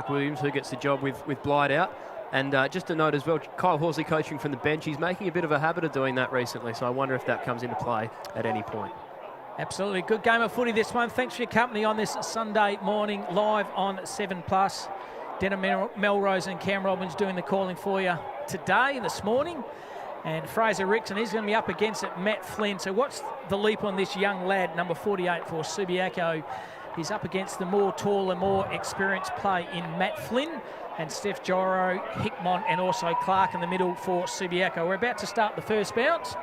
Jack Williams, who gets the job with Blythe out. And just a note as well, Kyle Horsley coaching from the bench. He's making a bit of a habit of doing that recently, so I wonder if that comes into play at any point. Absolutely. Good game of footy this one. Thanks for your company on this Sunday morning, live on 7+. Denham Melrose and Cam Robbins doing the calling for you this morning. And Fraser Rickson, he's going to be up against it, Matt Flynn. So what's the leap on this young lad, number 48 for Subiaco? He's up against the more taller, more experienced play in Matt Flynn and Steph Gyro, Hickmont and also Clark in the middle for Subiaco. We're about to start the first bounce.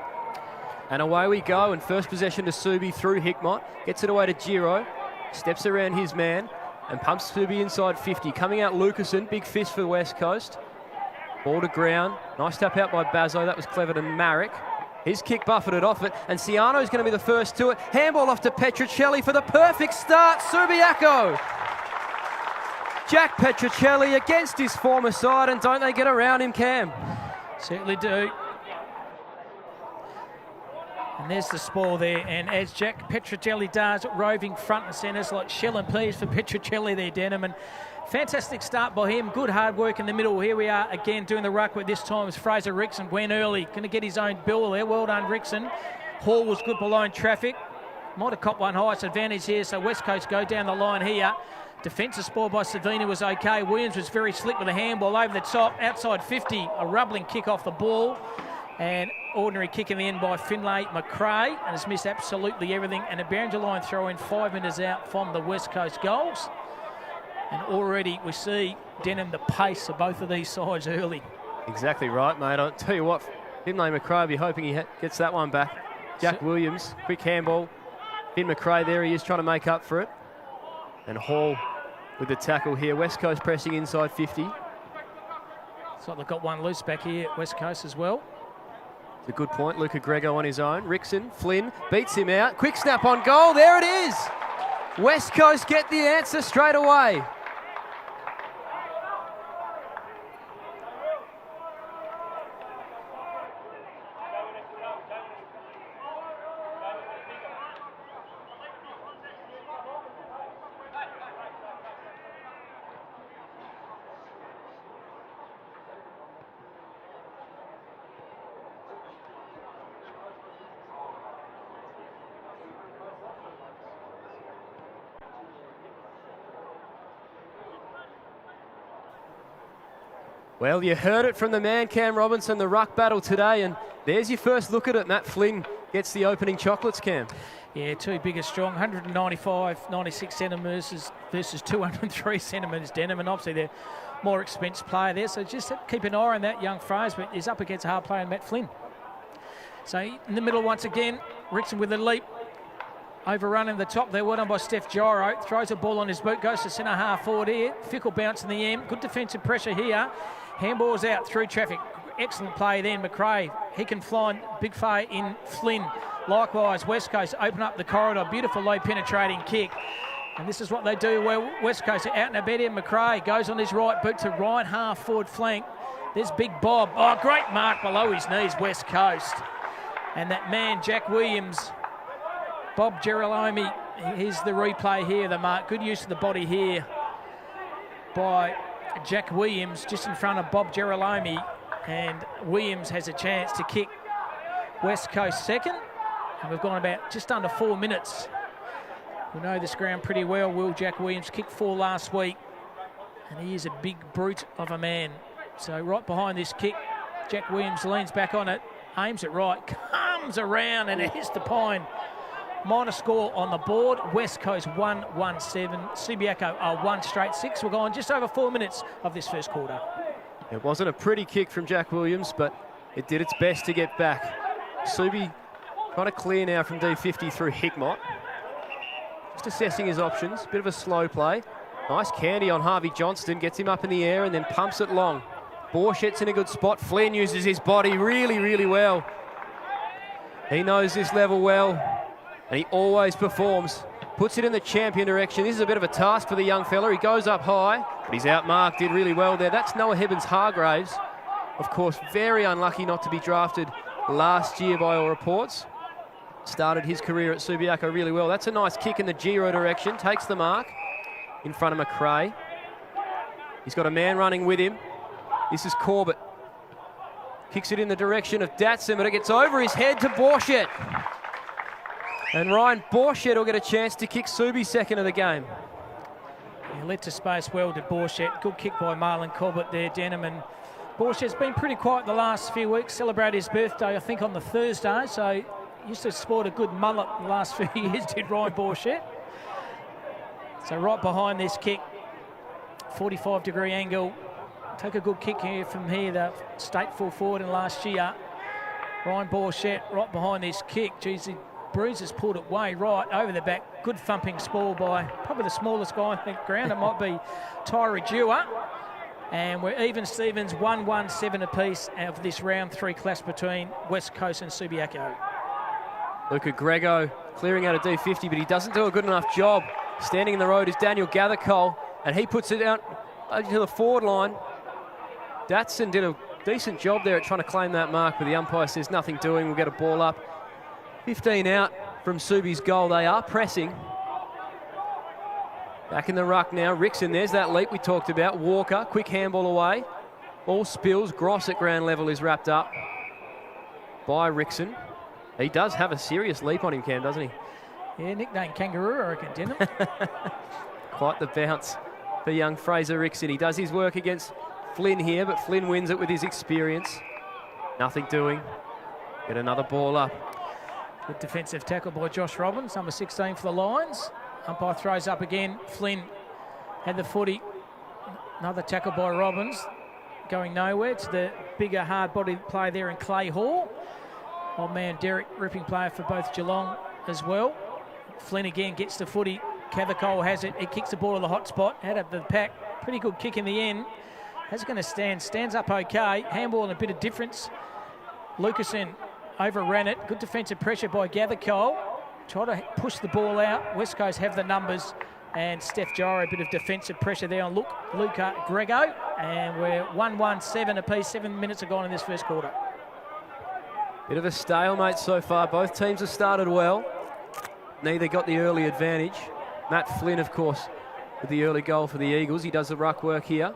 And away we go, and first possession to Subi through Hickmont. Gets it away to Giro, steps around his man and pumps Subi inside 50. Coming out Lucasen, big fist for the West Coast. Ball to ground, nice tap out by Bazzo, that was clever to Marek. His kick buffeted off it, and Ciano's going to be the first to it. Handball off to Petruccelli for the perfect start, Subiaco. Jack Petruccelli against his former side, and don't they get around him, Cam? Certainly do. And there's the spoil there, and as Jack Petruccelli does, roving front and centre, like shell and peas for Petruccelli there, Denham. And fantastic start by him, good hard work in the middle. Here we are again doing the ruck with this time as Fraser Rickson went early, going to get his own bill there. Well done, Rickson. Hall was good below traffic. Might have copped one highest advantage here, so West Coast go down the line here. Defensive spoil by Savina was okay. Williams was very slick with a handball over the top, outside 50, a rubbling kick off the ball. And ordinary kick in the end by Finlay McRae, and has missed absolutely everything. And a boundary line throw in 5 minutes out from the West Coast goals. And already we see Denham the pace of both of these sides early. Exactly right, mate. I'll tell you what, Finlay McRae will be hoping he gets that one back. Jack Williams, quick handball. Finn McRae there, he is trying to make up for it. And Hall with the tackle here. West Coast pressing inside 50. Looks like they've got one loose back here at West Coast as well. It's a good point. Luca Grego on his own. Rickson, Flynn beats him out. Quick snap on goal. There it is. West Coast get the answer straight away. Well, you heard it from the man, Cam Robinson, the ruck battle today, and there's your first look at it. Matt Flynn gets the opening chocolates, Cam. Yeah, two big and strong, 195, 96 centimetres versus 203 centimetres, Denham, and obviously they're more expensive player there, so just keep an eye on that young Fraser, but he's up against a hard player, Matt Flynn. So in the middle once again, Rickson with a leap. Overrunning the top there, well done by Steph Gyro. Throws a ball on his boot, goes to centre half forward here. Fickle bounce in the end. Good defensive pressure here. Handball's out through traffic. Excellent play then, McRae. He can fly big fire in Flynn. Likewise, West Coast open up the corridor. Beautiful low penetrating kick. And this is what they do where West Coast are out and about here. McRae goes on his right boot to right half forward flank. There's Big Bob. Oh, great mark below his knees, West Coast. And that man, Jack Williams, Bob Gerolomi, here's the replay here, the mark. Good use of the body here by Jack Williams, just in front of Bob Gerolomi. And Williams has a chance to kick West Coast second. And we've gone about just under 4 minutes. We know this ground pretty well. Will Jack Williams kicked 4 last week. And he is a big brute of a man. So right behind this kick, Jack Williams leans back on it, aims it right, comes around and it hits the pine. Minor score on the board. West Coast 1-1-7. Subiaco are 1 straight 6. We're going just over 4 minutes of this first quarter. It wasn't a pretty kick from Jack Williams, but it did its best to get back. Subi trying to clear now from D50 through Hickmott. Just assessing his options. Bit of a slow play. Nice candy on Harvey Johnston. Gets him up in the air and then pumps it long. Borchet's in a good spot. Flynn uses his body really, really well. He knows this level well. And he always performs. Puts it in the champion direction. This is a bit of a task for the young fella. He goes up high, but he's outmarked, did really well there. That's Noah Hibbins-Hargraves. Of course, very unlucky not to be drafted last year by all reports. Started his career at Subiaco really well. That's a nice kick in the Giro direction. Takes the mark in front of McRae. He's got a man running with him. This is Corbett. Kicks it in the direction of Datsun, but it gets over his head to Borchett. And Ryan Borchett will get a chance to kick Subi second of the game. He led to space well to Borchett. Good kick by Marlon Corbett there, Denham. And Borchett's been pretty quiet the last few weeks. Celebrated his birthday, I think, on the Thursday. So used to sport a good mullet the last few years, did Ryan Borchett. So right behind this kick, 45-degree angle. Take a good kick here from here, the state full forward in last year. Ryan Borchett right behind this kick. Geez, the Bruisers pulled it way right over the back. Good thumping spoil by probably the smallest guy on the ground. It might be Tyree Dewar. And we're even Stevens, 1-1-7 apiece of this round 3 clash between West Coast and Subiaco. Luca Grego clearing out a D50, but he doesn't do a good enough job. Standing in the road is Daniel Gathercole, and he puts it out to the forward line. Datsun did a decent job there at trying to claim that mark, but the umpire says nothing doing. We'll get a ball up. 15 out from Subi's goal. They are pressing. Back in the ruck now. Rickson, there's that leap we talked about. Walker, quick handball away. Ball spills. Gross at ground level is wrapped up by Rickson. He does have a serious leap on him, Cam, doesn't he? Yeah, nickname Kangaroo, I reckon, didn't it? Quite the bounce for young Fraser Rickson. He does his work against Flynn here, but Flynn wins it with his experience. Nothing doing. Get another ball up. Good defensive tackle by Josh Robbins, number 16 for the Lions. Umpire throws up again. Flynn had the footy. Another tackle by Robbins. Going nowhere. It's the bigger, hard-bodied player there in Clay Hall. Old man Derek, ripping player for both Geelong as well. Flynn again gets the footy. Gathercole has it. He kicks the ball to the hot spot. Out of the pack. Pretty good kick in the end. How's it going to stand? Stands up okay. Handball and a bit of difference. Lucasen overran it. Good defensive pressure by Gathercole. Try to push the ball out. West Coast have the numbers. And Steph Gyro, a bit of defensive pressure there on Luca Grego. And we're 1-1-7 apiece. 7 minutes are gone in this first quarter. Bit of a stalemate so far. Both teams have started well. Neither got the early advantage. Matt Flynn, of course, with the early goal for the Eagles. He does the ruck work here.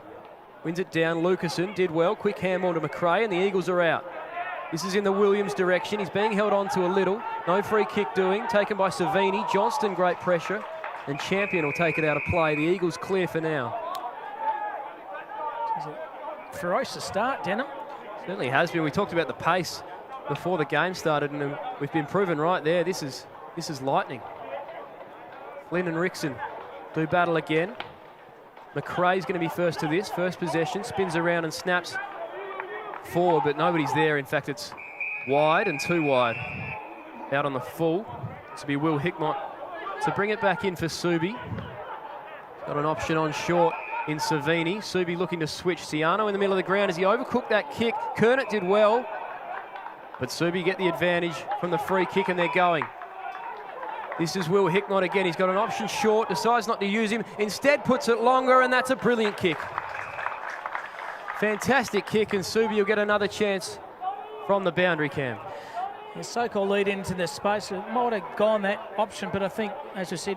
Wins it down. Lucasen did well. Quick handball to McRae, and the Eagles are out. This is in the Williams direction. He's being held on to a little. No free kick doing. Taken by Savini. Johnston, great pressure. And Champion will take it out of play. The Eagles clear for now. It's a ferocious start, Denham. Certainly has been. We talked about the pace before the game started, and we've been proven right there. This is lightning. Flynn and Rickson do battle again. McRae's going to be first to this. First possession. Spins around and snaps forward, but nobody's there. In fact, it's wide and too wide. Out on the full. This will be Will Hickmott to bring it back in for Subi. Got an option on short in Savini. Subi looking to switch. Ciano in the middle of the ground as he overcooked that kick. Kernet did well, but Subi get the advantage from the free kick, and they're going. This is Will Hickmott again. He's got an option short, decides not to use him, instead puts it longer, and that's a brilliant kick. Fantastic kick, and Subi will get another chance from the boundary, Cam. The so-called lead into the space. It might have gone that option, but I think, as I said,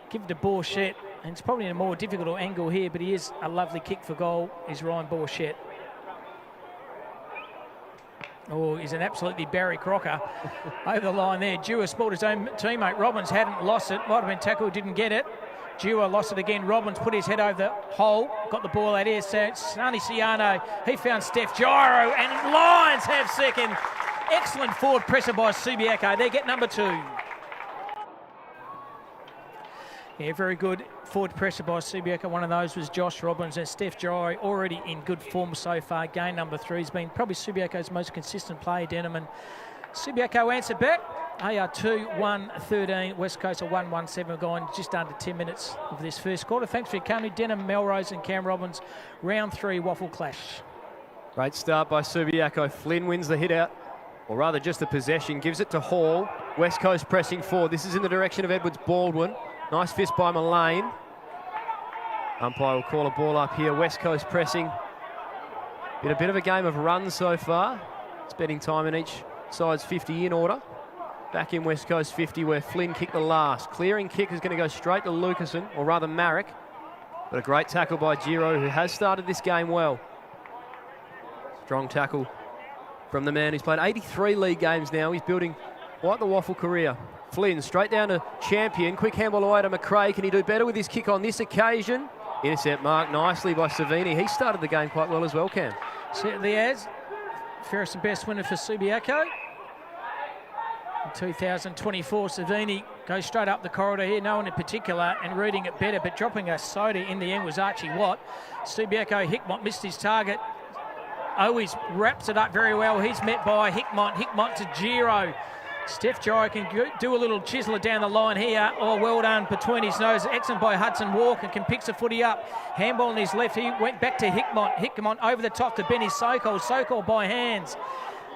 give it to Borchett. And it's probably in a more difficult angle here, but he is a lovely kick for goal, is Ryan Borchett. Oh, he's an absolutely Barry Crocker over the line there. Dewar sport his own teammate. Robbins hadn't lost it. Might have been tackled, didn't get it. Dewar lost it again. Robbins put his head over the hole. Got the ball out here. So Sonny Ciano, he found Steph Gyro, and Lions have second. Excellent forward pressure by Subiaco. They get number 2. Yeah, very good forward pressure by Subiaco. One of those was Josh Robbins, and Steph Gyro already in good form so far. Game number 3 has been probably Subiaco's most consistent player, Denham. And Subiaco answered back. They are 2-1-13. West Coast are 1-1-7. We're going just under 10 minutes of this first quarter. Thanks for your company. Denham, Melrose and Cam Robbins. Round 3 WAFL clash. Great start by Subiaco. Flynn wins the hit out, or rather just the possession. Gives it to Hall. West Coast pressing forward. This is in the direction of Edwards Baldwin. Nice fist by Mullane. Umpire will call a ball up here. West Coast pressing. Been a bit of a game of runs so far. Spending time in each side's 50 in order. Back in West Coast 50 where Flynn kicked the last. Clearing kick is going to go straight to Lucasen, or rather Marek. But a great tackle by Giro, who has started this game well. Strong tackle from the man who's played 83 league games now. He's building quite the WAFL career. Flynn straight down to Champion. Quick handball away to McRae. Can he do better with his kick on this occasion? Intercept marked nicely by Savini. He started the game quite well as well, Cam. Certainly has. Fairest and best winner for Subiaco. In 2024, Savini goes straight up the corridor here, no one in particular, and reading it better, but dropping a soda in the end was Archie Watt. Subiaco, Hickmott missed his target. Always wraps it up very well. He's met by Hickmott. Hickmott to Giro. Steph Giro can do a little chiseler down the line here. Oh, well done between his nose. Excellent by Hudson Walker. Can pick the footy up. Handball on his left. He went back to Hickmott. Hickmott over the top to Benny Sokol. Sokol by hands.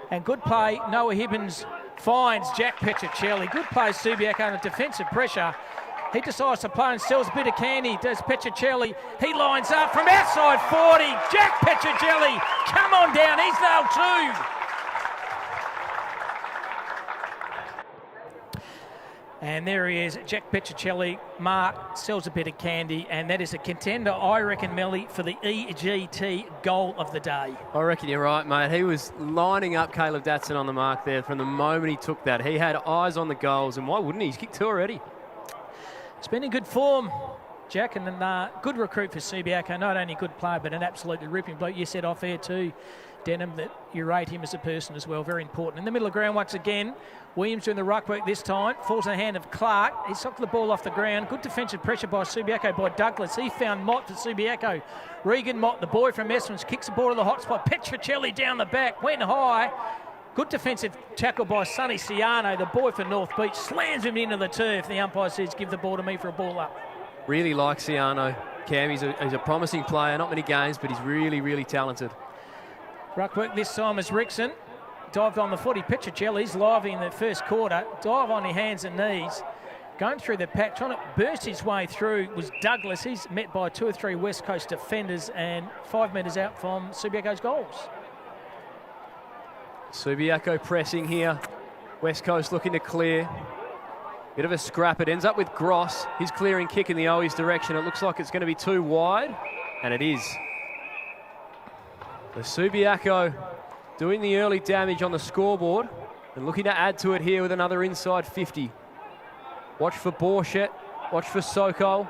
And good play. Noah Hibbins finds Jack Petricelli. Good play, Subiaco under defensive pressure. He decides to play and sells a bit of candy. Does Petricelli. He lines up from outside 40. Jack Petricelli. Come on down. He's nailed two. And there he is, Jack Petricelli. Mark sells a bit of candy, and that is a contender, I reckon, Melly, for the EGT goal of the day. I reckon you're right, mate. He was lining up Caleb Datson on the mark there from the moment he took that. He had eyes on the goals, and why wouldn't he? He's kicked two already. It's been in good form, Jack, and good recruit for Subiaco. Not only good player, but an absolutely ripping bloke. You said off air too, Denham, that you rate him as a person as well. Very important. In the middle of the ground once again, Williams doing the ruck work this time. Falls in the hand of Clark. He socked the ball off the ground. Good defensive pressure by Subiaco, by Douglas. He found Mott for Subiaco. Regan Mott, the boy from Essendon, kicks the ball to the hot spot. Petricelli down the back. Went high. Good defensive tackle by Sonny Ciano, the boy for North Beach. Slams him into the turf. The umpire says, give the ball to me for a ball up. Really like Ciano. Cam, he's a promising player. Not many games, but he's really, really talented. Ruck work this time as Rickson dived on the footy. Petricelli's lively in the first quarter. Dive on his hands and knees. Going through the pack, trying to burst his way through was Douglas. He's met by 2 or 3 West Coast defenders and 5 metres out from Subiaco's goals. Subiaco pressing here. West Coast looking to clear. Bit of a scrap. It ends up with Gross. His clearing kick in the Owies direction. It looks like it's going to be too wide, and it is. The Subiaco doing the early damage on the scoreboard and looking to add to it here with another inside 50. Watch for Borchett. Watch for Sokol.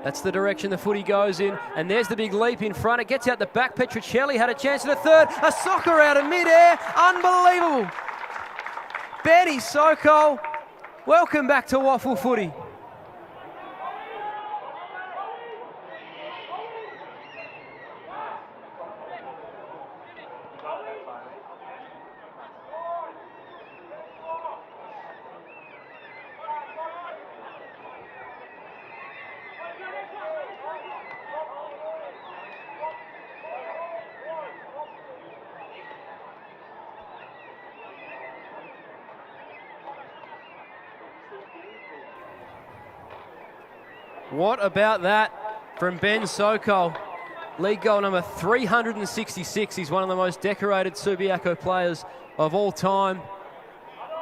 That's the direction the footy goes in. And there's the big leap in front. It gets out the back. Petricelli had a chance at a third. A soccer out of midair. Unbelievable. Benny Sokol, welcome back to WAFL footy. What about that from Ben Sokol? League goal number 366. He's one of the most decorated Subiaco players of all time.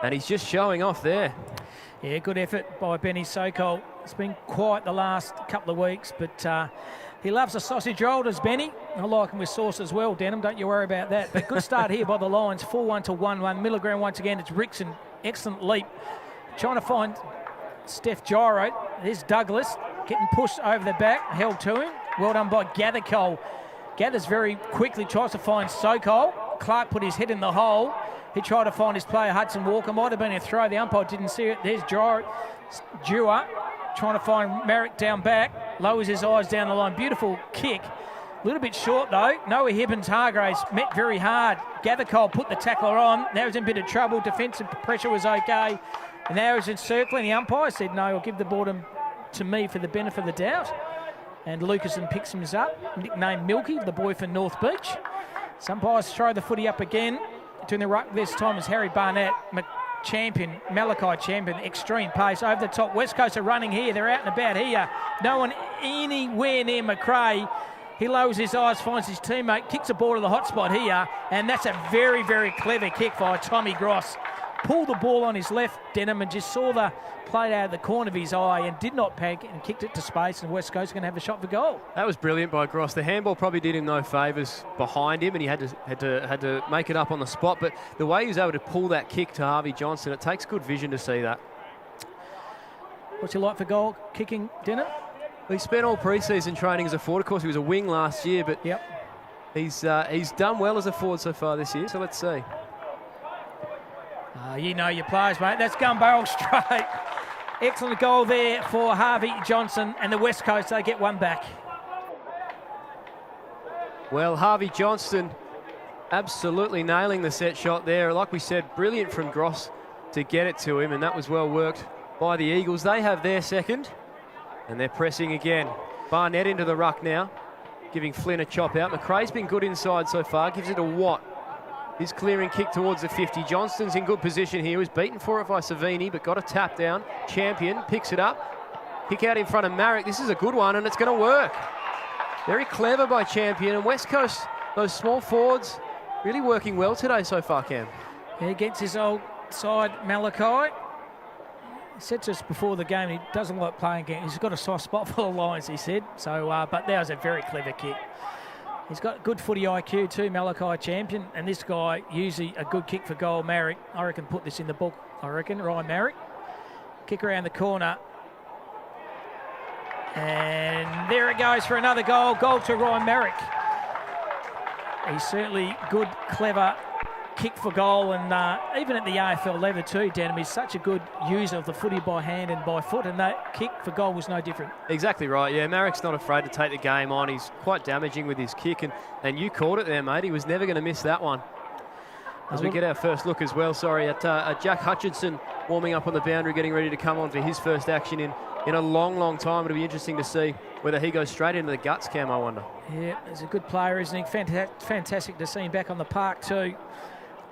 And he's just showing off there. Yeah, good effort by Benny Sokol. It's been quiet the last couple of weeks, but he loves the sausage roll, does Benny. I like him with sauce as well, Denham. Don't you worry about that. But good start here by the Lions. 4-1 to 1-1. Middle ground once again. It's Rickson. Excellent leap. Trying to find Steph Giro. There's Douglas. Getting pushed over the back, held to him. Well done by Gathercole. Gathers very quickly, tries to find Sokol. Clark put his head in the hole. He tried to find his player, Hudson Walker. Might have been a throw. The umpire didn't see it. There's Dewar trying to find Merrick down back. Lowers his eyes down the line. Beautiful kick. A little bit short, though. Noah Hibbins-Hargraves met very hard. Gathercole put the tackler on. Now he's in a bit of trouble. Defensive pressure was okay. And now he's encircling. The umpire said, no, I'll give the ball to me for the benefit of the doubt. And Lucasen picks him up, nicknamed Milky, the boy for North Beach. Some umpires throw the footy up again. Doing the ruck this time is Harry Barnett, Malachi Champion, extreme pace. Over the top, West Coast are running here. They're out and about here. No one anywhere near McRae. He lowers his eyes, finds his teammate, kicks the ball to the hot spot here. And that's a very, very clever kick by Tommy Gross. pulled the ball on his left, Denham, and just saw the play out of the corner of his eye and did not panic and kicked it to space, and West Coast going to have a shot for goal. That was brilliant by Gross. The handball probably did him no favours behind him, and he had to make it up on the spot. But the way he was able to pull that kick to Harvey Johnston, it takes good vision to see that. What's he like for goal kicking, Denham? He spent all pre-season training as a forward. Of course, he was a wing last year, but he's done well as a forward so far this year. So let's see. You know your players, mate. That's gun barrel straight. Excellent goal there for Harvey Johnston, and the West Coast, they get one back. Well, Harvey Johnston absolutely nailing the set shot there. Like we said, brilliant from Gross to get it to him, and that was well worked by the Eagles. They have their second, and they're pressing again. Barnett into the ruck now, giving Flynn a chop out. McRae's been good inside so far, gives it to Watt. His clearing kick towards the 50. Johnston's in good position here. Was beaten for it by Savini, but got a tap down. Champion picks it up. Kick out in front of Marek. This is a good one, and it's going to work. Very clever by Champion. And West Coast, those small forwards, really working well today so far, Cam. Yeah, against his old side, Malachi. He said to us before the game he doesn't like playing again. He's got a soft spot for the Lions, he said. So, but that was a very clever kick. He's got good footy IQ too, Malachi Champion, and this guy usually a good kick for goal. Marek, I reckon, put this in the book. I reckon Ryan Marek, kick around the corner, and there it goes for another goal. Goal to Ryan Marek. He's certainly good, clever kick for goal, and even at the AFL level too, Denham is such a good user of the footy by hand and by foot, and that kick for goal was no different. Exactly right, yeah. Marek's not afraid to take the game on. He's quite damaging with his kick, and you called it there, mate. He was never going to miss that one. As we get our first look as well, at Jack Hutchinson warming up on the boundary, getting ready to come on for his first action in a long, long time. It'll be interesting to see whether he goes straight into the guts, Cam, I wonder. Yeah, he's a good player, isn't he? Fantastic to see him back on the park too.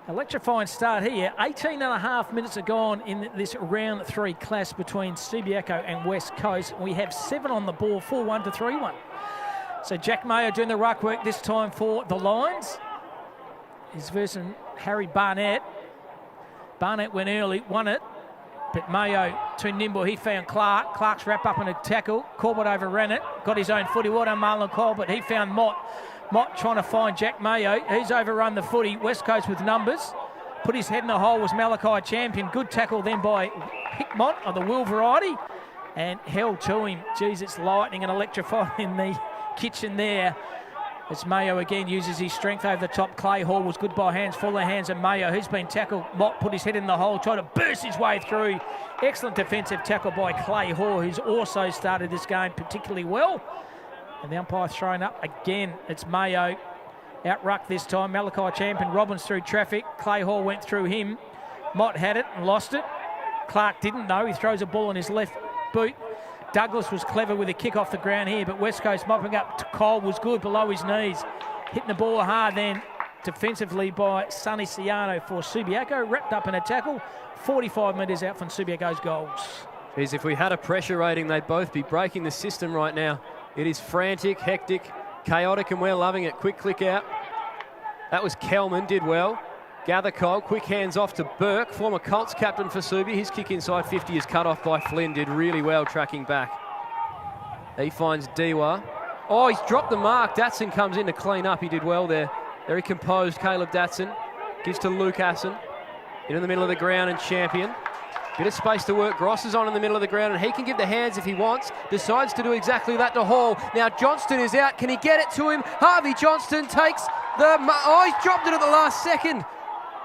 Electrifying start here. 18 and a half minutes are gone in this round 3 clash between Subiaco and West Coast. We have 7 on the ball, 4-1 to 3-1. So Jack Mayo doing the ruck work this time for the Lions. He's versus Harry Barnett. Barnett went early, won it, but Mayo too nimble. He found Clark. Clark's wrapped up in a tackle. Corbett overran it. Got his own footy. Well done, Marlon Cole, but he found Mott. Mott trying to find Jack Mayo. He's overrun the footy. West Coast with numbers. Put his head in the hole was Malachi Champion. Good tackle then by Hickmott of the Will variety. And held to him. Geez, it's lightning and electrifying in the kitchen there. As Mayo again uses his strength over the top. Clay Hall was good by hands, full of hands, and Mayo, who's been tackled. Mott put his head in the hole, tried to burst his way through. Excellent defensive tackle by Clay Hall, who's also started this game particularly well. And the umpire thrown up again. It's Mayo out ruck this time. Malachi Champion, Robbins through traffic. Clay Hall went through him. Mott had it and lost it. Clark didn't know. He throws a ball on his left boot. Douglas was clever with a kick off the ground here, but West Coast mopping up. Cole was good below his knees. Hitting the ball hard then defensively by Sonny Ciano for Subiaco. Wrapped up in a tackle. 45 metres out from Subiaco's goals. Geez, if we had a pressure rating, they'd both be breaking the system right now. It is frantic, hectic, chaotic, and we're loving it. Quick click out. That was Kelman, did well. Gather Cole, quick hands off to Burke, former Colts captain for Subi. His kick inside 50 is cut off by Flynn, did really well tracking back. He finds Diwa. Oh, he's dropped the mark. Datson comes in to clean up. He did well there. Very composed, Caleb Datson. Gives to Luke Asson. In the middle of the ground and Champion. Bit of space to work. Gross is on in the middle of the ground, and he can give the hands if he wants. Decides to do exactly that to Hall. Now Johnston is out. Can he get it to him? Harvey Johnston takes the... Oh, he's dropped it at the last second.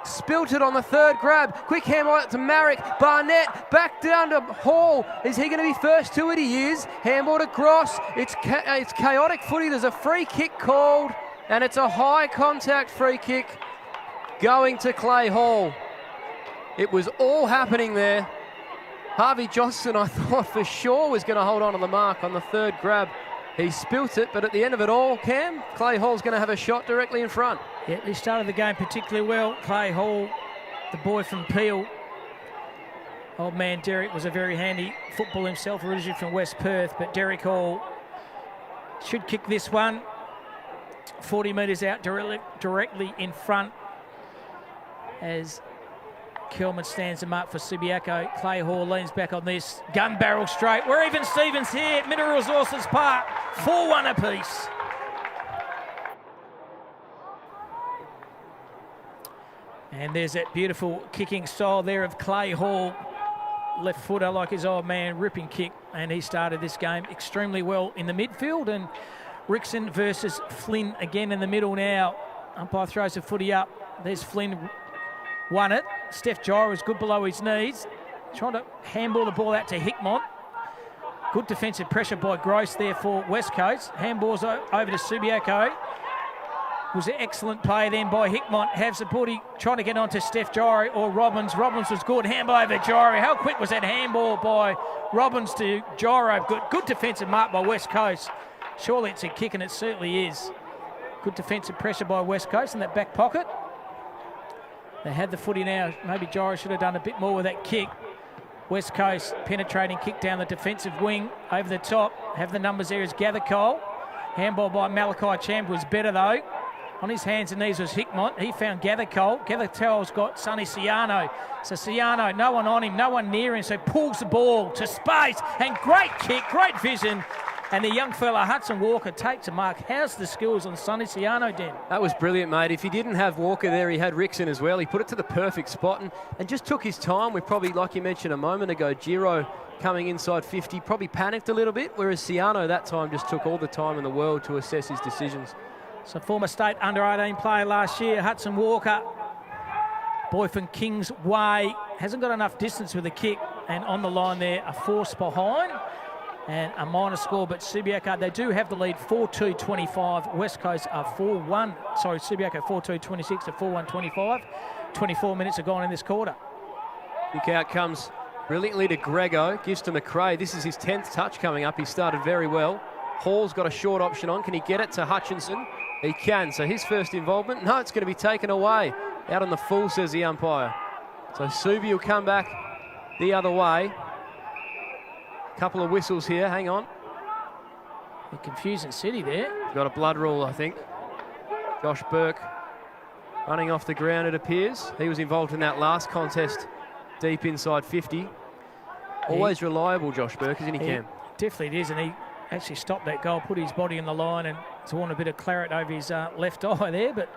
Spilt it on the third grab. Quick hand out to Marek. Barnett back down to Hall. Is he going to be first to it? He is. Handball to Gross. It's chaotic footy. There's a free kick called, and it's a high contact free kick going to Clay Hall. It was all happening there. Harvey Johnston, I thought for sure, was going to hold on to the mark on the third grab. He spilt it, but at the end of it all, Cam, Clay Hall's going to have a shot directly in front. Yeah, he started the game particularly well. Clay Hall, the boy from Peel. Old man Derek was a very handy football himself, originally from West Perth, but Derek Hall should kick this one. 40 metres out, directly in front, as Kelman stands him up for Subiaco. Clay Hall leans back on this. Gun barrel straight. We're even Stevens here at Mineral Resources Park. 4-1 apiece. And there's that beautiful kicking style there of Clay Hall. Left footer like his old man, ripping kick. And he started this game extremely well in the midfield. And Rickson versus Flynn again in the middle now. Umpire throws the footy up. There's Flynn. Won it. Steph Gyra was good below his knees. Trying to handball the ball out to Hickmott. Good defensive pressure by Gross there for West Coast. Handballs over to Subiaco. Was an excellent play then by Hickmott. Has the booty trying to get onto Steph Gyra or Robbins. Robbins was good. Handball over Gyra. How quick was that handball by Robbins to Gyra? Good defensive mark by West Coast. Surely it's a kick, and it certainly is. Good defensive pressure by West Coast in that back pocket. They had the footy now. Maybe Gyra should have done a bit more with that kick. West Coast penetrating kick down the defensive wing over the top. Have the numbers there as Gather Cole. Handball by Malachi Champ was better though. On his hands and knees was Hickmott. He found Gather Cole. Gather Cole's got Sonny Ciano. So Ciano, no one on him, no one near him. So pulls the ball to space. And great kick, great vision. And the young fella, Hudson Walker, takes a mark. How's the skills on Sonny Ciano, Den? That was brilliant, mate. If he didn't have Walker there, he had Rickson as well. He put it to the perfect spot and just took his time. We probably, like you mentioned a moment ago, Giro coming inside 50, probably panicked a little bit, whereas Ciano that time just took all the time in the world to assess his decisions. So former state under-18 player last year, Hudson Walker, boy from Kings Way, hasn't got enough distance with the kick, and on the line there, a force behind. And a minor score, but Subiaco, they do have the lead 4-2-25. West Coast are 4-1. Sorry, Subiaco 4-2-26 to 4-1-25. 24 minutes are gone in this quarter. Kick out comes brilliantly to Grego, gives to McRae. This is his 10th touch coming up. He started very well. Hall's got a short option on. Can he get it to Hutchinson? He can. So his first involvement. No, it's going to be taken away. Out on the full, says the umpire. So Subi will come back the other way. Couple of whistles here, hang on. A confusing city there. Got a blood rule, I think. Josh Burke running off the ground, it appears. He was involved in that last contest deep inside 50. Always reliable, Josh Burke, isn't he, Cam? Definitely it is, and he actually stopped that goal, put his body in the line and torn a bit of claret over his left eye there, but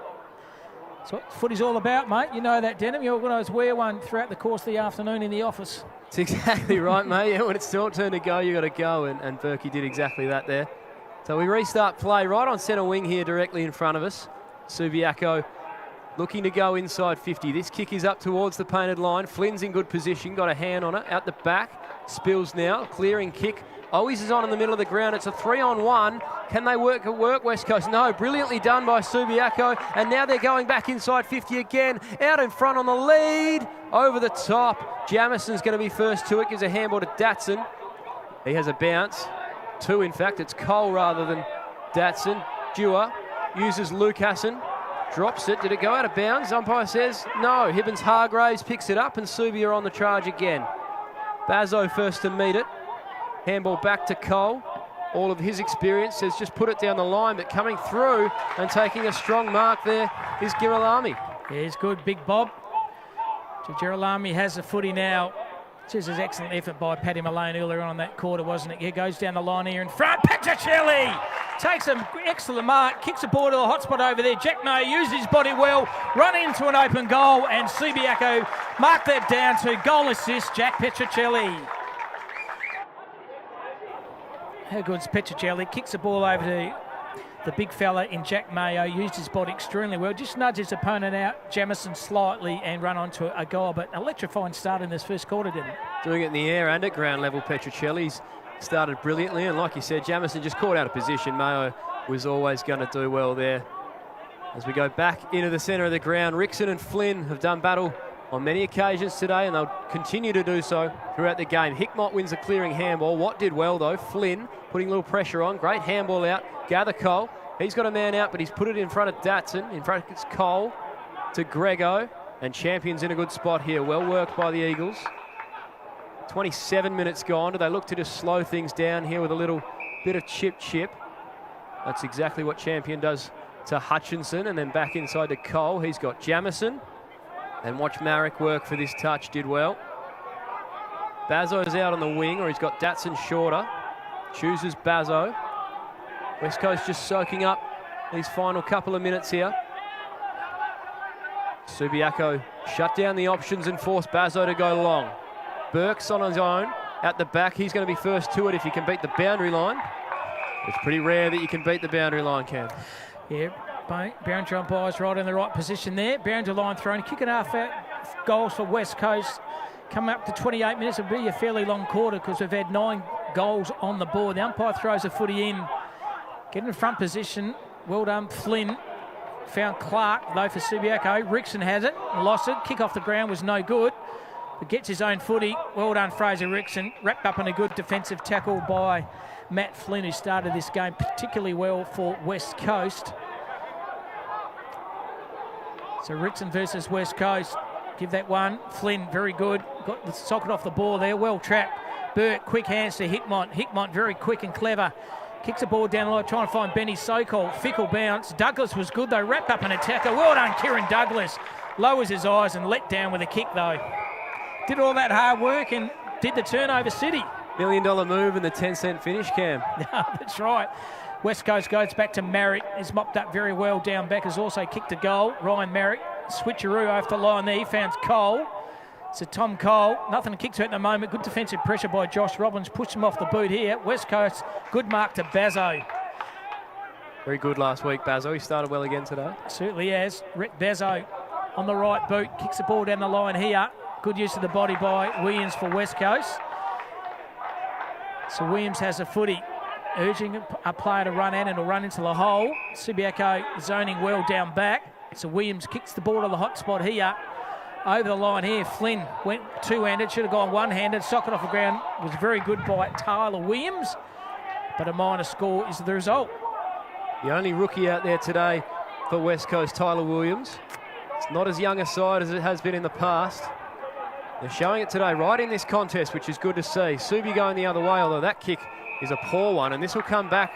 that's what footy's all about, mate. You know that, Denham. You're going to wear one throughout the course of the afternoon in the office. That's exactly right, mate. Yeah, when it's your turn to go, you got to go, and Berkey did exactly that there. So we restart play right on centre wing here, directly in front of us. Subiaco looking to go inside 50. This kick is up towards the painted line. Flynn's in good position, got a hand on it, out the back. Spills now, clearing kick. Owies is on in the middle of the ground. It's a 3-on-1. Can they work West Coast? No, brilliantly done by Subiaco. And now they're going back inside 50 again. Out in front on the lead. Over the top. Jamison's going to be first to it. Gives a handball to Datsun. He has a bounce. Two, in fact. It's Cole rather than Datsun. Dewar uses Lucassen. Drops it. Did it go out of bounds? Umpire says no. Hibbins Hargraves picks it up and Subi are on the charge again. Bazzo first to meet it. Handball back to Cole. All of his experience says just put it down the line, but coming through and taking a strong mark there is Girolami. Yeah, he's good, Big Bob. Girolami has the footy now. This is an excellent effort by Paddy Malone earlier on that quarter, wasn't it? He goes down the line here in front. Petricelli takes an excellent mark, kicks the ball to the hot spot over there. Jack May uses his body well, run into an open goal, and Subiaco marked that down to goal assist, Jack Petricelli. How good's Petricelli? Kicks the ball over to the big fella in Jack Mayo, used his body extremely well. Just nudged his opponent out, Jamison slightly, and run onto a goal. But electrifying start in this first quarter, didn't it? Doing it in the air and at ground level, Petricelli's started brilliantly. And like you said, Jamison just caught out of position. Mayo was always going to do well there. As we go back into the centre of the ground, Rickson and Flynn have done battle on many occasions today, and they'll continue to do so throughout the game. Hickmott wins the clearing handball. Watt did well, though. Flynn putting a little pressure on. Great handball out. Gather Cole. He's got a man out, but he's put it in front of Datsun. In front, it's Cole to Grego. And Champion's in a good spot here. Well worked by the Eagles. 27 minutes gone. Do they look to just slow things down here with a little bit of chip? That's exactly what Champion does to Hutchinson. And then back inside to Cole. He's got Jamison. And watch Marek work for this touch, did well. Bazzo's out on the wing, or he's got Datsun shorter. Chooses Bazzo. West Coast just soaking up these final couple of minutes here. Subiaco shut down the options and forced Bazzo to go long. Burke's on his own. At the back, he's going to be first to it if he can beat the boundary line. It's pretty rare that you can beat the boundary line, Cam. Yeah, boundary umpire's right in the right position there. Boundary line thrown, kick and a half out goals for West Coast. Coming up to 28 minutes, it'll be a fairly long quarter because we've had 9 goals on the board. The umpire throws a footy in. Get in front position. Well done, Flynn. Found Clark, though, for Subiaco. Rickson has it, lost it. Kick off the ground was no good. But gets his own footy. Well done, Fraser Rickson. Wrapped up in a good defensive tackle by Matt Flynn, who started this game particularly well for West Coast. So Rickson versus West Coast. Give that one. Flynn, very good. Got the socket off the ball there. Well trapped. Burt, quick hands to Hickmont. Hickmont, very quick and clever. Kicks the ball down the line, trying to find Benny Sokol. Fickle bounce. Douglas was good, though. Wrapped up in a tackle. Well done, Kieran Douglas. Lowers his eyes and let down with a kick, though. Did all that hard work and did the turnover city. $1 million move and the 10-cent finish, Cam. That's right. West Coast goes back to Marrick. He's mopped up very well down back. Has also kicked a goal. Ryan Marrick, switcheroo off the line there. He found Cole. So Tom Cole, nothing to kick to at the moment. Good defensive pressure by Josh Robbins. Pushed him off the boot here. West Coast, good mark to Bazzo. Very good last week, Bazzo. He started well again today. Certainly has. Rhett Bazzo on the right boot. Kicks the ball down the line here. Good use of the body by Williams for West Coast. So Williams has a footy, urging a player to run in and will run into the hole. Subiaco zoning well down back. So Williams kicks the ball to the hot spot here. Over the line here, Flynn went two-handed, should have gone one-handed. Socket off the ground was very good by Tyler Williams, but a minor score is the result. The only rookie out there today for West Coast, Tyler Williams. It's not as young a side as it has been in the past. They're showing it today right in this contest, which is good to see. Subi going the other way, although that kick is a poor one, and this will come back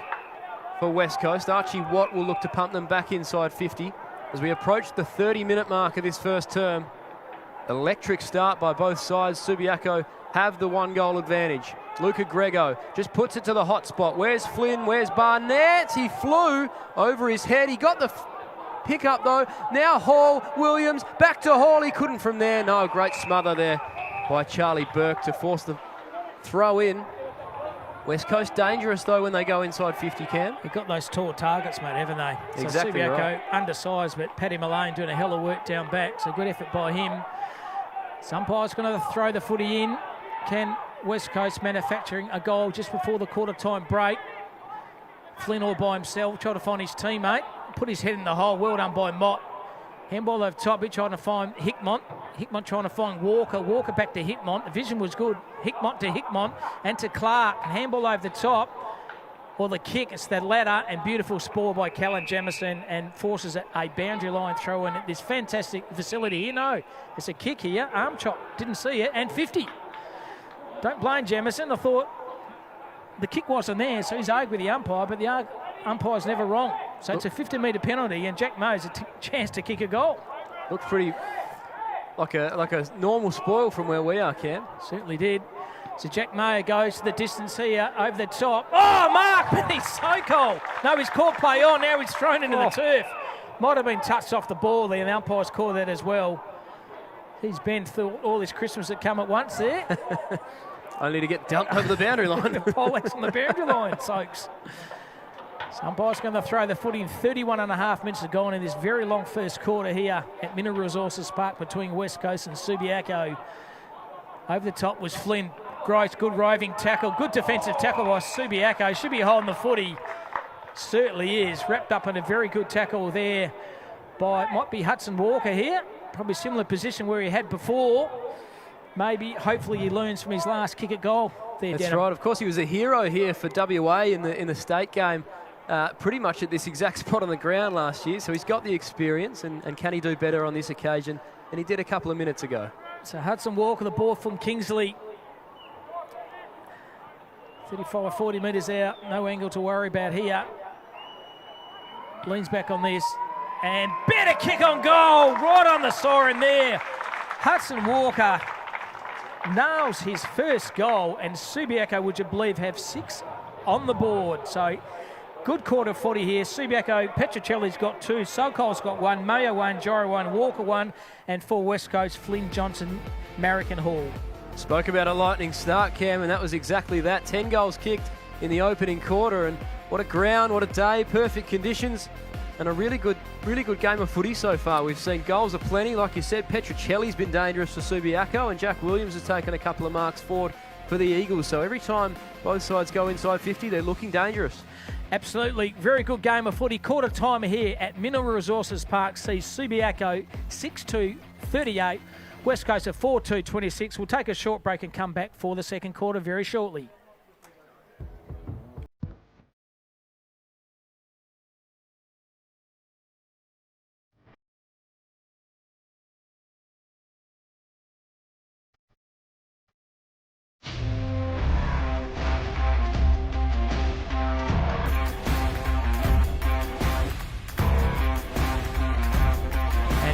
for West Coast. Archie Watt will look to pump them back inside 50 as we approach the 30-minute mark of this first term. Electric start by both sides. Subiaco have the 1-goal advantage. Luca Grego just puts it to the hot spot. Where's Flynn? Where's Barnett? He flew over his head. He got the pick up though. Now Hall, Williams, back to Hall. He couldn't from there. No, great smother there by Charlie Burke to force the throw in. West Coast dangerous though when they go inside 50, Cam. They've got those tall targets, mate, haven't they? Exactly so Subiaco, right. Undersized, but Paddy Mullane doing a hell of work down back. So good effort by him. Umpire's going to throw the footy in. Can West Coast manufacturing a goal just before the quarter-time break? Flynn all by himself, trying to find his teammate. Put his head in the hole. Well done by Mott. Handball over top. He trying to find Hickmont. Hickmont trying to find Walker. Walker back to Hickmont. The vision was good. Hickmont to Hickmont and to Clark. And handball over the top. Or the kick. It's that ladder and beautiful spoil by Callan Jamison and forces a boundary line throw in at this fantastic facility here. No, it's a kick here. Arm chop. Didn't see it. And 50. Don't blame Jamison. I thought the kick wasn't there, so he's argued with the umpire, but the umpire's never wrong. So it's a 50-metre penalty, and Jack Mo's a chance to kick a goal. Looks pretty like a normal spoil from where we are, Cam. Certainly did. So Jack Mayer goes to the distance here, over the top. Oh, Mark, but he's so cold. No, he's caught play on. Now he's thrown into the turf. Might have been touched off the ball there, and the umpire's called that as well. He's been through all this Christmas that come at once there. Only to get dumped over the boundary line. Polex on the boundary line, Soaks. So umpire's going to throw the footy in 31 and a half minutes to go on in this very long first quarter here at Mineral Resources Park between West Coast and Subiaco. Over the top was Flynn. Gross, good roving tackle. Good defensive tackle by Subiaco. Should be holding the footy. Certainly is. Wrapped up in a very good tackle there by, might be Hudson Walker here. Probably similar position where he had before. Maybe, hopefully he learns from his last kick at goal there, That's Denham. right. Of course, he was a hero here for WA in the state game, pretty much at this exact spot on the ground last year. So he's got the experience, and can he do better on this occasion? And he did a couple of minutes ago. So Hudson Walker, the ball from Kingsley. 35, 40 metres out. No angle to worry about here. Leans back on this. And better kick on goal, right on the siren there. Hudson Walker nails his first goal, and Subiaco, would you believe, have 6 on the board. So good quarter footy here. Subiaco, Petruccelli's got 2, Sokol's got 1, Mayo 1, Gyro 1, Walker 1, and for West Coast, Flynn, Johnson, Marrick and Hall. Spoke about a lightning start, Cam, and that was exactly that. 10 goals kicked in the opening quarter, and what a ground, what a day, perfect conditions, and a really good game of footy so far. We've seen goals aplenty, like you said. Petruccelli's been dangerous for Subiaco, and Jack Williams has taken a couple of marks forward for the Eagles. So every time both sides go inside 50, they're looking dangerous. Absolutely. Very good game of footy. Quarter time here at Mineral Resources Park sees Subiaco 6-2-38. West Coast at 4-2-26. We'll take a short break and come back for the second quarter very shortly.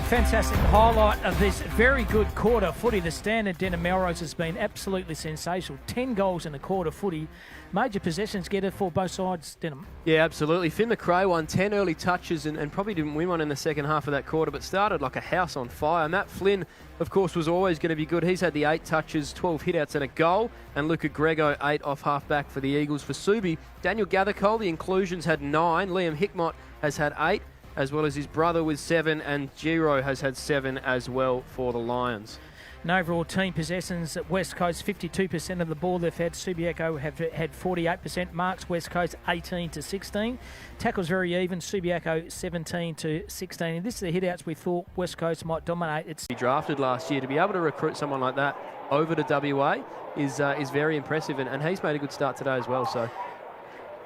Fantastic highlight of this very good quarter footy. The standard Denham Melrose has been absolutely sensational. 10 goals in the quarter footy. Major possessions getter for both sides, Denham. Yeah, absolutely. Finn McRae won 10 early touches and probably didn't win one in the second half of that quarter, but started like a house on fire. Matt Flynn, of course, was always going to be good. He's had the 8 touches, 12 hitouts and a goal. And Luca Grego, 8 off half-back for the Eagles. For Subi, Daniel Gathercole, the inclusions had 9. Liam Hickmott has had 8. As well as his brother with 7, and Giro has had 7 as well for the Lions. And overall team possessions at West Coast, 52% of the ball they've had. Subiaco have had 48%. Marks West Coast 18-16. Tackles very even. Subiaco 17-16. And this is the hitouts we thought West Coast might dominate. He drafted last year. To be able to recruit someone like that over to WA is very impressive, and he's made a good start today as well. So.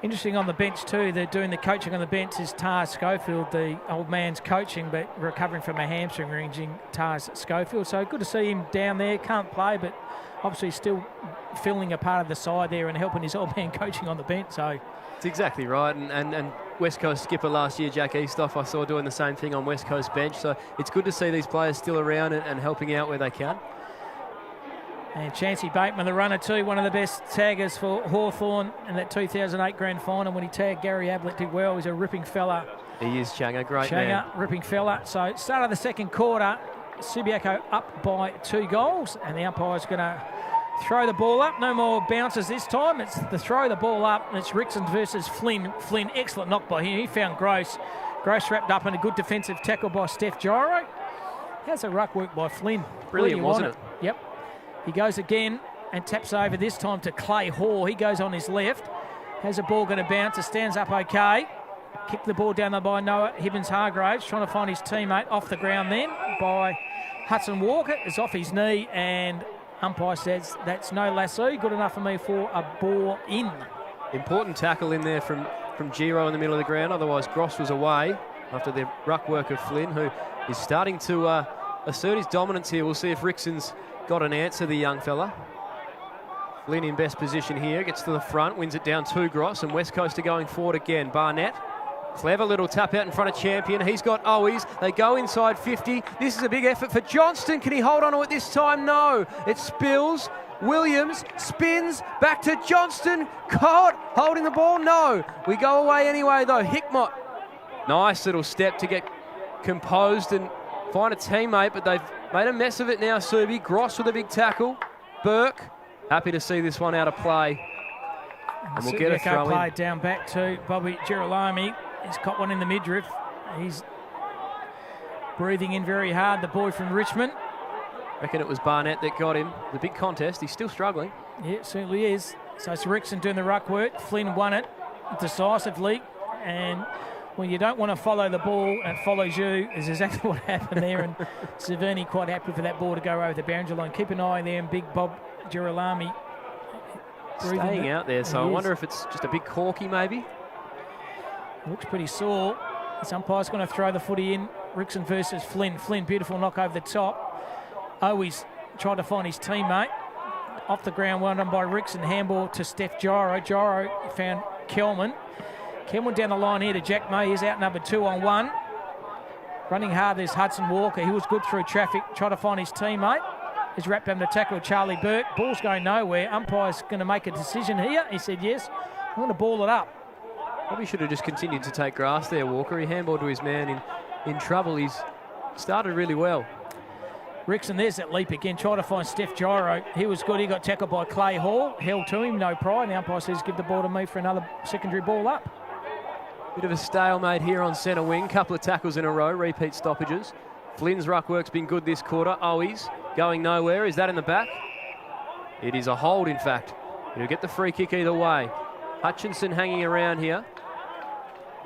Interesting on the bench too, they're doing the coaching on the bench is Tars Schofield, the old man's coaching, but recovering from a hamstring injury, Tars Schofield. So good to see him down there, can't play, but obviously still filling a part of the side there and helping his old man coaching on the bench. So it's exactly right, and West Coast skipper last year, Jack Eastoff, I saw doing the same thing on West Coast bench. So it's good to see these players still around and helping out where they can. And Chancey Bateman, the runner too, one of the best taggers for Hawthorn in that 2008 grand final when he tagged Gary Ablett, did well. He's a ripping fella. He is, Changa, great man. Ripping fella. So start of the second quarter, Subiaco up by 2 goals, and the umpire's going to throw the ball up. No more bounces this time. It's the throw the ball up, and it's Rickson versus Flynn. Flynn, excellent knock by him. He found Gross. Gross wrapped up in a good defensive tackle by Steph Gyro. How's a ruck work by Flynn? Brilliant, wasn't it? Yep. He goes again and taps over this time to Clay Hall. He goes on his left. How's the ball going to bounce? It stands up okay. Kick the ball down there by Noah Hibbins-Hargraves, trying to find his teammate off the ground then by Hudson Walker. It's off his knee, and umpire says that's no lasso. Good enough for me for a ball in. Important tackle in there from Giro in the middle of the ground. Otherwise, Gross was away after the ruck work of Flynn, who is starting to assert his dominance here. We'll see if Rickson's got an answer, the young fella. Flynn in best position here, gets to the front, wins it down to Gross, and West Coast are going forward again. Barnett, clever little tap out in front of Champion. He's got Owies. They go inside 50. This is a big effort for Johnston. Can he hold on to it this time? No. It spills. Williams spins back to Johnston. Caught. Holding the ball? No. We go away anyway, though. Hickmott. Nice little step to get composed and find a teammate, but they've made a mess of it now, Subi. Gross with a big tackle. Burke, happy to see this one out of play. And we'll get a throw play in. Down back to Bobby Girolami. He's got one in the midriff. He's breathing in very hard, the boy from Richmond. Reckon it was Barnett that got him. The big contest. He's still struggling. Yeah, it certainly is. So it's Rickson doing the ruck work. Flynn won it decisively. And when you don't want to follow the ball and it follows you, is exactly what happened there. And Savini quite happy for that ball to go over the boundary line. Keep an eye there, and big Bob Girolami staying out there. So I wonder if it's just a big corky maybe. Looks pretty sore. This umpire's going to throw the footy in. Rickson versus Flynn. Flynn, beautiful knock over the top. Always tried to find his teammate. Off the ground, well done by Rickson. Handball to Steph Gyro. Gyro found Kelman. Kelman down the line here to Jack May. He's outnumbered 2-on-1. Running hard, there's Hudson Walker. He was good through traffic, trying to find his teammate. He's wrapped him to tackle Charlie Burke. Ball's going nowhere. Umpire's going to make a decision here. He said, yes, I'm going to ball it up. Probably should have just continued to take grass there, Walker. He handballed to his man in trouble. He's started really well. Rickson, there's that leap again, trying to find Steph Gyro. He was good. He got tackled by Clay Hall. Held to him, no pride. The umpire says, give the ball to me for another secondary ball up. Bit of a stalemate here on centre wing. Couple of tackles in a row, repeat stoppages. Flynn's ruck work's been good this quarter. Owies going nowhere. Is that in the back? It is a hold, in fact. He'll get the free kick either way. Hutchinson hanging around here.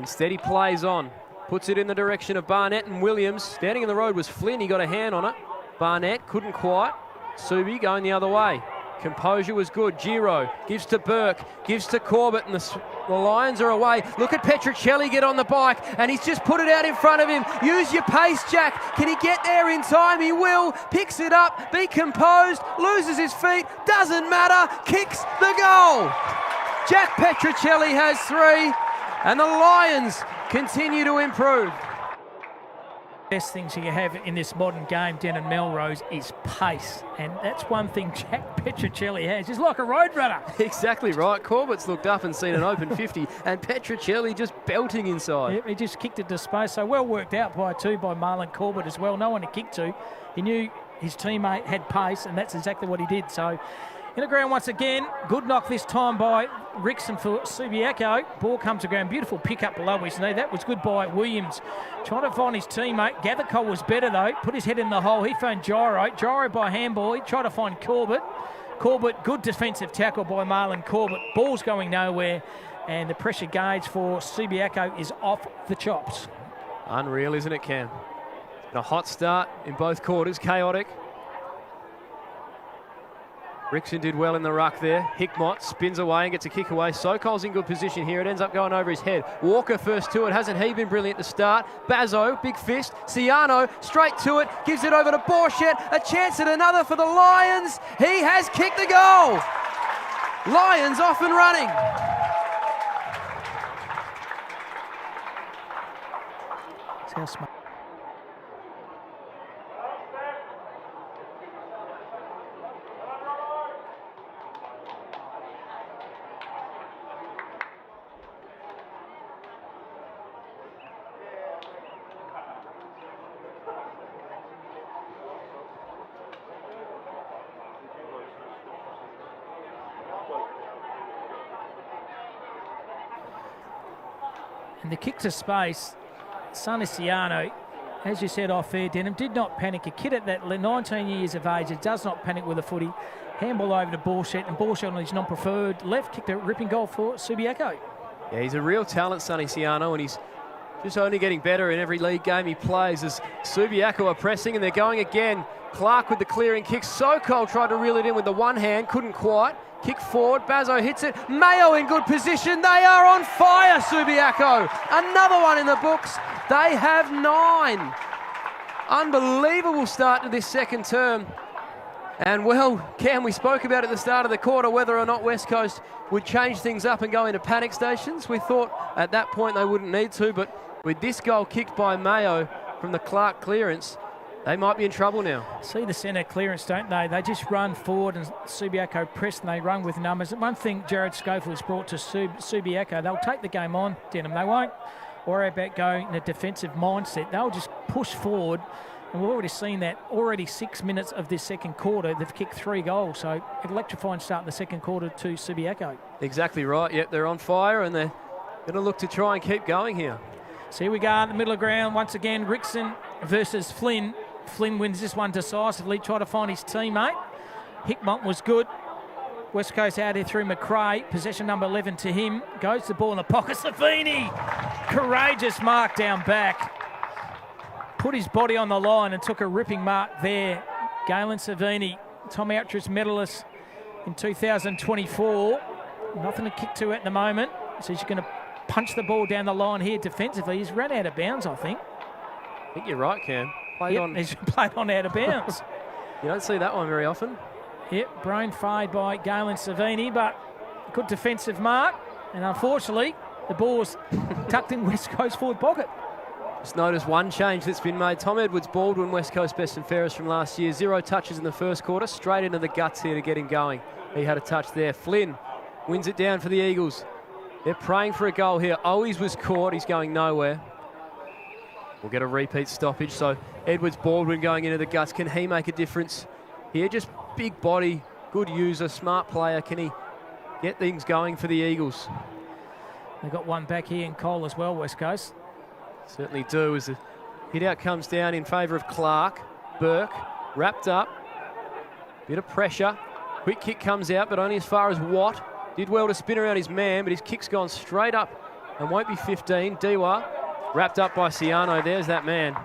Instead, he plays on. Puts it in the direction of Barnett and Williams. Standing in the road was Flynn. He got a hand on it. Barnett couldn't quite. Subi going the other way. Composure was good. Giro gives to Burke, gives to Corbett, and the Lions are away. Look at Petrocelli get on the bike, and he's just put it out in front of him. Use your pace, Jack. Can he get there in time? He will. Picks it up, be composed, loses his feet, doesn't matter, kicks the goal. Jack Petrocelli has 3, and the Lions continue to improve. Best things you have in this modern game, Denon Melrose, is pace. And that's one thing Jack Petrocelli has. He's like a road runner. Exactly right. Corbett's looked up and seen an open 50, and Petrocelli just belting inside. Yep, he just kicked it to space. So well worked out by Marlon Corbett as well. No one to kick to. He knew his teammate had pace, and that's exactly what he did. So in the ground once again. Good knock this time by Rickson for Subiaco. Ball comes to ground. Beautiful pick up below his knee. That was good by Williams. Trying to find his teammate. Gathercole was better though. Put his head in the hole. He found Gyro. Gyro by handball. He tried to find Corbett. Corbett, good defensive tackle by Marlon Corbett. Ball's going nowhere. And the pressure gauge for Subiaco is off the chops. Unreal, isn't it, Cam? A hot start in both quarters. Chaotic. Rickson did well in the ruck there. Hickmott spins away and gets a kick away. Sokol's in good position here. It ends up going over his head. Walker first to it. Hasn't he been brilliant to start? Bazo, big fist. Ciano straight to it. Gives it over to Borchett. A chance at another for the Lions. He has kicked the goal. Lions off and running. That's how smart. And the kick to space, Ciano, as you said off air, Denham, did not panic. A kid at that 19 years of age, it does not panic with a footy. Handball over to Borchett, and Borchett on his non-preferred left kicked a ripping goal for Subiaco. Yeah, he's a real talent, Sonny Ciano, and he's just only getting better in every league game he plays as Subiaco are pressing and they're going again. Clark with the clearing kick. Sokol tried to reel it in with the one hand, couldn't quite. Kick forward, Bazo hits it. Mayo in good position. They are on fire, Subiaco. Another one in the books. They have 9. Unbelievable start to this second term. And well, Cam, we spoke about at the start of the quarter whether or not West Coast would change things up and go into panic stations. We thought at that point they wouldn't need to, but with this goal kicked by Mayo from the Clark clearance, they might be in trouble now. See the centre clearance, don't they? They just run forward and Subiaco press and they run with numbers. And one thing Jared Schofield has brought to Subiaco, they'll take the game on, Denham. They won't worry about going in a defensive mindset. They'll just push forward. And we've already seen that. Already 6 minutes of this second quarter, they've kicked 3 goals. So electrifying start in the second quarter to Subiaco. Exactly right. Yep, they're on fire and they're going to look to try and keep going here. So here we go in the middle of the ground. Once again, Rickson versus Flynn. Flynn wins this one decisively, try to find his teammate. Hickmott was good. West Coast out here through McRae. Possession number 11 to him. Goes the ball in the pocket. Savini! Courageous mark down back. Put his body on the line and took a ripping mark there. Galen Savini, Tommy Outridge medalist in 2024. Nothing to kick to at the moment. So he's going to punch the ball down the line here defensively. He's run out of bounds, I think. I think you're right, Cam. He's played on out of bounds. You don't see that one very often. Yep, brain fried by Galen Savini, but good defensive mark. And unfortunately, the ball was tucked in West Coast forward pocket. Just notice one change that's been made. Tom Edwards-Baldwin, West Coast best and fairest from last year. 0 touches in the first quarter. Straight into the guts here to get him going. He had a touch there. Flynn wins it down for the Eagles. They're praying for a goal here. Owies was caught. He's going nowhere. We'll get a repeat stoppage. So Edwards-Baldwin going into the guts. Can he make a difference here? Just big body, good user, smart player. Can he get things going for the Eagles? They've got one back here in Cole as well, West Coast. Certainly do, as the hit out comes down in favour of Clark. Burke wrapped up. Bit of pressure. Quick kick comes out, but only as far as Watt. Did well to spin around his man, but his kick's gone straight up and won't be 15. Diwa wrapped up by Ciano. There's that man.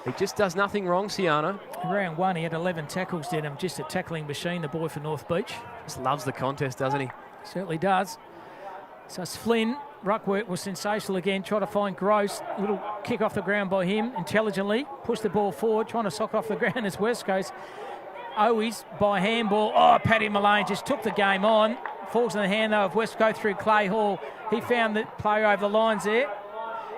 He just does nothing wrong, Ciano. Round one, he had 11 tackles, did him. Just a tackling machine, the boy for North Beach. Just loves the contest, doesn't he? Certainly does. So it's Flynn. Ruck work was sensational again. Try to find Gross. A little kick off the ground by him intelligently. Push the ball forward. Trying to sock off the ground as West Coast. Owies by handball. Oh, Paddy Mullane just took the game on. Falls in the hand, though, of West Coast through Clay Hall. He found the player over the lines there.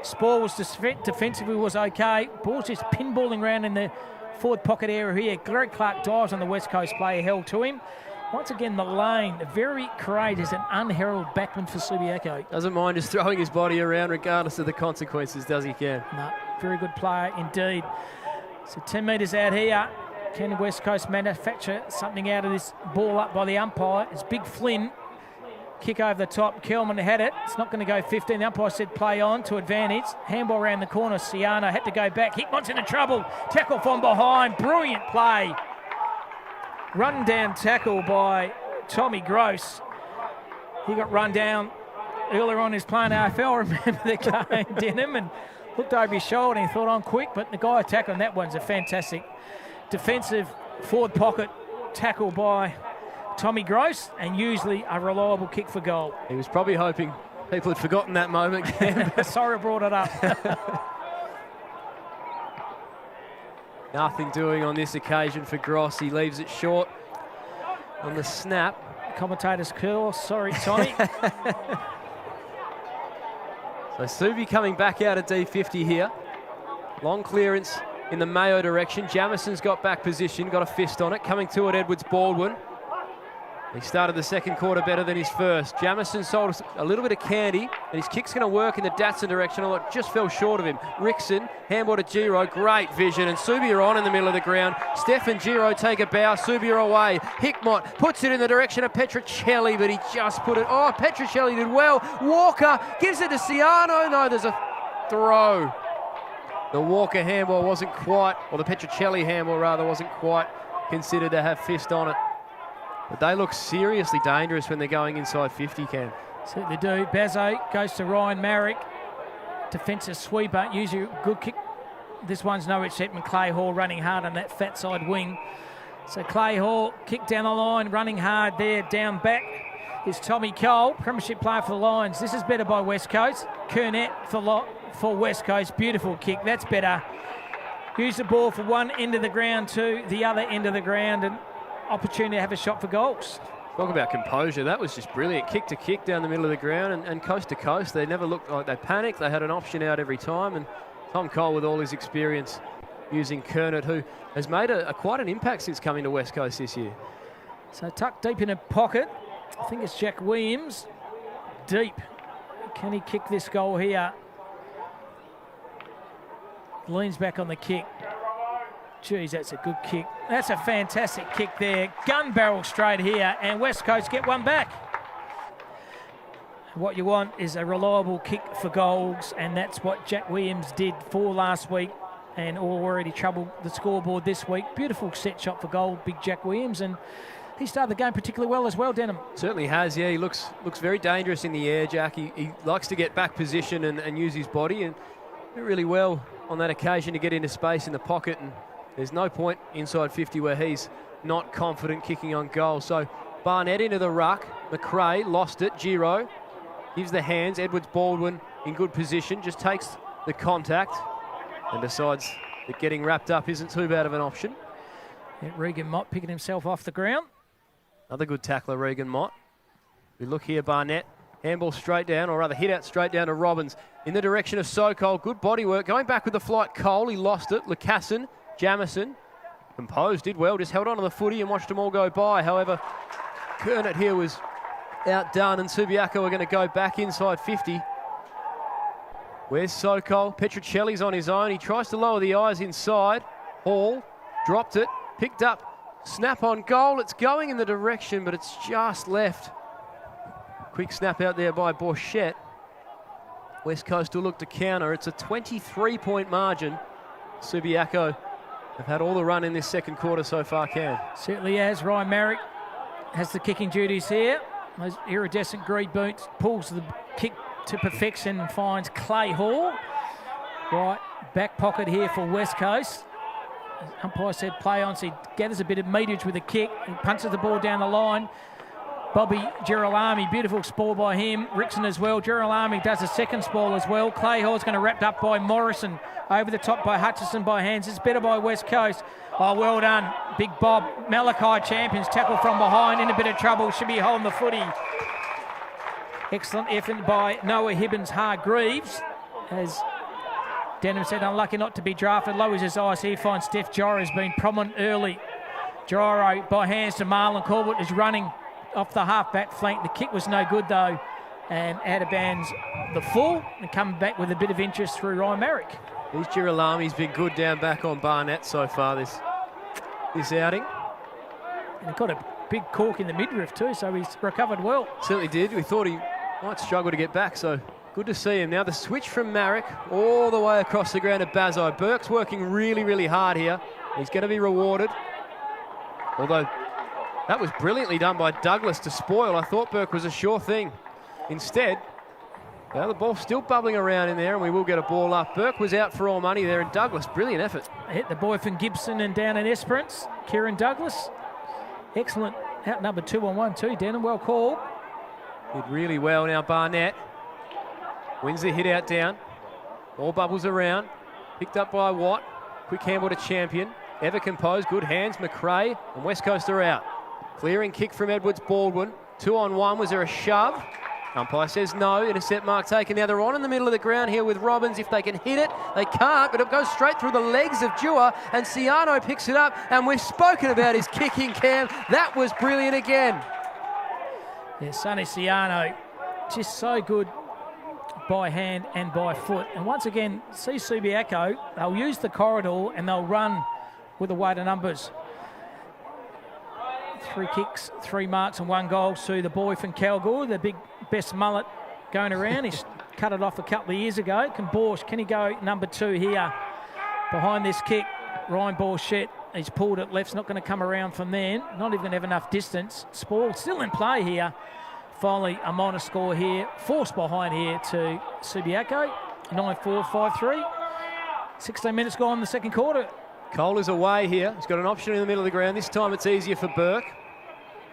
Spore was defensively was okay. Ball's just pinballing around in the forward pocket area here. Greg Clark dives on the West Coast player, held to him. Once again, Mullane, very courageous and unheralded backman for Subiaco. Doesn't mind just throwing his body around regardless of the consequences, does he, Ken? No, very good player indeed. So 10 metres out here. Can West Coast manufacture something out of this ball up by the umpire? It's Big Flynn. Kick over the top. Kelman had it. It's not going to go 15. The umpire said play on to advantage. Handball around the corner. Ciano had to go back. Hickmott's into trouble. Tackle from behind. Brilliant play. Run down tackle by Tommy Gross. He got run down earlier on. He's playing AFL. Remember the game, Denham, and looked over his shoulder and he thought, I'm quick, but the guy tackling that one's a fantastic defensive forward pocket tackle by Tommy Gross, and usually a reliable kick for goal. He was probably hoping people had forgotten that moment. Sorry I brought it up. Nothing doing on this occasion for Gross. He leaves it short on the snap. Commentator's curl. Sorry, Tommy. So Subi coming back out of D50 here. Long clearance in the Mayo direction. Jamison's got back position, got a fist on it. Coming to it, Edwards-Baldwin. He started the second quarter better than his first. Jamison sold a little bit of candy, and his kick's going to work in the Datsun direction, although it just fell short of him. Rickson, handball to Giro, great vision, and Subi are on in the middle of the ground. Steph and Giro take a bow, Subi are away. Hickmott puts it in the direction of Petricelli, but he just put it... Oh, Petricelli did well. Walker gives it to Ciano. No, there's a throw. The Walker handball wasn't quite, or the Petricelli handball rather, wasn't quite considered to have fist on it. But they look seriously dangerous when they're going inside 50, Cam. Certainly do. Bazzo goes to Ryan Marrick. Defensive sweeper. Usually a good kick. This one's no exception. Clay Hall running hard on that fat side wing. So Clay Hall kick down the line, running hard there. Down back is Tommy Cole, premiership player for the Lions. This is better by West Coast. Kernett for West Coast. Beautiful kick. That's better. Use the ball from one end of the ground to the other end of the ground, and opportunity to have a shot for goals. Talk about composure. That was just brilliant. Kick to kick down the middle of the ground and coast to coast. They never looked like they panicked. They had an option out every time. And Tom Cole, with all his experience using Kernett, who has made quite an impact since coming to West Coast this year. So tucked deep in a pocket. I think it's Jack Williams. Deep. Can he kick this goal here? Leans back on the kick. Geez, that's a good kick. That's a fantastic kick there. Gun barrel straight here, and West Coast get one back. What you want is a reliable kick for goals, and that's what Jack Williams did for last week, and already troubled the scoreboard this week. Beautiful set shot for goal, big Jack Williams, and he started the game particularly well as well, Denham. Certainly has, yeah. He looks very dangerous in the air, Jack. He likes to get back position and use his body, and did really well on that occasion to get into space in the pocket, and there's no point inside 50 where he's not confident kicking on goal. So Barnett into the ruck. McRae lost it. Giro gives the hands. Edwards-Baldwin in good position. Just takes the contact and decides that getting wrapped up isn't too bad of an option. Yeah, Regan Mott picking himself off the ground. Another good tackler, Regan Mott. We look here, Barnett Handball straight down, or rather hit out straight down to Robbins. In the direction of Sokol. Good body work. Going back with the flight, Cole. He lost it. Lucassen, Jamison. Composed, did well. Just held on to the footy and watched them all go by. However, Kernet here was outdone, and Subiaco are going to go back inside 50. Where's Sokol? Petruccelli's on his own. He tries to lower the eyes inside. Hall dropped it. Picked up. Snap on goal. It's going in the direction, but it's just left. Quick snap out there by Borchette. West Coast will look to counter. It's a 23-point margin. Subiaco have had all the run in this second quarter so far, Cam. Certainly has. Ryan Marrick has the kicking duties here. Those iridescent green boots, pulls the kick to perfection and finds Clay Hall. Right back pocket here for West Coast. As umpire said play on, so he gathers a bit of meterage with a kick and punches the ball down the line. Bobby Girolami, beautiful spoil by him. Rickson as well. Girolami does a second spoil as well. Clay Hall's going to wrapped up by Morrison. Over the top by Hutchison by hands. It's better by West Coast. Oh, well done. Big Bob. Malachi Champions tackle from behind. In a bit of trouble. Should be holding the footy. Excellent effort by Noah Hibbins-Hargreaves. As Denham said, unlucky not to be drafted. Lowers his eyes here. Finds Steph Gyro has been prominent early. Gyro by hands to Marlon Corbett is running off the half-back flank. The kick was no good, though. And out of bounds the full. And coming back with a bit of interest through Ryan Marrick. These Girolami's been good down back on Barnett so far this outing. And he got a big cork in the midriff too, so he's recovered well. Certainly did. We thought he might struggle to get back, so good to see him. Now the switch from Marrick all the way across the ground to Bazzo. Burke's working really, really hard here. He's going to be rewarded. Although that was brilliantly done by Douglas to spoil. I thought Burke was a sure thing. Instead, well, the ball's still bubbling around in there, and we will get a ball up. Burke was out for all money there, and Douglas, brilliant effort. Hit the boy from Gibson and down in Esperance, Kieran Douglas. Excellent. Out number 2 on 1 too, Denham, well called. Did really well now, Barnett. Wins the hit out down. All bubbles around. Picked up by Watt. Quick handball to Champion. Ever composed, good hands, McRae, and West Coast are out. Clearing kick from Edwards Baldwin. 2 on 1, was there a shove? Umpire says no, intercept mark taken. Now they're on in the middle of the ground here with Robbins. If they can hit it, they can't, but it goes straight through the legs of Dewar, and Ciano picks it up, and we've spoken about his kicking, Cam. That was brilliant again. Yeah, Sonny Ciano, just so good by hand and by foot. And once again, see Subiaco, they'll use the corridor and they'll run with the weight of numbers. 3 kicks, 3 marks and 1 goal to the boy from Kalgoorlie, the big best mullet going around. He's cut it off a couple of years ago. Can he go number 2 here? Behind this kick, Ryan Borchette, he's pulled it left, not going to come around from there. Not even going to have enough distance. Spoil still in play here. Finally, a minor score here. Forced behind here to Subiaco. 9-4, 5-3. 16 minutes gone in the second quarter. Cole is away here. He's got an option in the middle of the ground. This time it's easier for Burke.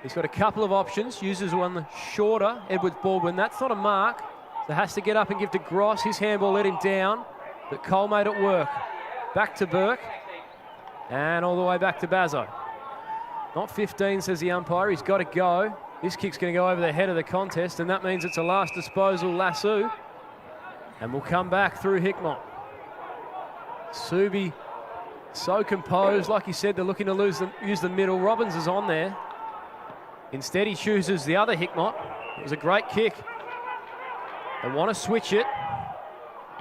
He's got a couple of options. Uses one shorter, Edwards Baldwin. That's not a mark. So has to get up and give to Gross. His handball let him down, but Cole made it work. Back to Burke. And all the way back to Bazzo. Not 15, says the umpire. He's got to go. This kick's going to go over the head of the contest, and that means it's a last disposal lasso. And we'll come back through Hickmott. Subi so composed. Like he said, they're looking to use the middle. Robbins is on there. Instead, he chooses the other Hickmott. It was a great kick. They want to switch it.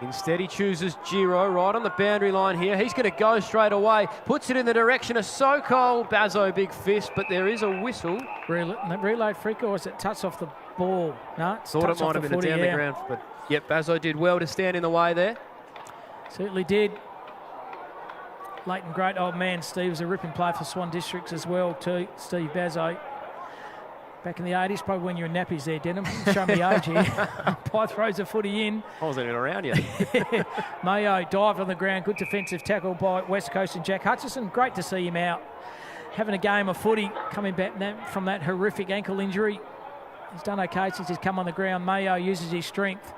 Instead, he chooses Giro right on the boundary line here. He's going to go straight away. Puts it in the direction of Sokol. Bazzo, big fist, but there is a whistle. Reload freak, or was it touch off the ball? No, thought it might have been down the ground, but yep, Bazzo did well to stand in the way there. Certainly did. Late and great old man Steve was a ripping player for Swan Districts as well too. Steve Bazzo. Back in the 80s, probably when you were in nappies there, Denham. Show me the age here. Umpire throws a footy in. I wasn't even around yet. Mayo dived on the ground. Good defensive tackle by West Coast and Jack Hutchison. Great to see him out. Having a game of footy, coming back from that horrific ankle injury. He's done okay since he's come on the ground. Mayo uses his strength.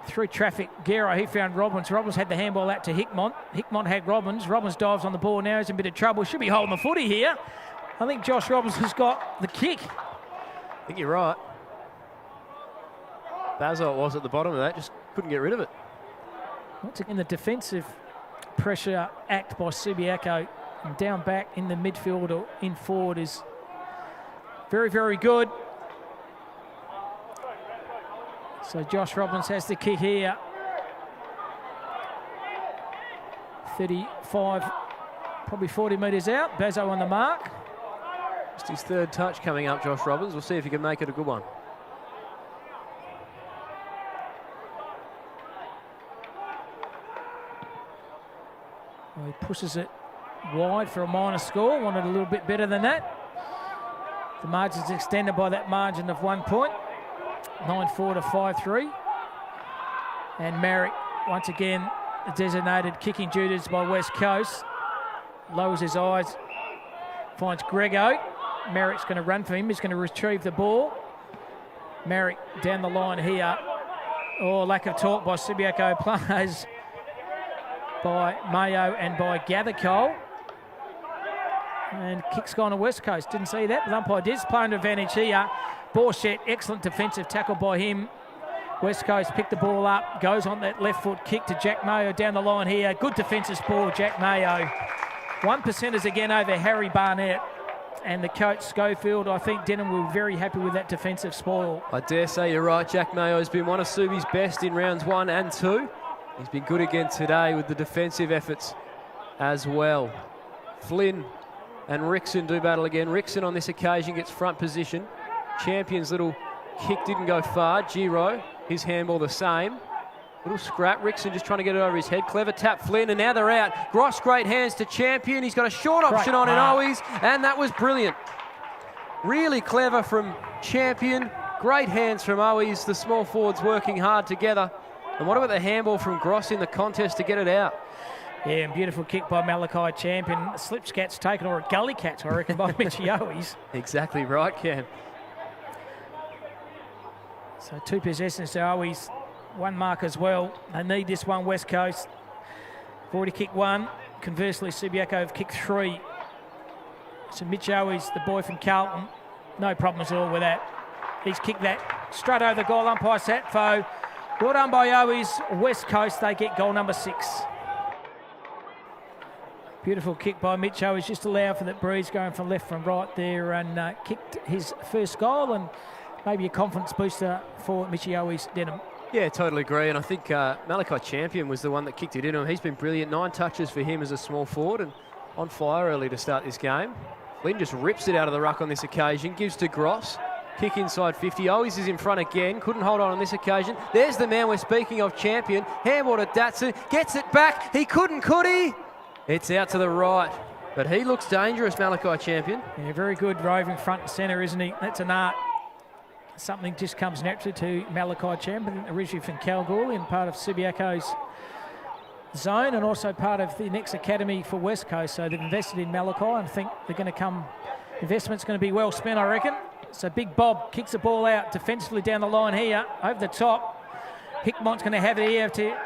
Through traffic, Guerra, he found Robbins. Robbins had the handball out to Hickmott. Hickmott had Robbins. Robbins dives on the ball now. He's in a bit of trouble. Should be holding the footy here. I think Josh Robbins has got the kick. I think you're right. Bazo was at the bottom of that, just couldn't get rid of it. Once again, the defensive pressure act by Subiaco and down back in the midfield or in forward is very, very good. So Josh Robbins has the kick here. 35, probably 40 metres out. Bazo on the mark. Just his third touch coming up, Josh Robbins. We'll see if he can make it a good one. Well, he pushes it wide for a minor score. Wanted a little bit better than that. The margin's extended by that margin of 1 point. 9-4 to 5-3. And Merrick, once again, designated kicking duties by West Coast. Lowers his eyes, finds Grego. Merrick's going to run for him. He's going to retrieve the ball. Merrick down the line here. Oh, lack of talk by Subiaco players, by Mayo and by Gathercole. And kick's gone to West Coast. Didn't see that, but umpire did. Playing advantage here. Borchett, excellent defensive tackle by him. West Coast picked the ball up, goes on that left foot kick to Jack Mayo down the line here. Good defensive ball, Jack Mayo. 1%ers again over Harry Barnett. And the coach, Schofield, I think Denham will be very happy with that defensive spoil. I dare say you're right. Jack Mayo has been one of Subi's best in rounds 1 and 2. He's been good again today with the defensive efforts as well. Flynn and Rickson do battle again. Rickson on this occasion gets front position. Champion's little kick didn't go far. Giro, his handball the same. Little scrap. Rickson just trying to get it over his head. Clever tap, Flynn, and now they're out. Gross, great hands to Champion. He's got a short option on in Owies, and that was brilliant. Really clever from Champion. Great hands from Owies. The small forwards working hard together. And what about the handball from Gross in the contest to get it out? Yeah, and beautiful kick by Malachi Champion. A slip cat's taken, or a gully catch, I reckon, by Mitchie Owies. Exactly right, Cam. So 2 possessions to Owies. 1 mark as well. They need this one, West Coast. They've already kicked 1. Conversely, Subiaco have kicked 3. So Mitch Owies, the boy from Carlton, no problems at all with that. He's kicked that straight over the goal. Umpire Satfo. Well done by Owies. West Coast, they get goal number 6. Beautiful kick by Mitch Owies. Just allowed for that breeze going from left from right there and kicked his first goal, and maybe a confidence booster for Mitchie Owies, Denham. Yeah, totally agree. And I think Malachi Champion was the one that kicked it in him. He's been brilliant. 9 touches for him as a small forward and on fire early to start this game. Lynn just rips it out of the ruck on this occasion. Gives to Gross. Kick inside 50. Owies is in front again. Couldn't hold on this occasion. There's the man we're speaking of, Champion. Handball to Datsun. Gets it back. He couldn't, could he? It's out to the right. But he looks dangerous, Malachi Champion. Yeah, very good roving front and centre, isn't he? That's an art. Something just comes naturally to Malachi Champion, originally from Kalgoorlie and part of Subiaco's zone, and also part of the next academy for West Coast. So they've invested in Malachi, and I think they're going to come. Investment's going to be well spent, I reckon. So Big Bob kicks the ball out defensively down the line here, over the top. Hickmont's going to have it here to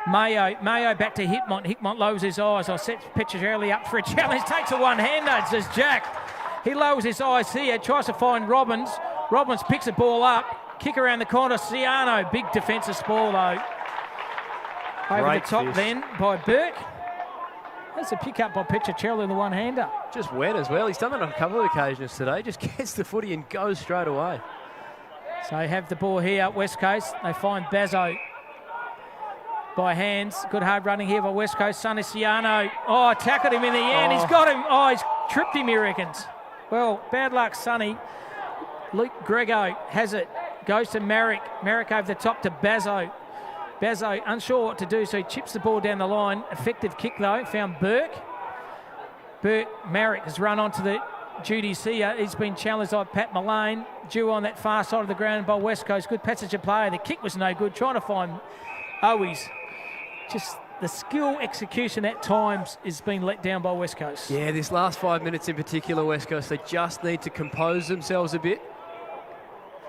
Mayo. Mayo back to Hickmont. Hickmont lowers his eyes. I set pictures early up for a challenge. Takes a one-hander, says Jack. He lowers his eyes here, tries to find Robbins. Robbins picks the ball up. Kick around the corner. Ciano, big defensive ball though. Over Great the top fist. then by Burke. That's a pick up by Petruccelli in the one-hander. Just wet as well. He's done that on a couple of occasions today. Just gets the footy and goes straight away. So they have the ball here, West Coast. They find Bazo by hands. Good hard running here by West Coast. Sonny Ciano. Oh, tackled him in the end. He's got him. Oh, he's tripped him, he reckons. Well, bad luck, Sonny. Luke Grego has it. Goes to Merrick. Merrick over the top to Bazo. Bazo unsure what to do, so he chips the ball down the line. Effective kick, though. Found Burke. Merrick has run onto the duties here. He's been challenged by Pat Mullane. Due on that far side of the ground by West Coast. Good passage of play. The kick was no good. Trying to find Owies. Just the skill execution at times is being let down by West Coast. Yeah, this last 5 minutes in particular, West Coast, they just need to compose themselves a bit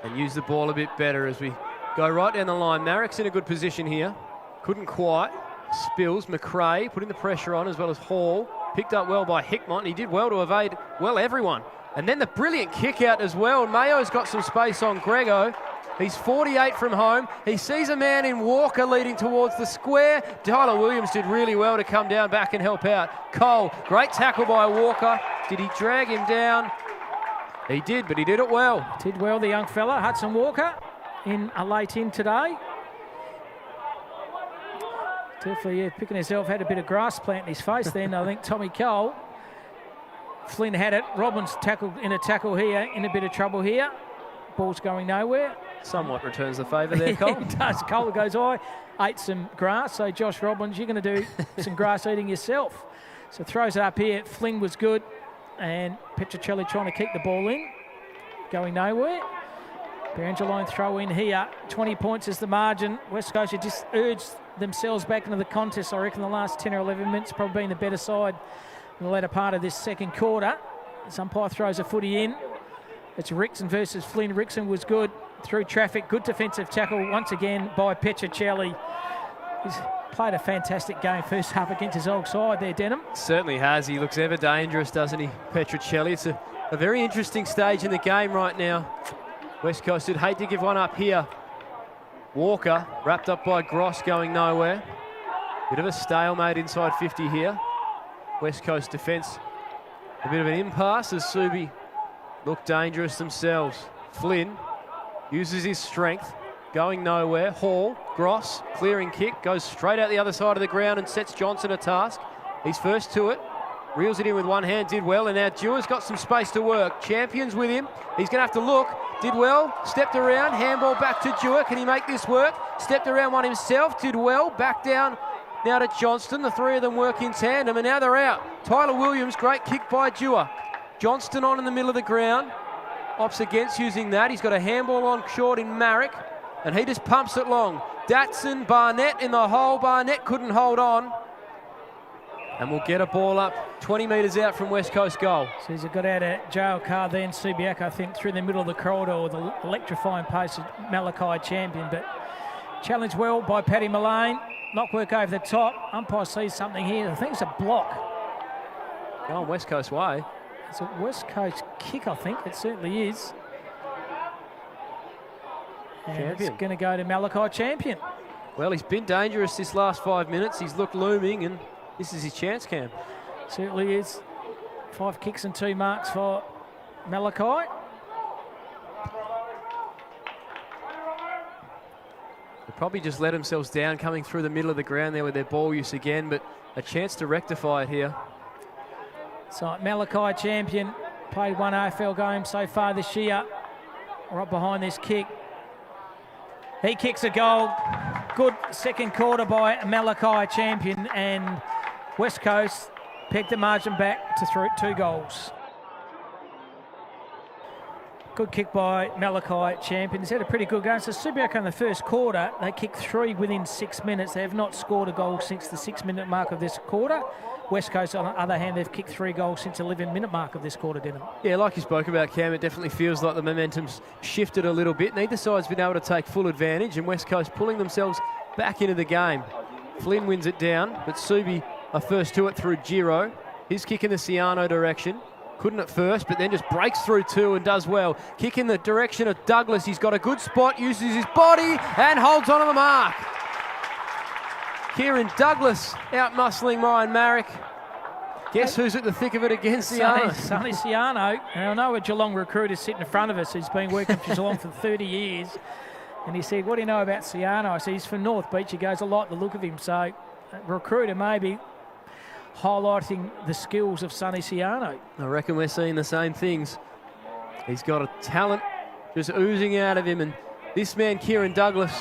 and use the ball a bit better as we go right down the line. Marrick's in a good position here. Couldn't quite. Spills. McRae putting the pressure on as well as Hall. Picked up well by Hickmont. He did well to evade, well, everyone. And then the brilliant kick out as well. Mayo's got some space on Grego. He's 48 from home. He sees a man in Walker leading towards the square. Tyler Williams did really well to come down back and help out. Cole, great tackle by Walker. Did he drag him down? He did, but he did it well. Did well, the young fella, Hudson Walker, in a late in today. Definitely, yeah, picking himself, had a bit of grass plant in his face then. I think Tommy Cole. Flynn had it. Robbins tackled in a tackle here, in a bit of trouble here. Ball's going nowhere. Somewhat returns the favour there, Cole. He does. Cole goes, I ate some grass. So Josh Robbins, you're going to do some grass eating yourself. So throws it up here. Flynn was good. And Petruccelli trying to keep the ball in. Going nowhere. Berangeline throw in here. 20 points is the margin. West Coast have just urged themselves back into the contest. I reckon the last 10 or 11 minutes probably been the better side in the latter part of this second quarter. This umpire throws a footy in. It's Rickson versus Flynn. Rickson was good through traffic. Good defensive tackle once again by Petruccelli. He's played a fantastic game first half against his old side there, Denham. Certainly has. He looks ever dangerous, doesn't he, Petruccelli? It's a very interesting stage in the game right now. West Coast would hate to give one up here. Walker, wrapped up by Gross, going nowhere. Bit of a stalemate inside 50 here. West Coast defence, a bit of an impasse as Subi look dangerous themselves. Flynn uses his strength, going nowhere. Hall, Gross, clearing kick, goes straight out the other side of the ground and sets Johnson a task. He's first to it, reels it in with one hand, did well, and now Dewar's got some space to work. Champions with him, he's going to have to look. Did well, stepped around, handball back to Dewar. Can he make this work? Stepped around one himself, did well, back down now to Johnston. The three of them work in tandem, and now they're out. Tyler Williams, great kick by Dewar. Johnston on in the middle of the ground. Opts against using that. He's got a handball on short in Marek, and he just pumps it long. Datson, Barnett in the hole. Barnett couldn't hold on. And we'll get a ball up 20 metres out from West Coast goal. So he's got out a jail car then, Subiaco, I think, through the middle of the corridor with the electrifying pace of Malachi Champion. But challenged well by Paddy Mullane. Knock work over the top. Umpire sees something here. I think it's a block. Going West Coast way. It's a West Coast kick, I think. It certainly is. And Champion. It's going to go to Malachi Champion. Well, he's been dangerous this last 5 minutes. He's looked looming, and this is his chance, Cam. Certainly is. 5 kicks and 2 marks for Malachi. They probably just let themselves down coming through the middle of the ground there with their ball use again, but a chance to rectify it here. So Malachi Champion played 1 AFL game so far this year. Right behind this kick. He kicks a goal. Good second quarter by Malachi Champion, and West Coast pegged the margin back to 2 goals. Good kick by Malachi Champion. He's had a pretty good game. So Subiaco in the first quarter, they kicked 3 within 6 minutes. They have not scored a goal since the 6-minute mark of this quarter. West Coast, on the other hand, they've kicked 3 goals since the 11-minute mark of this quarter, Denham. Yeah, like you spoke about, Cam, it definitely feels like the momentum's shifted a little bit. Neither side's been able to take full advantage, and West Coast pulling themselves back into the game. Flynn wins it down, but Subi are first to it through Giro. His kick in the Ciano direction. Couldn't at first, but then just breaks through 2 and does well. Kick in the direction of Douglas. He's got a good spot, uses his body and holds on to the mark. Kieran Douglas out-muscling Ryan Marek. Guess who's at the thick of it against Ciano? Sonny Ciano. And I know a Geelong recruiter sitting in front of us who's been working for Geelong for 30 years. And he said, what do you know about Ciano? I said, he's from North Beach. He goes, I like the look of him. So a recruiter maybe highlighting the skills of Sonny Ciano. I reckon we're seeing the same things. He's got a talent just oozing out of him. And this man, Kieran Douglas,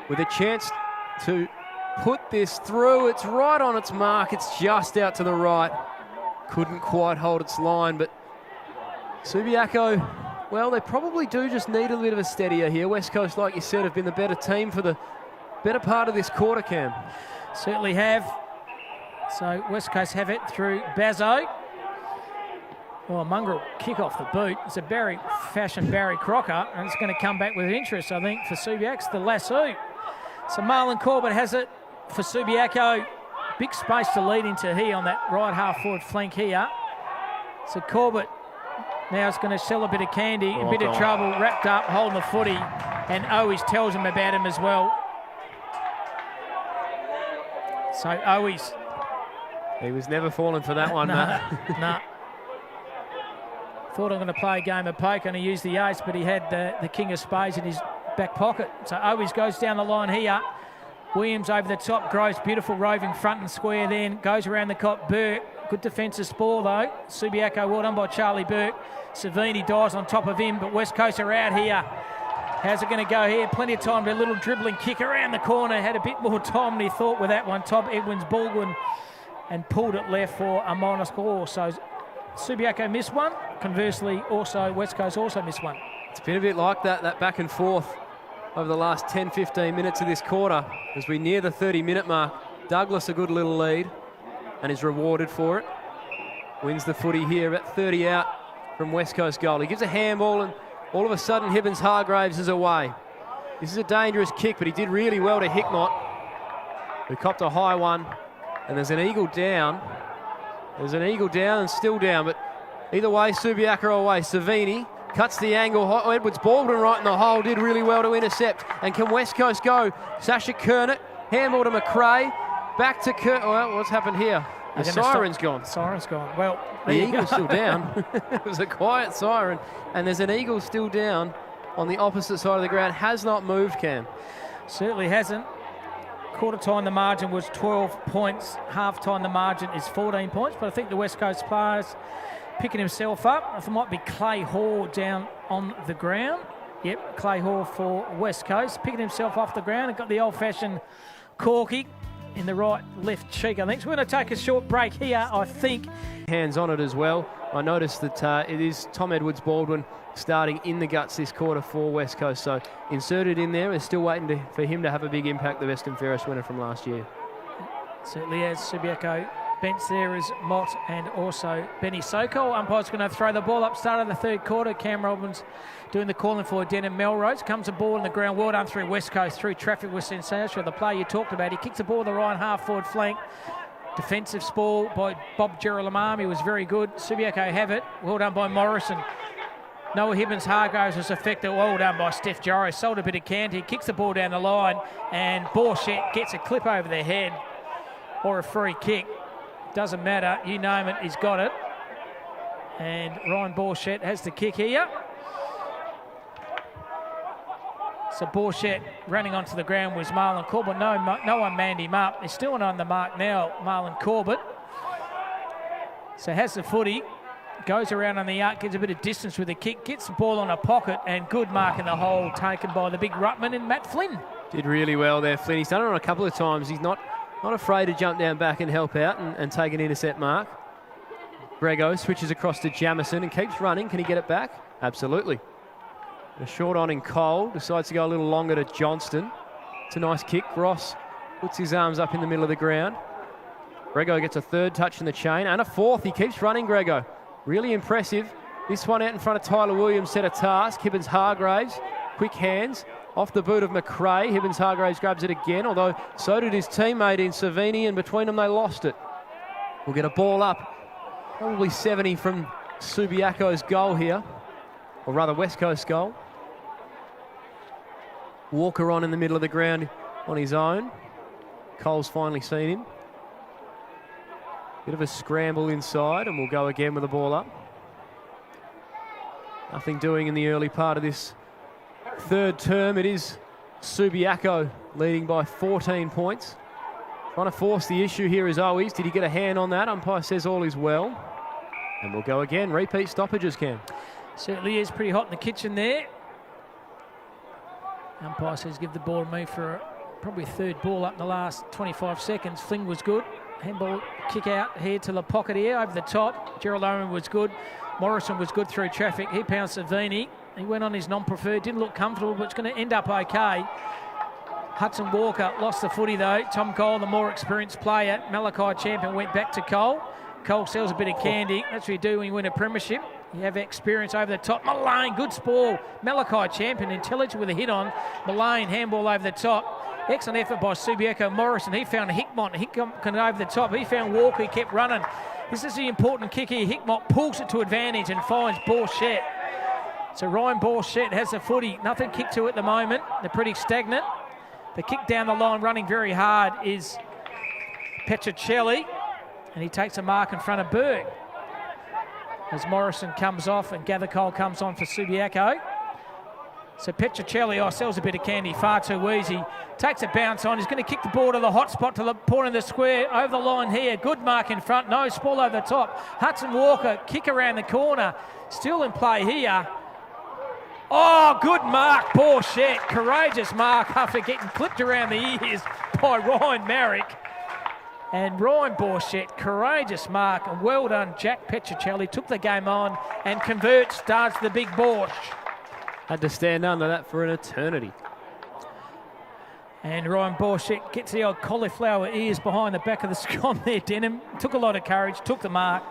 with a chance to put this through. It's right on its mark. It's just out to the right. Couldn't quite hold its line, but Subiaco, well, they probably do just need a bit of a steadier here. West Coast, like you said, have been the better team for the better part of this quarter, Cam. Certainly have. So West Coast have it through Bazzo. Well, Mongrel kick off the boot. It's a Barry Crocker, and it's going to come back with interest, I think, for Subiaco, the lasso. So Marlon Corbett has it for Subiaco. Big space to lead into here on that right half-forward flank here. So Corbett now is going to sell a bit of candy, a bit of trouble, wrapped up, holding the footy. And Owies tells him about him as well. So Owies. He was never falling for that one, Matt. No. Thought I'm going to play a game of poker and he used the ace, but he had the king of spades in his back pocket. So Owies goes down the line here. Williams over the top, Gross, beautiful roving front and square then, goes around the cop, Burke, good defensive spoil though. Subiaco well done by Charlie Burke. Savini dives on top of him, but West Coast are out here. How's it going to go here? Plenty of time, but a little dribbling kick around the corner, had a bit more time than he thought with that one. Tom Edwins Baldwin and pulled it left for a minor score. So Subiaco missed one, conversely also West Coast also missed one. It's been a bit like that back and forth over the last 10-15 minutes of this quarter as we near the 30-minute mark. Douglas a good little lead and is rewarded for it. Wins the footy here at 30 out from West Coast goal. He gives a handball and all of a sudden Hibbins-Hargraves is away. This is a dangerous kick, but he did really well to Hickmott, who copped a high one. And there's an eagle down. There's an eagle down and still down, but either way, Subiaco away. Savini cuts the angle. Edwards Baldwin right in the hole, did really well to intercept. And can West Coast go? Sasha Kernet, handball to McRae, back to Kernet. Well, what's happened here? The siren's gone. Siren's gone. Well, the eagle's still down. It was a quiet siren. And there's an eagle still down on the opposite side of the ground. Has not moved, Cam. Certainly hasn't. Quarter time the margin was 12 points. Half time the margin is 14 points. But I think the West Coast players picking himself up. If it might be Clay Hall down on the ground. Yep, Clay Hall for West Coast. Picking himself off the ground and got the old-fashioned corky in the right left cheek, I think. So we're going to take a short break here, I think. Hands on it as well. I noticed that it is Tom Edwards Baldwin starting in the guts this quarter for West Coast. So inserted in there. We're still waiting for him to have a big impact, the best and fairest winner from last year. Certainly has. Subiaco bench there is Mott and also Benny Sokol. Umpire's going to throw the ball up. Start of the third quarter. Cam Robbins doing the calling for Denham Melrose. Comes a ball on the ground. Well done through West Coast. Through traffic with Sensation. The player you talked about. He kicks the ball the right half forward flank. Defensive spoil by Bob Gerald-Lamami was very good. Subiaco have it. Well done by Morrison. Noah Hibbins-Hargraves was effective. Well done by Steph Joris. Sold a bit of canter. Kicks the ball down the line. And Borchett gets a clip over the head. Or a free kick. Doesn't matter. You name it. He's got it. And Ryan Borchett has the kick here. So Borchett running onto the ground was Marlon Corbett. No one manned him up. He's still on the mark now, Marlon Corbett. So has the footy. Goes around on the arc, gets a bit of distance with the kick, gets the ball on a pocket, and good mark in the hole taken by the big ruckman and Matt Flynn. Did really well there, Flynn. He's done it on a couple of times. He's not afraid to jump down back and help out and take an intercept mark. Grego switches across to Jamison and keeps running. Can he get it back? Absolutely. A short on in Cole. Decides to go a little longer to Johnston. It's a nice kick. Ross puts his arms up in the middle of the ground. Grego gets a third touch in the chain and a fourth. He keeps running, Grego. Really impressive. This one out in front of Tyler Williams set a task. Hibbins-Hargraves, quick hands. Off the boot of McRae. Hibbins-Hargraves grabs it again, although so did his teammate in Savini, and between them they lost it. We'll get a ball up. Probably 70 from Subiaco's goal here, or rather West Coast goal. Walker on in the middle of the ground on his own. Cole's finally seen him. Bit of a scramble inside, and we'll go again with the ball up. Nothing doing in the early part of this third term. It is Subiaco leading by 14 points. Trying to force the issue here is Owies. Did he get a hand on that? Umpire says all is well. And we'll go again. Repeat stoppages, Cam. Certainly is pretty hot in the kitchen there. Umpire says give the ball to me for probably third ball up in the last 25 seconds. Fling was good. Handball kick out here to the pocket here over the top. Gerald Owen was good. Morrison was good through traffic. He pounced Savini. He went on his non-preferred. Didn't look comfortable, but it's going to end up okay. Hudson Walker lost the footy though. Tom Cole, the more experienced player. Malachi Champion went back to Cole. Cole sells a bit of candy. That's what you do when you win a premiership. You have experience over the top. Mullane, good spoil. Malachi Champion, intelligent with a hit on. Mullane, handball over the top. Excellent effort by Subiaco. Morrison, he found Hickmott. Hickmott over the top. He found Walker. He kept running. This is the important kick here. Hickmott pulls it to advantage and finds Borchett. So Ryan Borchett has the footy. Nothing kicked to at the moment. They're pretty stagnant. The kick down the line, running very hard, is Petricelli, and he takes a mark in front of Berg. As Morrison comes off and Gathercole comes on for Subiaco. So Petricelli sells a bit of candy, far too easy. Takes a bounce on. He's going to kick the ball to the hot spot to the point of the square. Over the line here. Good mark in front. No, ball over the top. Hudson Walker, kick around the corner. Still in play here. Oh, good mark, Borchett. Courageous mark after getting clipped around the ears by Ryan Marrick. And Ryan Borchett, courageous mark, and well done, Jack Petricelli. Took the game on and converts, starts the big Borch. Had to stand under that for an eternity. And Ryan Borchett gets the old cauliflower ears behind the back of the scrum there, Denham. Took a lot of courage, took the mark,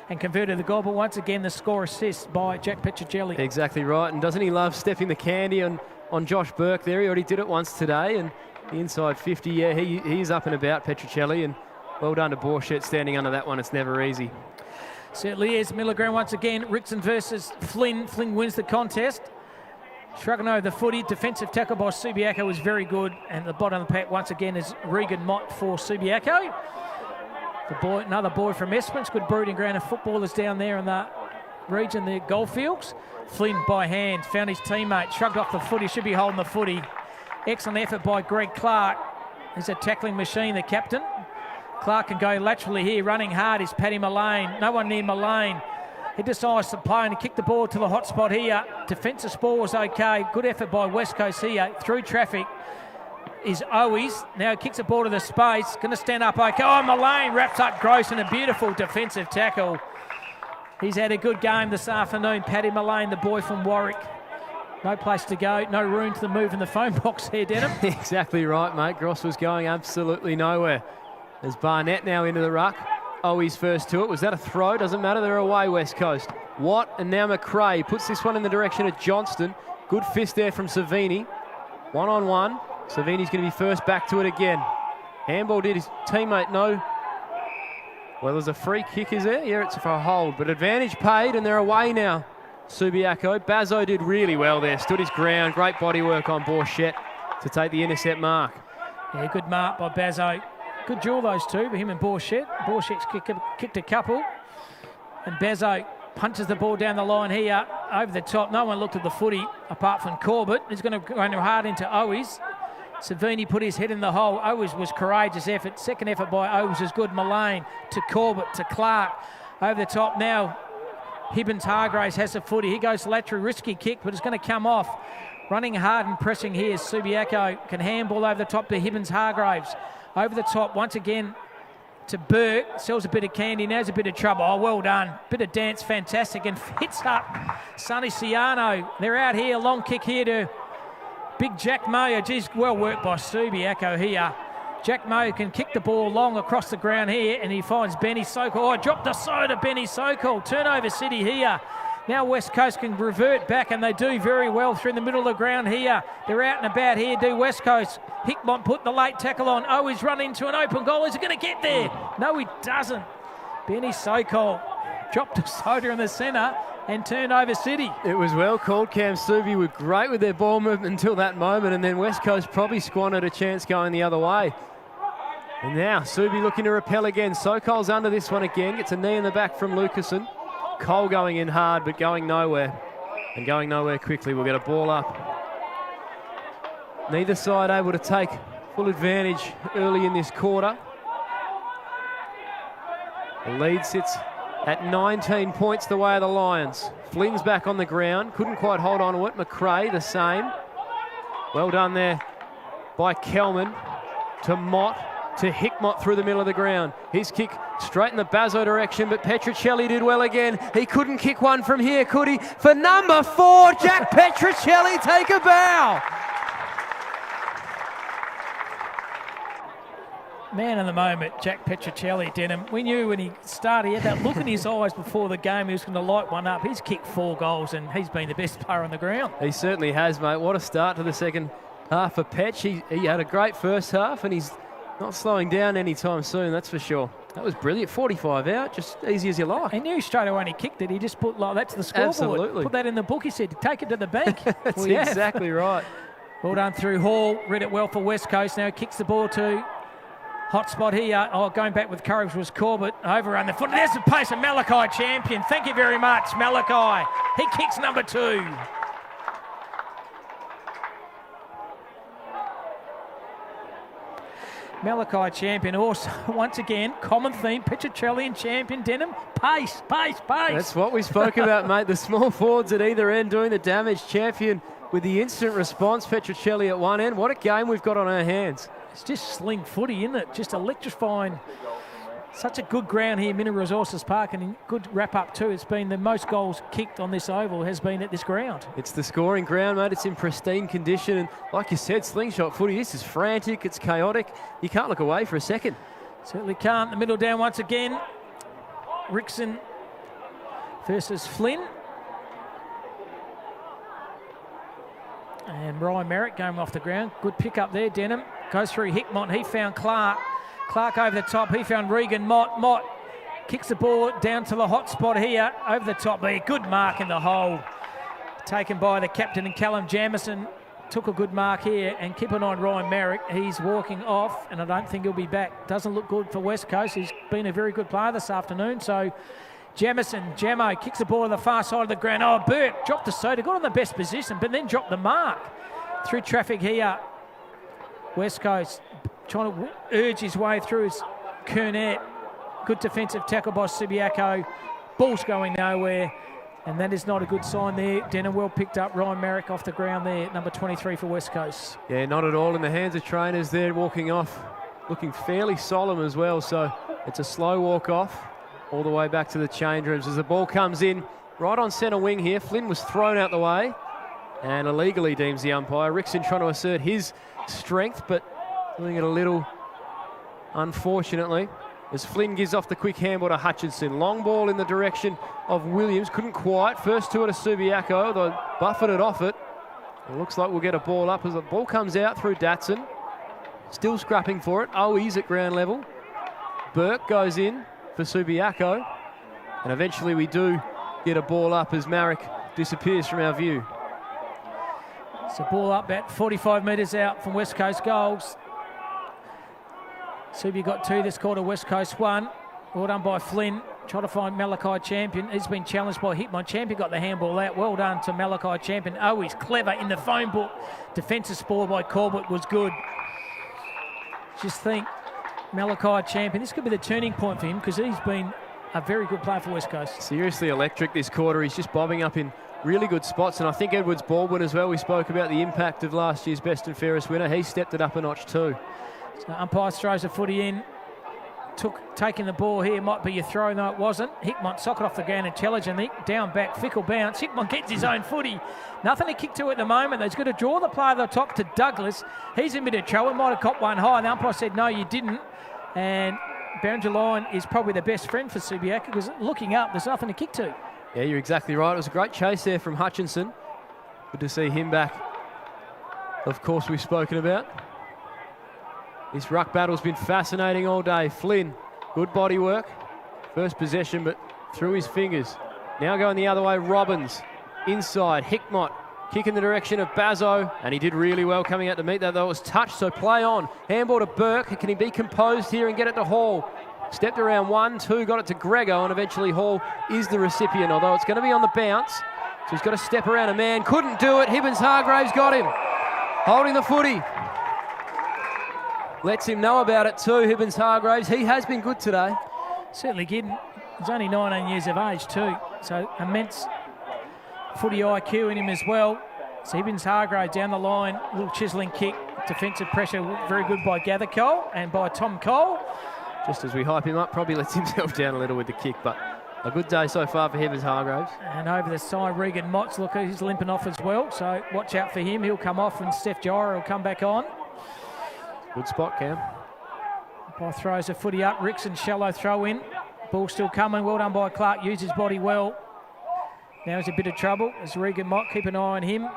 and converted the goal. But once again, the score assist by Jack Petricelli. Exactly right. And doesn't he love stepping the candy on Josh Burke there? He already did it once today. And the inside 50, yeah, he's up and about, Petricelli. And well done to Borchett standing under that one. It's never easy. Certainly is. Middle ground once again. Rickson versus Flynn. Flynn wins the contest. Shrugging over the footy. Defensive tackle by Subiaco was very good. And the bottom of the pack once again is Regan Mott for Subiaco. The boy, another boy from Esperance. Good breeding ground of footballers down there in the region, the Goldfields. Flynn by hand. Found his teammate. Shrugged off the footy. Should be holding the footy. Excellent effort by Greg Clark. He's a tackling machine, the captain. Clark can go laterally here. Running hard is Paddy Mullane. No one near Mullane. He decides to play and kick the ball to the hot spot here. Defensive ball was okay. Good effort by West Coast here. Through traffic is Owies. Now kicks the ball to the space. Going to stand up okay. Oh, Mullane wraps up Gross in a beautiful defensive tackle. He's had a good game this afternoon. Paddy Mullane, the boy from Warwick. No place to go. No room to move in the phone box here, Denham. Exactly right, mate. Gross was going absolutely nowhere. There's Barnett now into the ruck. Owies first to it. Was that a throw? Doesn't matter. They're away, West Coast. Watt and now McRae puts this one in the direction of Johnston. Good fist there from Savini. One-on-one. Savini's going to be first back to it again. Handball did his teammate no. Well, there's a free kick, is there? Yeah, it's for a hold. But advantage paid, and they're away now. Subiaco. Bazzo did really well there. Stood his ground. Great body work on Borchett to take the intercept mark. Yeah, good mark by Bazzo. Good duel, those two, him and Borchett. Borchett's kicked a couple. And Bazzo punches the ball down the line here, over the top. No one looked at the footy apart from Corbett. He's going to go hard into Owies. Savini put his head in the hole. Owies was courageous effort. Second effort by Owies was good. Mullane to Corbett to Clark. Over the top now. Hibbins Hargraves has the footy. He goes lateral, risky kick, but it's going to come off. Running hard and pressing here. Subiaco can handball over the top to Hibbins Hargraves. Over the top once again to Burke. Sells a bit of candy. Now's a bit of trouble. Oh, well done. Bit of dance. Fantastic. And hits up Sonny Ciano. They're out here. Long kick here to big Jack Moyer. Geez, well worked by Subiaco here. Jack Moyer can kick the ball long across the ground here, and he finds Benny Sokol. Oh, dropped a soda, Benny Sokol. Turnover city here. Now West Coast can revert back, and they do very well through the middle of the ground here. They're out and about here, do West Coast. Hickmont put the late tackle on. Oh, he's run into an open goal. Is he going to get there? No, he doesn't. Benny Sokol dropped a soda in the centre and turned over city. It was well called. Cam Subi were great with their ball movement until that moment, and then West Coast probably squandered a chance going the other way. And now Subi looking to repel again. Sokol's under this one again. Gets a knee in the back from Lucasen. Cole going in hard, but going nowhere. And going nowhere quickly. We'll get a ball up. Neither side able to take full advantage early in this quarter. The lead sits at 19 points the way of the Lions. Flynn's back on the ground. Couldn't quite hold on to it. McRae the same. Well done there by Kelman to Mott. To Hickmott through the middle of the ground. His kick straight in the Bazzo direction, but Petricelli did well again. He couldn't kick one from here, could he? For number 4, Jack Petricelli, take a bow. Man of the moment, Jack Petricelli, Denham. We knew when he started, he had that look in his eyes before the game, he was going to light one up. He's kicked 4 goals and he's been the best player on the ground. He certainly has, mate. What a start to the second half for Petch. He had a great first half and he's not slowing down anytime soon, that's for sure. That was brilliant. 45 out, just easy as you like. He knew straight away when he kicked it. He just put like that to the scoreboard. Absolutely. Put that in the book, he said. Take it to the bank. That's exactly right. Well done through Hall. Read it well for West Coast. Now kicks the ball to hot spot here. Oh, going back with courage was Corbett. Overrun the foot. There's the pace of Malachi Champion. Thank you very much, Malachi. He kicks number 2. Malachi Champion also, once again, common theme, Petruccelli and Champion, Denham, pace. That's what we spoke about, mate. The small forwards at either end doing the damage. Champion with the instant response, Petruccelli at one end. What a game we've got on our hands. It's just sling footy, isn't it? Just electrifying. Such a good ground here, Mineral Resources Park, and good wrap-up too. It's been the most goals kicked on this oval has been at this ground. It's the scoring ground, mate. It's in pristine condition. And like you said, slingshot footy, this is frantic. It's chaotic. You can't look away for a second. Certainly can't. The middle down once again. Rickson versus Flynn. And Ryan Merrick going off the ground. Good pick up there, Denham. Goes through Hickmott. He found Clark. Clark over the top. He found Regan. Mott kicks the ball down to the hot spot here. Over the top there. Good mark in the hole. Taken by the captain and Callum Jamieson. Took a good mark here. And keep an eye on Ryan Merrick. He's walking off and I don't think he'll be back. Doesn't look good for West Coast. He's been a very good player this afternoon. So Jamo kicks the ball to the far side of the ground. Oh, Burke dropped the soda. Got in the best position but then dropped the mark. Through traffic here. West Coast trying to urge his way through his Kernett. Good defensive tackle by Subiaco. Ball's going nowhere. And that is not a good sign there. Denham well picked up. Ryan Merrick off the ground there. Number 23 for West Coast. Yeah, not at all in the hands of trainers there walking off. Looking fairly solemn as well. So it's a slow walk off all the way back to the change rooms as the ball comes in. Right on centre wing here. Flynn was thrown out the way. And illegally deems the umpire. Rickson trying to assert his strength, but doing it a little unfortunately. As Flynn gives off the quick handball to Hutchinson. Long ball in the direction of Williams. Couldn't quite. First to it to Subiaco. They buffered it off it. It looks like we'll get a ball up as the ball comes out through Datsun. Still scrapping for it. Owies at ground level. Burke goes in for Subiaco. And eventually we do get a ball up as Marek disappears from our view. So ball up at 45 metres out from West Coast goals. Subi got 2 this quarter, West Coast 1. Well done by Flynn. Try to find Malachi Champion. He's been challenged by Hickmott. Champion got the handball out. Well done to Malachi Champion. Oh, he's clever in the phone book. Defensive spoil by Corbett was good. Just think, Malachi Champion, this could be the turning point for him because he's been a very good player for West Coast. Seriously electric this quarter. He's just bobbing up in really good spots, and I think Edwards Baldwin as well. We spoke about the impact of last year's best and fairest winner. He stepped it up a notch too. So umpire throws the footy in. Taking the ball here might be your throw. No, it wasn't. Hickmott socket off the ground intelligently. Down back, fickle bounce. Hickmott gets his own footy. Nothing to kick to at the moment. He's got to draw the player to the top to Douglas. He's in a bit of trouble. Might have copped one high. The umpire said, no, you didn't. And Berenger Line is probably the best friend for Subiaco because looking up, there's nothing to kick to. Yeah, you're exactly right. It was a great chase there from Hutchinson. Good to see him back. Of course, we've spoken about. This ruck battle's been fascinating all day. Flynn, good body work. First possession, but through his fingers. Now going the other way, Robbins. Inside, Hickmott. Kick in the direction of Bazzo, and he did really well coming out to meet that, though it was touched, so play on. Handball to Burke. Can he be composed here and get it to Hall? Stepped around 1, 2, got it to Grego, and eventually Hall is the recipient, although it's going to be on the bounce. So he's got to step around a man. Couldn't do it. Hibbins-Hargraves got him. Holding the footy. Lets him know about it too, Hibbins-Hargraves. He has been good today. Certainly did. He's only 19 years of age too, so immense footy IQ in him as well. So Hibbins-Hargraves down the line, little chiselling kick, defensive pressure, very good by Gather Cole and by Tom Cole. Just as we hype him up, probably lets himself down a little with the kick, but a good day so far for Hibbins-Hargraves. And over the side, Regan Motts, look, he's limping off as well, so watch out for him. He'll come off and Steph Gyra will come back on. Good spot, Cam. Umpire throws a footy up, Rickson shallow throw in. Ball still coming, well done by Clark, used his body well. Now he's a bit of trouble as Regan Mott, keep an eye on him.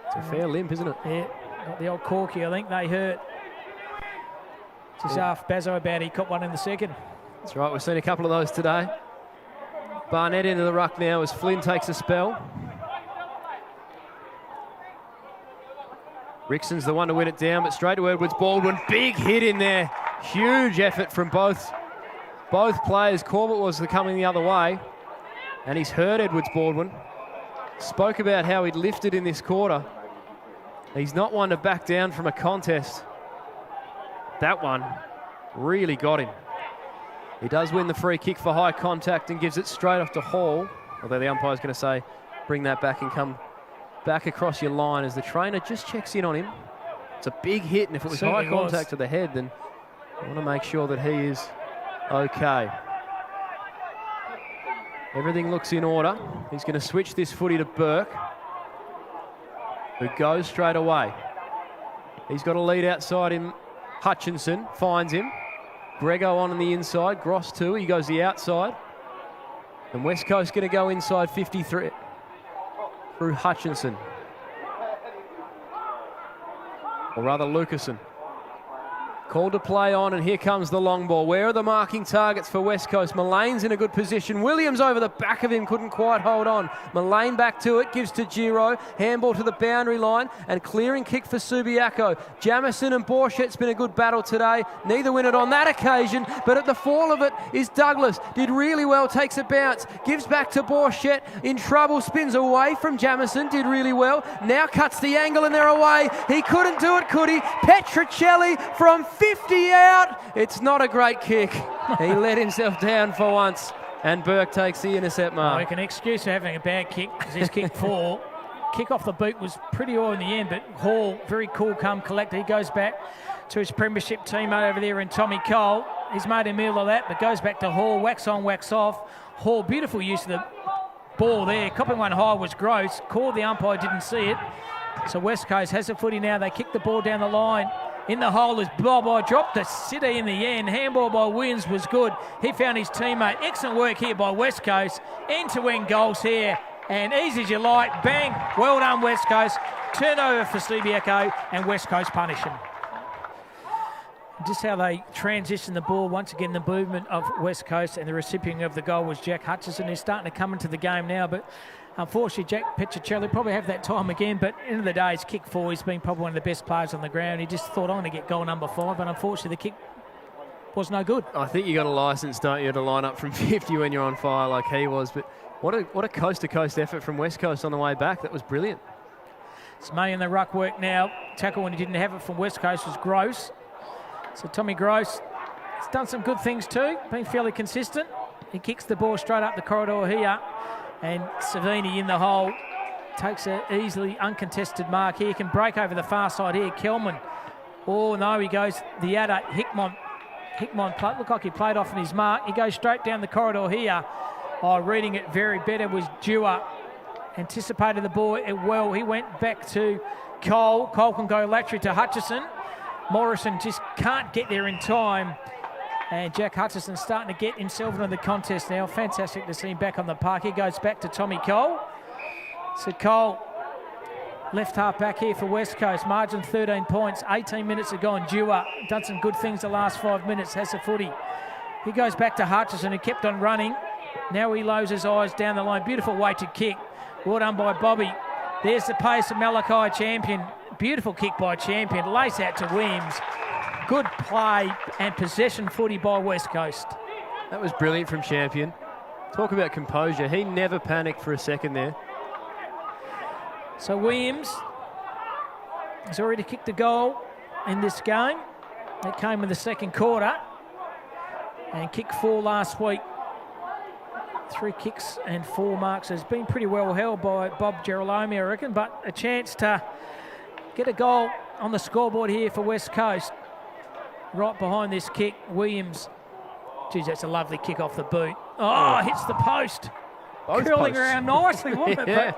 It's a fair limp, isn't it? Yeah, got the old corky, I think they hurt. Just asked Bazzo about he caught one in the second. That's right, we've seen a couple of those today. Barnett into the ruck now as Flynn takes a spell. Rickson's the one to win it down, but straight to Edwards. Baldwin, big hit in there. Huge effort from both players. Corbett was coming the other way, and he's hurt Edwards. Baldwin spoke about how he'd lifted in this quarter. He's not one to back down from a contest. That one really got him. He does win the free kick for high contact and gives it straight off to Hall, although the umpire's going to say bring that back and come back across your line as the trainer just checks in on him. It's a big hit, and if it was high contact to the head, then I want to make sure that he is okay. Everything looks in order. He's going to switch this footy to Burke, who goes straight away. He's got a lead outside him. Hutchinson finds him. Grego on the inside. Gross too. He goes the outside. And West Coast going to go inside 53 through Hutchinson. Or rather Lucasen. Called to play on, and here comes the long ball. Where are the marking targets for West Coast? Mullane's in a good position. Williams over the back of him, couldn't quite hold on. Mullane back to it, gives to Giro. Handball to the boundary line, and clearing kick for Subiaco. Jamison and Borchet's been a good battle today. Neither win it on that occasion, but at the fall of it is Douglas. Did really well, takes a bounce, gives back to Borchet. In trouble, spins away from Jamison, did really well. Now cuts the angle and they're away. He couldn't do it, could he? Petricelli from 50 out. It's not a great kick. He let himself down for once, and Burke takes the intercept mark. We can excuse for having a bad kick because he's kicked 4. Kick off the boot was pretty all in the end, but Hall, very cool, calm, collected. He goes back to his premiership teammate over there in Tommy Cole. He's made a meal of that, but goes back to Hall, wax on, wax off. Hall, beautiful use of the ball there. Copping one high was gross. Called the umpire, didn't see it. So West Coast has a footy now. They kick the ball down the line. In the hole is Bobo, dropped to City in the end. Handball by Williams was good. He found his teammate. Excellent work here by West Coast. End-to-end goals here. And easy as you like. Bang. Well done, West Coast. Turnover for Subiaco, and West Coast punish him. Just how they transition the ball. Once again, the movement of West Coast, and the recipient of the goal was Jack Hutchison. He's starting to come into the game now, but unfortunately, Jack Petricelli probably have that time again, but end of the day, he's kick 4. He's been probably one of the best players on the ground. He just thought, I'm going to get goal number 5, but unfortunately, the kick was no good. I think you got a licence, don't you, to line up from 50 when you're on fire like he was, but what a coast-to-coast effort from West Coast on the way back. That was brilliant. It's May in the ruck work now. Tackle when he didn't have it from West Coast was Gross. So Tommy Gross has done some good things too, been fairly consistent. He kicks the ball straight up the corridor here. And Savini in the hole takes an easily uncontested mark here. Can break over the far side here. Kelman. Oh, no, he goes the adder. Hickmon looked like he played off in his mark. He goes straight down the corridor here. Oh, reading it very better was Dewar. Anticipated the ball well. He went back to Cole. Cole can go laterally to Hutchison. Morrison just can't get there in time. And Jack Hutchison starting to get himself into the contest now. Fantastic to see him back on the park. He goes back to Tommy Cole. So Cole, left half back here for West Coast. Margin 13 points. 18 minutes have gone. Dewar done some good things the last 5 minutes. Has the footy. He goes back to Hutchison, who kept on running. Now he lowers his eyes down the line. Beautiful weighted kick. Well done by Bobby. There's the pace of Malachi Champion. Beautiful kick by Champion. Lace out to Williams. Good play and possession footy by West Coast. That was brilliant from Champion. Talk about composure. He never panicked for a second there. So Williams has already kicked a goal in this game. That came in the second quarter. And kicked 4 last week. 3 kicks and 4 marks. Has been pretty well held by Bob Girolami, I reckon. But a chance to get a goal on the scoreboard here for West Coast. Right behind this kick, Williams. Geez, that's a lovely kick off the boot. Oh, hits the post. Both curling posts. Around nicely, wasn't it? Yeah,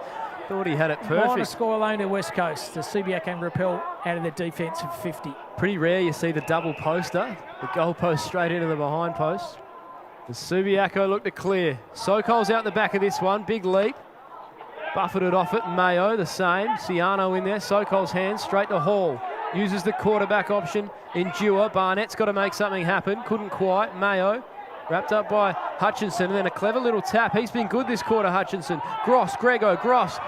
thought he had it perfect. Minor score alone to West Coast. The Subiaco can repel out of the defence of 50. Pretty rare you see the double poster. The goal post straight into the behind post. The Subiaco look to clear. Sokol's out the back of this one. Big leap. Buffeted off it. Mayo the same. Ciano in there. Sokol's hands straight to Hall. uses the quarterback option in Dewar. Barnett's got to make something happen. Couldn't quite. Mayo wrapped up by Hutchinson, and then a clever little tap. He's been good this quarter, Hutchinson. Gross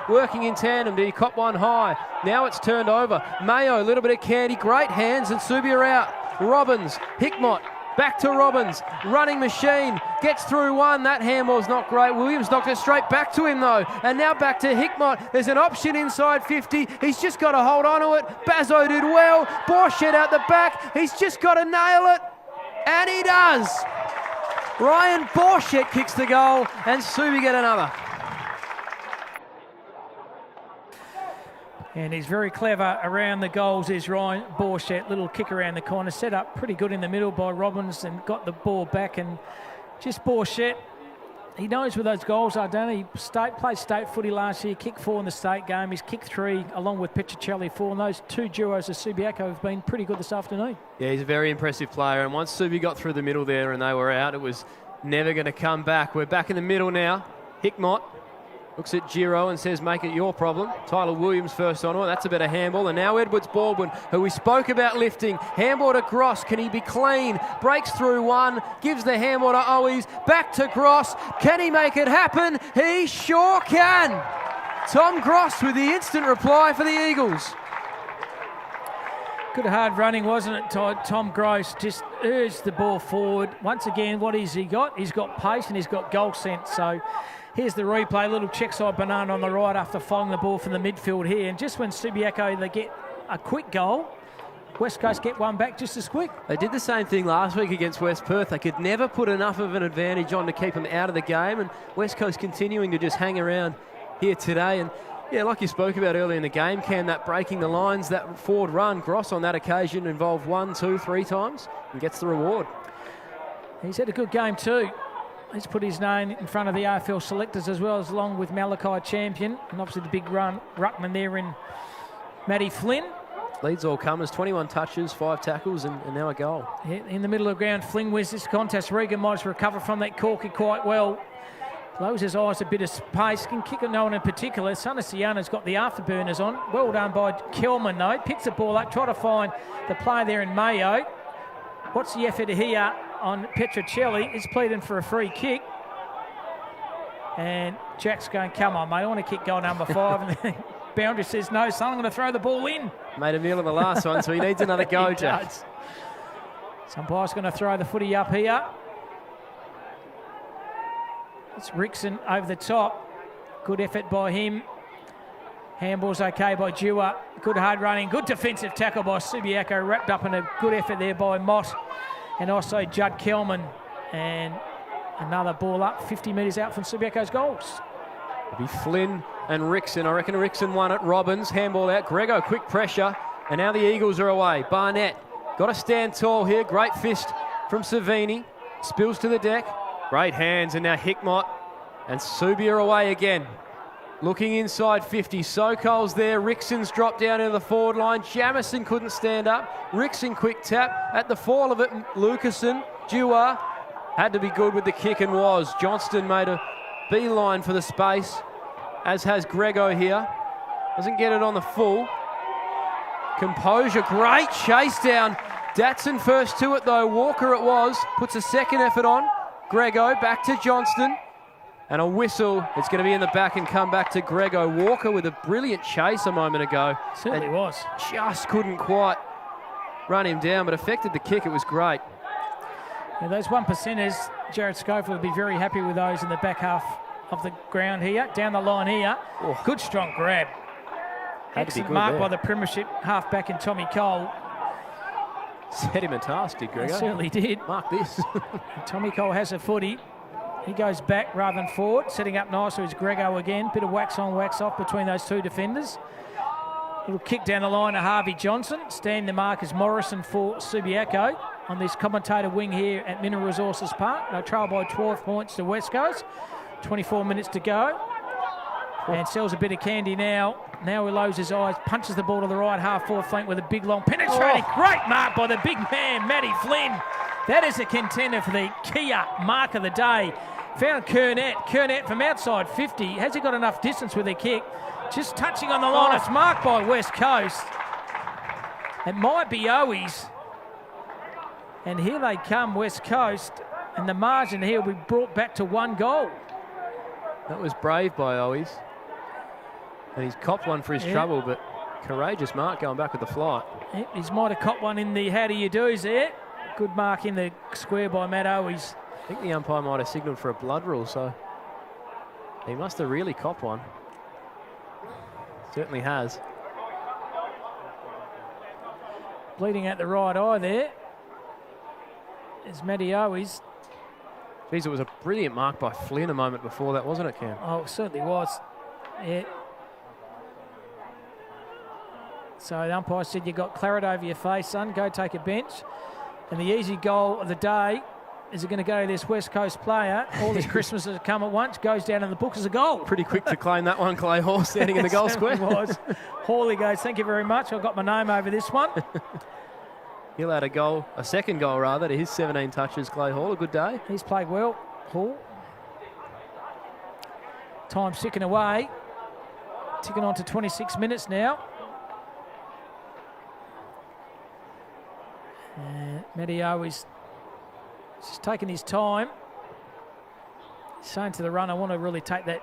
working in tandem. Did he cop one high? Now it's turned over. Mayo, a little bit of candy. Great hands, and Subia out. Robbins, Hickmott, back to Robbins. Running machine, gets through one. That handball's not great. Williams knocked it straight back to him, though. And now back to Hickmott. There's an option inside 50. He's just got to hold on to it. Bazzo did well. Borshed out the back. He's just got to nail it. And he does. Ryan Borshed kicks the goal, and Subi get another. And he's very clever around the goals, is Ryan Borshed. Little kick around the corner, set up pretty good in the middle by Robbins and got the ball back. And just Borshed, he knows where those goals are, don't he? Played state footy last year, kicked 4 in the state game. He's kicked 3 along with Petricelli 4. And those 2 duos of Subiaco have been pretty good this afternoon. Yeah, he's a very impressive player. And once Subi got through the middle there and they were out, it was never going to come back. We're back in the middle now. Hickmott looks at Giro and says, make it your problem. Tyler Williams first on it. That's a better handball. And now Edwards Baldwin, who we spoke about lifting. Handball to Gross. Can he be clean? Breaks through one. Gives the handball to Owies. Back to Gross. Can he make it happen? He sure can. Tom Gross with the instant reply for the Eagles. Good hard running, wasn't it, Todd? Tom Gross just urged the ball forward. Once again, what has he got? He's got pace and he's got goal sense. So here's the replay. Little check side banana on the right after following the ball from the midfield here. And just when Subiaco, they get a quick goal, West Coast get one back just as quick. They did the same thing last week against West Perth. They could never put enough of an advantage on to keep them out of the game. And West Coast continuing to just hang around here today. And yeah, like you spoke about earlier in the game, Cam, that breaking the lines, that forward run, Gross on that occasion involved 1, 2, 3 times and gets the reward. He's had a good game too. He's put his name in front of the AFL selectors as well, as along with Malachi Champion, and obviously the big ruckman there in Matty Flynn. Leads all comers, 21 touches, 5 tackles and now a goal. Yeah, in the middle of the ground, Flynn wins this contest. Regan might recover from that corky quite well. Closes his eyes, a bit of space, can kick it, no one in particular. Sanasiana's got the afterburners on. Well done by Kelman though. Picks the ball up, try to find the play there in Mayo. What's the effort here on Petricelli? He's pleading for a free kick. And Jack's going, come on, mate, I want to kick goal number 5. And the boundary says, no, son, I'm going to throw the ball in. Made a meal of the last one, so he needs another go, Jack. Somebody's going to throw the footy up here. It's Rickson over the top. Good effort by him. Handball's okay by Dewar. Good hard running. Good defensive tackle by Subiaco. Wrapped up in a good effort there by Mott. And also Judd Kelman. And another ball up 50 metres out from Subiaco's goals. It'll be Flynn and Rickson. I reckon Rickson won it. Robbins, handball out. Grego, quick pressure. And now the Eagles are away. Barnett, got to stand tall here. Great fist from Savini. Spills to the deck. Great hands, and now Hickmott and Subi are away again. Looking inside 50. Sokol's there. Rickson's dropped down into the forward line. Jamison couldn't stand up. Rickson quick tap. At the fall of it, Lucasen. Dewar had to be good with the kick and was. Johnston made a beeline for the space, as has Grego here. Doesn't get it on the full. Composure, great chase down. Datson first to it though. Walker it was. Puts a second effort on. Grego back to Johnston. And a whistle. It's going to be in the back and come back to Grego. Walker with a brilliant chase a moment ago. Certainly was. Just couldn't quite run him down, but affected the kick. It was great. Yeah, those 1%ers, Jared Schofield would be very happy with those in the back half of the ground here. Down the line here. Oh. Good strong grab. Excellent mark by the premiership half-back in Tommy Cole. Set him a task, did Grego? He certainly did. Mark this. Tommy Cole has a footy. He goes back rather than forward, setting up nicely is Grego again. Bit of wax on, wax off between those two defenders. Little kick down the line to Harvey Johnson. Stand the mark is Morrison for Subiaco on this commentator wing here at Mineral Resources Park. They trail by 12 points to West Coast. 24 minutes to go. And sells a bit of candy now. Now he lowers his eyes, punches the ball to the right half forward flank with a big long penetrating. Oh. Great mark by the big man, Matty Flynn. That is a contender for the Kia mark of the day. Found Kernett. Kernett from outside 50. Has he got enough distance with a kick? Just touching on the line. It's marked by West Coast. It might be Owies. And here they come, West Coast. And the margin here will be brought back to 1 goal. That was brave by Owies. And he's copped one for his trouble, but courageous mark going back with the flight. Yep, he's might have copped one in the how do you do's there. Good mark in the square by Matt Owies. I think the umpire might have signalled for a blood rule, so he must have really copped one. Certainly has. Bleeding at the right eye there is Matty Owies. Geez, it was a brilliant mark by Flynn a moment before that, wasn't it, Cam? Oh, it certainly was. Yeah. So the umpire said, you got claret over your face, son. Go take a bench. And the easy goal of the day is it going to go to this West Coast player. All this Christmas has come at once, goes down in the book as a goal. Pretty quick to claim that one, Clay Hall, standing in the goal square. Was. Hawley goes, thank you very much. I've got my name over this one. He'll add a second goal rather, to his 17 touches, Clay Hall. A good day. He's played well, Hall. Time ticking away. Ticking on to 26 minutes now. Matty Owies just taking his time. Saying to the run, I want to really take that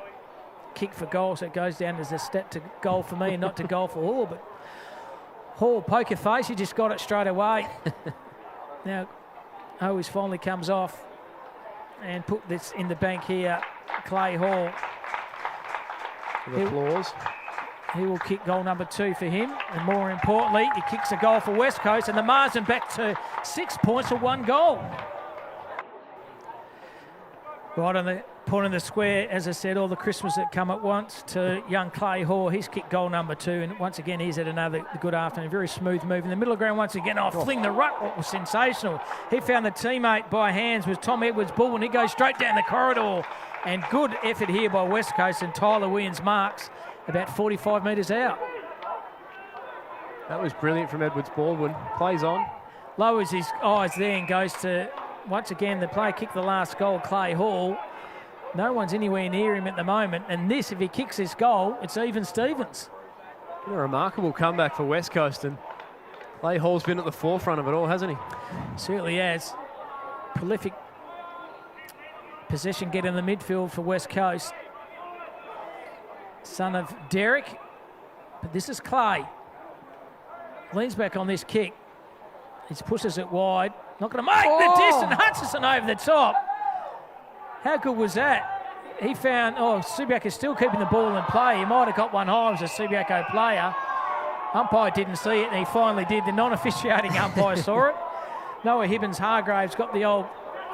kick for goal, so it goes down as a step to goal for me and not to goal for Hall. But Hall, poker face, he just got it straight away. Now, Owies finally comes off and put this in the bank here. Clay Hall. With applause. He will kick goal number 2 for him. And more importantly, he kicks a goal for West Coast and the margin back to 6 points for 1 goal. Right on the point of the square, as I said, all the Christmas that come at once to young Clay Hall. He's kicked goal number 2, and once again, he's had another good afternoon. Very smooth move in the middle of the ground once again. Fling the ruck, what was sensational. He found the teammate by hands was Tom Edwards-Baldwin. He goes straight down the corridor, and good effort here by West Coast, and Tyler Williams marks about 45 metres out. That was brilliant from Edwards-Baldwin. Plays on. Lowers his eyes there and goes to, once again, the player kicked the last goal, Clay Hall. No one's anywhere near him at the moment. And this, if he kicks this goal, it's even Stevens. A remarkable comeback for West Coast, and Clay Hall's been at the forefront of it all, hasn't he? Certainly has. Prolific possession get in the midfield for West Coast. Son of Derek. But this is Clay. Leans back on this kick. He pushes it wide. Not going to make the distance. Hutchison over the top. How good was that? He found, Subiaco is still keeping the ball in play. He might have got one high as a Subiaco player. Umpire didn't see it, and he finally did. The non-officiating umpire saw it. Noah Hibbins-Hargraves got the old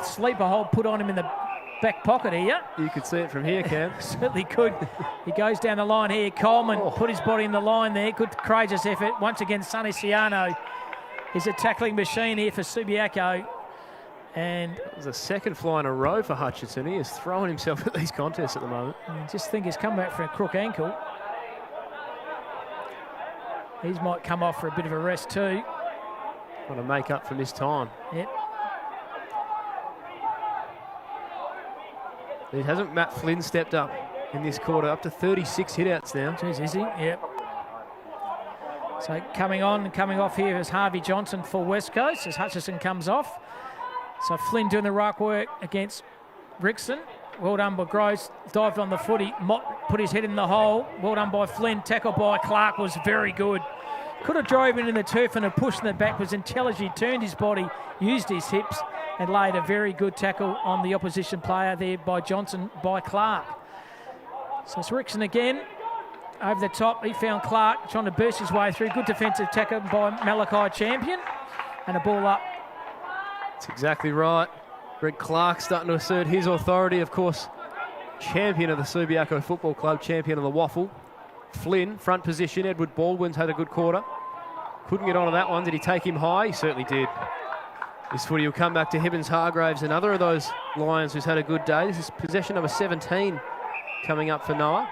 sleeper hold put on him in the back pocket here. You could see it from here, Cam. Certainly could. He goes down the line here. Coleman put his body in the line there. Good courageous effort. Once again, Sonny Ciano is a tackling machine here for Subiaco. And it was a second fly in a row for Hutchinson. He is throwing himself at these contests at the moment. I just think he's come back for a crook ankle. He might come off for a bit of a rest too. Want to make up for missed time. Yep. It hasn't Matt Flynn stepped up in this quarter, up to 36 hitouts now. Jeez, is he? Yep. So coming on and coming off here is Harvey Johnson for West Coast as Hutchison comes off. So Flynn doing the ruck work against Rickson. Well done by Gross. Dived on the footy. Mott put his head in the hole. Well done by Flynn. Tackle by Clark was very good. Could have drove in the turf and a push in the back. Was intelligent. He turned his body, used his hips, and laid a very good tackle on the opposition player there by Johnson, by Clark. So it's Rickson again. Over the top, he found Clark trying to burst his way through. Good defensive tackle by Malachi Champion. And a ball up. That's exactly right. Greg Clark starting to assert his authority, of course. Champion of the Subiaco Football Club, champion of the WAFL. Flynn, front position. Edward Baldwin's had a good quarter. Couldn't get onto that one. Did he take him high? He certainly did. This footy will come back to Hibbins-Hargraves, another of those Lions who's had a good day. This is possession number 17 coming up for Noah.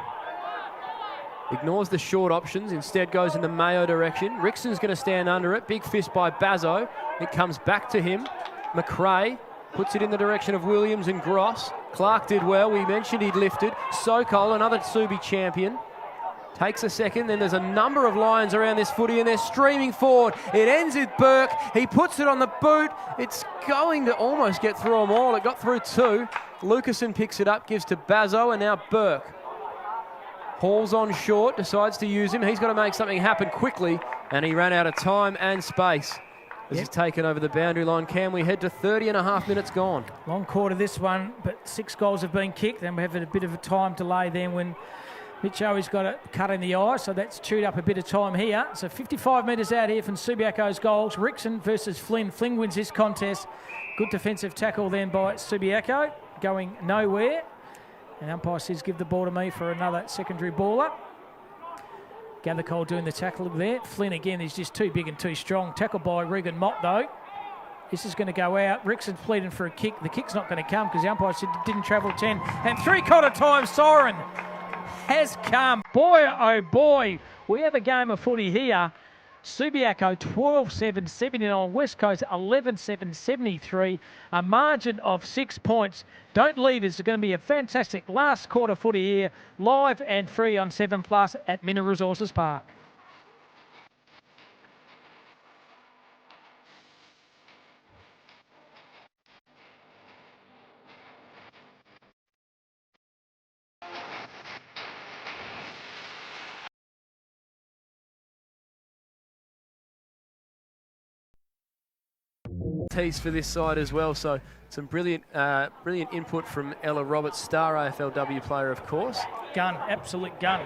Ignores the short options, instead goes in the Mayo direction. Rickson's going to stand under it. Big fist by Bazzo. It comes back to him. McRae puts it in the direction of Williams and Gross. Clark did well. We mentioned he'd lifted. Sokol, another Subi champion. Takes a second, then there's a number of Lions around this footy and they're streaming forward. It ends with Burke. He puts it on the boot. It's going to almost get through them all. It got through 2. Lucasen picks it up, gives to Bazzo, and now Burke. Hall's on short, decides to use him. He's got to make something happen quickly, and he ran out of time and space. This is taken over the boundary line. Can we head to 30 and a half minutes gone? Long quarter this one, but 6 goals have been kicked, and we have a bit of a time delay then when Mitcho's got a cut in the eye, so that's chewed up a bit of time here. So 55 metres out here from Subiaco's goals. Rickson versus Flynn. Flynn wins this contest. Good defensive tackle then by Subiaco, going nowhere. And umpire says give the ball to me for another secondary baller. Gathercole doing the tackle there. Flynn again is just too big and too strong. Tackled by Regan Mott though. This is going to go out. Rickson's pleading for a kick. The kick's not going to come because the umpire said it didn't travel 10. And 3/4 time siren has come. Boy, oh boy, we have a game of footy here. Subiaco 12-7, 79. West Coast 11-7, 73. A margin of 6 points. Don't leave. It's going to be a fantastic last quarter footy here, live and free on 7+ at Mineral Resources Park. Tease for this side as well, so some brilliant input from Ella Roberts, star AFLW player of course. Gun, absolute gun.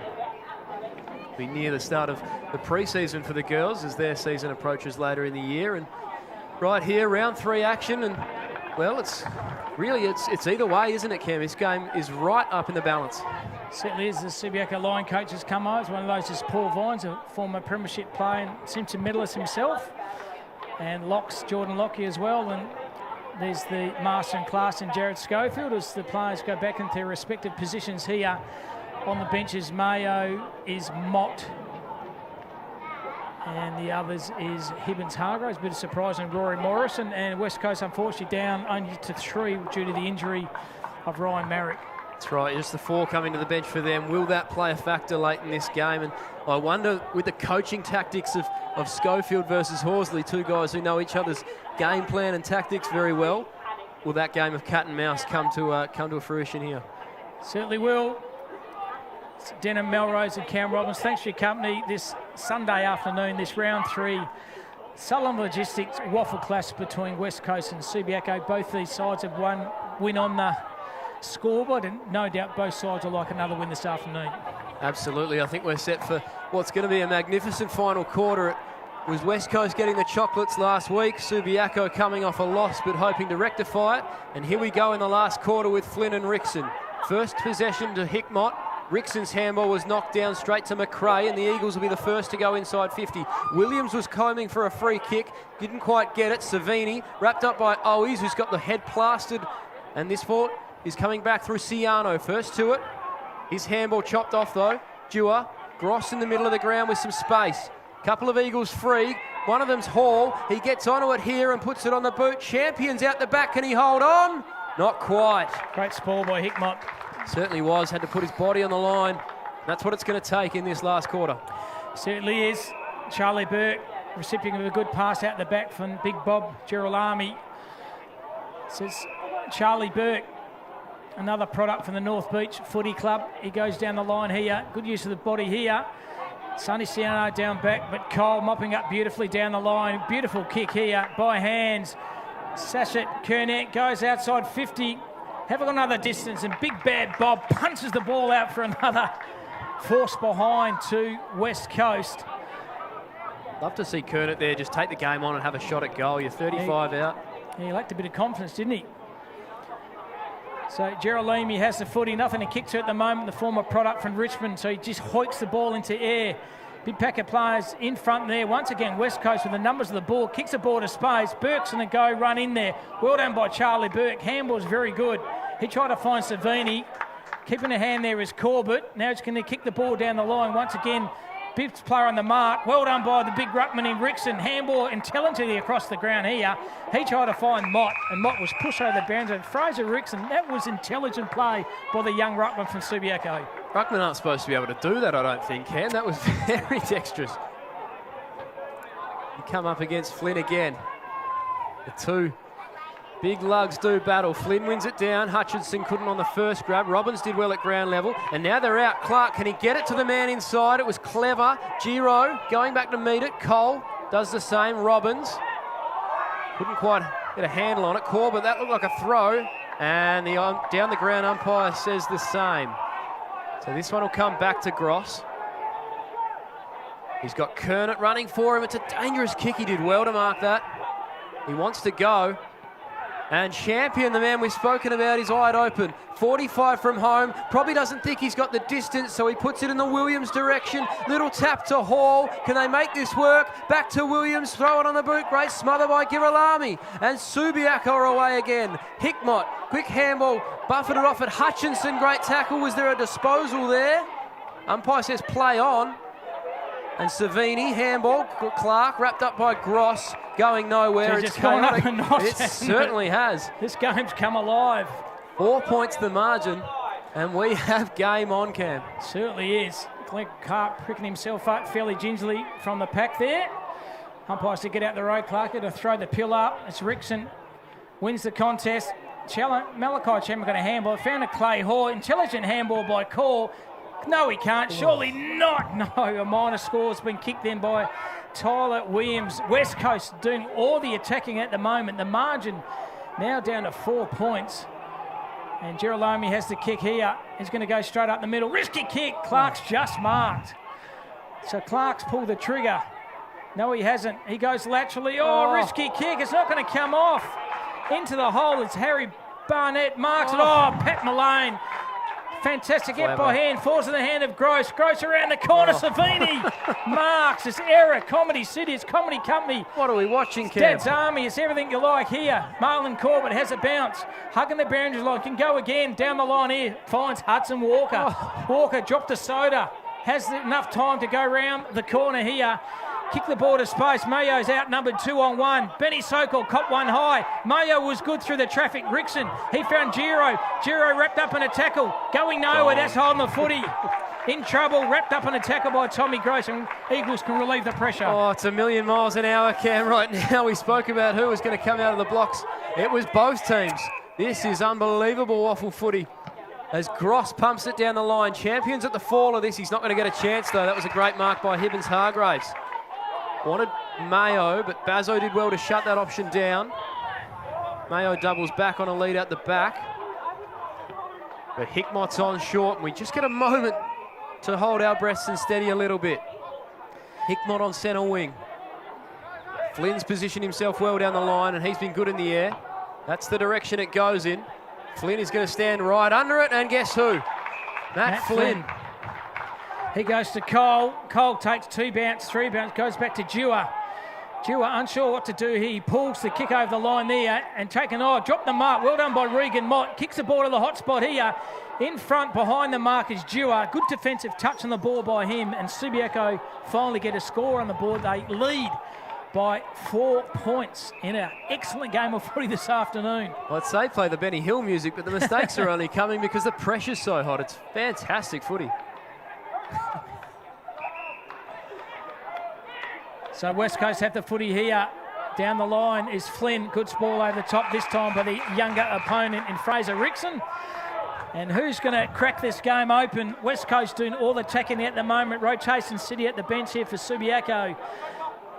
Be near the start of the pre-season for the girls as their season approaches later in the year, and right here round 3 action, and well it's either way, isn't it, Cam? This game is right up in the balance. Certainly is. The Subiaco line coach has come over. One of those is Paul Vines, a former premiership player and Simpson medalist himself. And Locks, Jordan Lockie as well. And there's the master in class in Jared Schofield as the players go back into their respective positions here. On the benches, Mayo is Mott. And the others is Hibbins Hargraves. A bit of surprise in Rory Morrison. And West Coast, unfortunately, down only to 3 due to the injury of Ryan Marrick. That's right, just the 4 coming to the bench for them. Will that play a factor late in this game? And I wonder, with the coaching tactics of Schofield versus Horsley, 2 guys who know each other's game plan and tactics very well, will that game of cat and mouse come to a fruition here? Certainly will. It's Denham, Melrose and Cam Robbins, thanks for your company this Sunday afternoon, this round 3 Sullivan Logistics WAFL clash between West Coast and Subiaco. Both these sides have one win on the scoreboard, and no doubt both sides will like another win this afternoon. Absolutely. I think we're set for what's going to be a magnificent final quarter. It was West Coast getting the chocolates last week, Subiaco coming off a loss but hoping to rectify it, and here we go in the last quarter with Flynn and Rickson. First possession to Hickmott. Rickson's handball was knocked down straight to McRae, and the Eagles will be the first to go inside 50. Williams was combing for a free kick, didn't quite get it. Savini wrapped up by Owies, who's got the head plastered, and this fort is coming back through Ciano. First to it. His handball chopped off though. Dewar, Gross in the middle of the ground with some space. Couple of Eagles free. One of them's Hall. He gets onto it here and puts it on the boot. Champions out the back. Can he hold on? Not quite. Great spoil by Hickmott. Certainly was. Had to put his body on the line. That's what it's going to take in this last quarter. Certainly is. Charlie Burke, recipient of a good pass out the back from Big Bob Girolami. Says Charlie Burke, another product from the North Beach Footy Club. He goes down the line here. Good use of the body here. Sonny Ciano down back, but Cole mopping up beautifully down the line. Beautiful kick here by hands. Sachet Kernet goes outside 50. Have another distance, and Big Bad Bob punches the ball out for another force behind to West Coast. Love to see Kernet there just take the game on and have a shot at goal. You're 35 out. He lacked a bit of confidence, didn't he? So Gerolimi has the footy, nothing to kick to at the moment, the former product from Richmond, so he just hoiks the ball into air. Big pack of players in front there. Once again, West Coast with the numbers of the ball, kicks the ball to space. Burke's going to go run in there. Well done by Charlie Burke. Handball's very good. He tried to find Savini. Keeping a hand there is Corbett. Now he's going to kick the ball down the line. Once again, Biff's player on the mark. Well done by the big ruckman in Rickson. Handball intelligently across the ground here. He tried to find Mott, and Mott was pushed over the boundary. Fraser Rickson, that was intelligent play by the young ruckman from Subiaco. Ruckman aren't supposed to be able to do that, I don't think, Cam. That was very dexterous. You come up against Flynn again. The two big lugs do battle. Flynn wins it down. Hutchinson couldn't on the first grab. Robbins did well at ground level. And now they're out. Clark, can he get it to the man inside? It was clever. Giro going back to meet it. Cole does the same. Robbins couldn't quite get a handle on it. Corbett, that looked like a throw. And the down the ground umpire says the same. So this one will come back to Gross. He's got Kernet running for him. It's a dangerous kick. He did well to mark that. He wants to go. And Champion, the man we've spoken about, is wide open. 45 from home. Probably doesn't think he's got the distance, so he puts it in the Williams direction. Little tap to Hall. Can they make this work? Back to Williams. Throw it on the boot. Great smother by Girolami. And Subiaco away again. Hickmott, quick handball. Buffeted off at Hutchinson. Great tackle. Was there a disposal there? Umpire says play on. And Savini, handball. Clark, wrapped up by Gross. Going nowhere. It's gone up a notch. It certainly has. This game's come alive. 4 points the margin, and we have game on, Cam. Certainly is. Glenn Clark pricking himself up fairly gingerly from the pack there. Umpires to get out the road. Clark to throw the pill up. It's Rickson wins the contest. Malachi Chamber got a handball. Found a Clay Hall. Intelligent handball by Call. No, he can't. Surely not. No, a minor score has been kicked in by Tyler Williams. West Coast doing all the attacking at the moment. The margin now down to 4 points. And Girolami has the kick here. He's going to go straight up the middle. Risky kick. Clark's just marked. So Clark's pulled the trigger. No, he hasn't. He goes laterally. Oh, risky kick. It's not going to come off. Into the hole. It's Harry Barnett. Marks it. Oh, Pat Malone. Fantastic hit by hand, falls in the hand of Gross. Gross around the corner, Savini marks. It's error, Comedy City, it's Comedy Company. What are we watching, Cam? Dad's Army, it's everything you like here. Marlon Corbett has a bounce, hugging the boundaries line, can go again, down the line here, finds Hudson Walker. Walker dropped a soda, has enough time to go round the corner here. Kick the ball to space. Mayo's outnumbered 2-on-1. Benny Sokol caught one high. Mayo was good through the traffic. Rickson, he found Giro. Giro wrapped up in a tackle. Going nowhere. That's holding the footy. In trouble. Wrapped up in a tackle by Tommy Gross. And Eagles can relieve the pressure. Oh, it's a million miles an hour, Cam, right now. We spoke about who was going to come out of the blocks. It was both teams. This is unbelievable WAFL footy. As Gross pumps it down the line. Champion's at the fall of this. He's not going to get a chance, though. That was a great mark by Hibbins Hargraves. Wanted Mayo, but Bazzo did well to shut that option down. Mayo doubles back on a lead out the back. But Hickmott's on short, and we just get a moment to hold our breaths and steady a little bit. Hickmott on centre wing. Flynn's positioned himself well down the line, and he's been good in the air. That's the direction it goes in. Flynn is going to stand right under it, and guess who? Matt Flynn. He goes to Cole. Cole takes 2 bounce, 3 bounce, goes back to Dewar. Dewar unsure what to do here. He pulls the kick over the line there and taken dropped the mark. Well done by Regan Mott. Kicks the ball to the hot spot here. In front, behind the mark is Dewar. Good defensive touch on the ball by him. And Subiaco finally get a score on the board. They lead by 4 points in an excellent game of footy this afternoon. Well, I'd say play the Benny Hill music, but the mistakes are only coming because the pressure's so hot. It's fantastic footy. So West Coast have the footy here. Down the line is Flynn. Good ball over the top this time by the younger opponent in Fraser Rickson. And who's going to crack this game open? West Coast doing all the attacking at the moment. Rotation City at the bench here for Subiaco.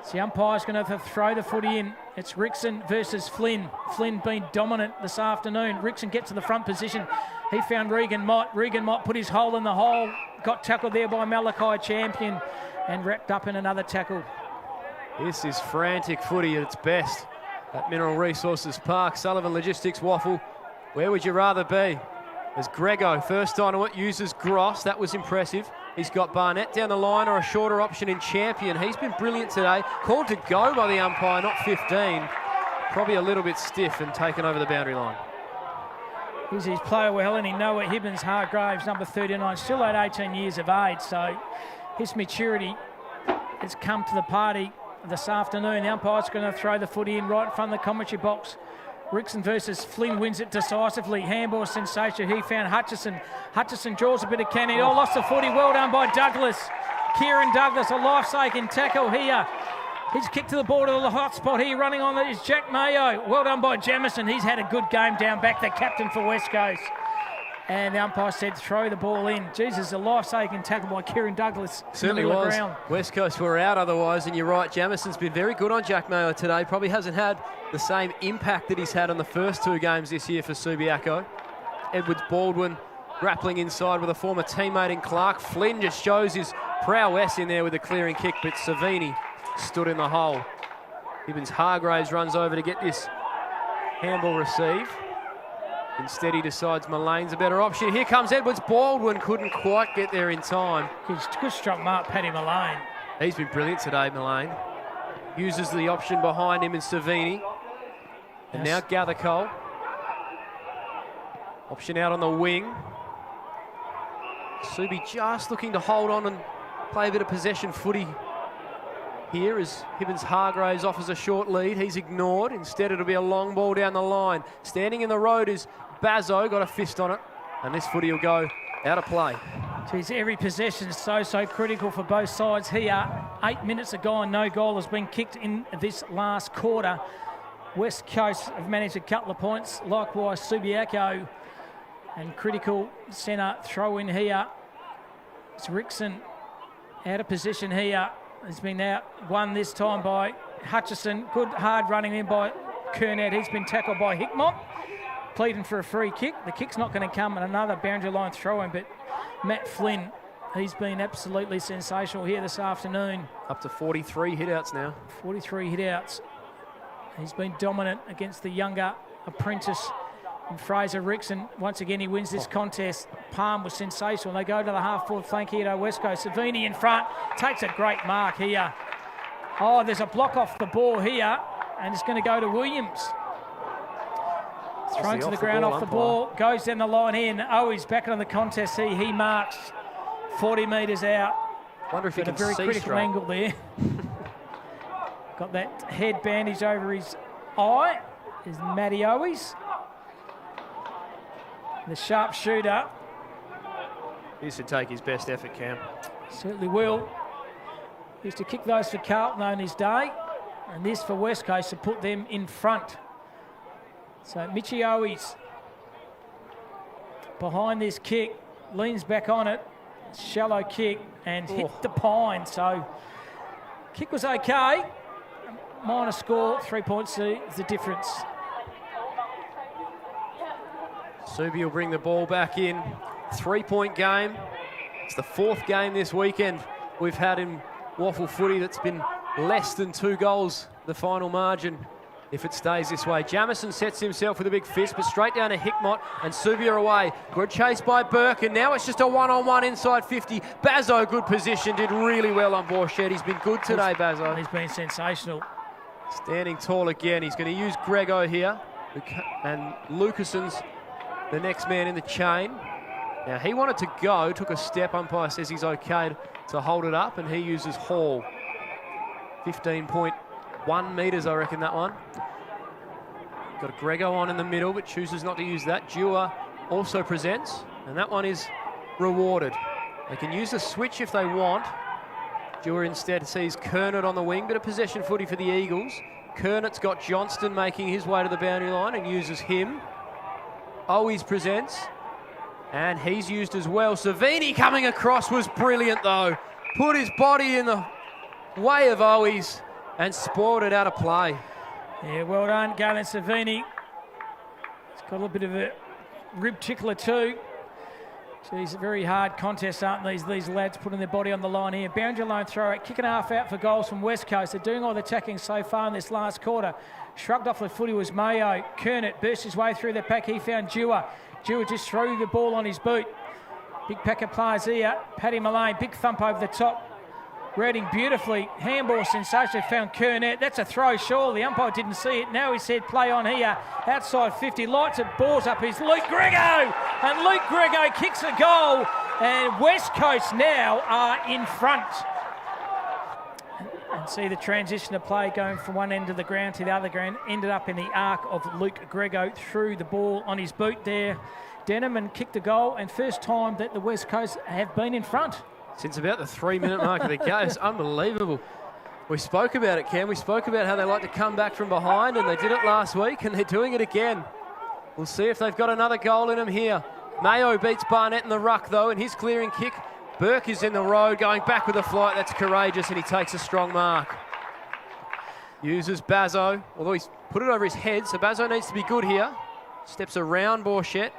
So the umpire's going to throw the footy in. It's Rickson versus Flynn. Flynn being dominant this afternoon. Rickson gets to the front position. He found Regan Mott. Regan Mott put his hole in the hole. Got tackled there by Malachi Champion and wrapped up in another tackle. This is frantic footy at its best at Mineral Resources Park. Sullivan Logistics WAFL. Where would you rather be? As Grego, first on it, uses Gross. That was impressive. He's got Barnett down the line or a shorter option in Champion. He's been brilliant today. Called to go by the umpire, not 15. Probably a little bit stiff and taken over the boundary line. He's his player well, and he know it. Hibbins Hargraves, number 39, still at 18 years of age. So his maturity has come to the party this afternoon. The umpire's going to throw the footy in right in front of the commentary box. Rickson versus Flynn wins it decisively. Handball sensation. He found Hutchison. Hutchison draws a bit of cannon. Oh, lost the footy. Well done by Douglas. Kieran Douglas, a life-saving tackle here. He's kicked to the border of the hot spot here. Running on is Jack Mayo. Well done by Jamison. He's had a good game down back, the captain for West Coast. And the umpire said throw the ball in. Jesus, a life-saving tackle by Kieran Douglas. Certainly was. West Coast were out otherwise, and you're right, Jamison's been very good on Jack Mayo today. Probably hasn't had the same impact that he's had on the first 2 games this year for Subiaco. Edwards Baldwin grappling inside with a former teammate in Clark. Flynn just shows his prowess in there with a clearing kick, but Savini stood in the hole. Hibbins Hargraves runs over to get this handball receive. Instead, he decides Mullane's a better option. Here comes Edwards. Baldwin couldn't quite get there in time. Good struck mark, Paddy Mullane. He's been brilliant today, Mullane. Uses the option behind him in Savini. And now Gathercole. Option out on the wing. Subi just looking to hold on and play a bit of possession footy here as Hibbins Hargraves offers a short lead. He's ignored. Instead, it'll be a long ball down the line. Standing in the road is Bazzo, got a fist on it, and this footy will go out of play. Geez, every possession is so critical for both sides here. 8 minutes are gone, no goal has been kicked in this last quarter. West Coast have managed a couple of points, likewise Subiaco. And critical centre throw in here. It's Rickson out of position here. Has been out won this time by Hutchison. Good hard running in by Kernett. He's been tackled by Hickmott. Pleading for a free kick. The kick's not going to come, and another boundary line throw in, but Matt Flynn, he's been absolutely sensational here this afternoon. Up to 43 hitouts now. 43 hitouts. He's been dominant against the younger apprentice and Fraser Rickson. Once again, he wins this contest. Palm was sensational. They go to the half-forward flank here to West Coast. Savini in front. Takes a great mark here. Oh, there's a block off the ball here, and it's going to go to Williams. Thrown to the ground off the ball. Goes down the line here, and he's back on the contest. He marks 40 metres out. Wonder if he can see a very critical straight angle there. Got that head bandage over his eye. Is Matty Owies. The sharpshooter. He used to take his best effort, Cam. Certainly will. He used to kick those for Carlton on his day, and this for West Coast to put them in front. So Mitchie Owies behind this kick, leans back on it, shallow kick, and hit the pine. So kick was okay. Minor score, 3 points is the difference. Subi will bring the ball back in. 3-point game. It's the 4th game this weekend we've had in WAFL footy that's been less than 2 goals, the final margin, if it stays this way. Jamison sets himself with a big fist, but straight down to Hickmott, and Subi are away. Good chase by Burke, and now it's just a one-on-one inside 50. Bazzo, good position, did really well on Borchet. He's been good today, Bazzo. He's been sensational. Standing tall again. He's going to use Grego here, and Lucason's the next man in the chain. Now, he wanted to go, took a step. Umpire says he's okay to hold it up, and he uses Hall. 15.1 metres, I reckon, that one. Got a Grego on in the middle, but chooses not to use that. Dewar also presents, and that one is rewarded. They can use the switch if they want. Dewar instead sees Kernett on the wing, bit of possession footy for the Eagles. Kernett's got Johnston making his way to the boundary line and uses him. Owies presents, and he's used as well. Savini coming across was brilliant though. Put his body in the way of Owies and spoiled it out of play. Yeah, well done, Galen Savini. He's got a little bit of a rib tickler too. Geez, very hard contests, aren't these lads putting their body on the line here. Boundary line throw it, kick and a half out for goals from West Coast. They're doing all the attacking so far in this last quarter. Shrugged off the footy was Mayo. Kernett burst his way through the pack. He found Dewar. Dewar just threw the ball on his boot. Big pack of players here. Paddy Mullane, big thump over the top. Reading beautifully. Handball sensation, found Kernett. That's a throw, sure. The umpire didn't see it. Now he said play on here. Outside 50. Lights it, balls up. He's Luke Grego. And Luke Grego kicks a goal. And West Coast now are in front. And See the transition of play going from one end of the ground to the other ground. Ended up in the arc of Luke Grego. Threw the ball on his boot there, Denham, and kicked a goal. And first time that the West Coast have been in front. Since about the 3-minute mark of the game. It's unbelievable. We spoke about it, Cam. We spoke about how they like to come back from behind, and they did it last week, and they're doing it again. We'll see if they've got another goal in them here. Mayo beats Barnett in the ruck, though, and his clearing kick. Burke is in the road, going back with a flight. That's courageous, and he takes a strong mark. Uses Bazzo, although he's put it over his head, so Bazzo needs to be good here. Steps around Borchett.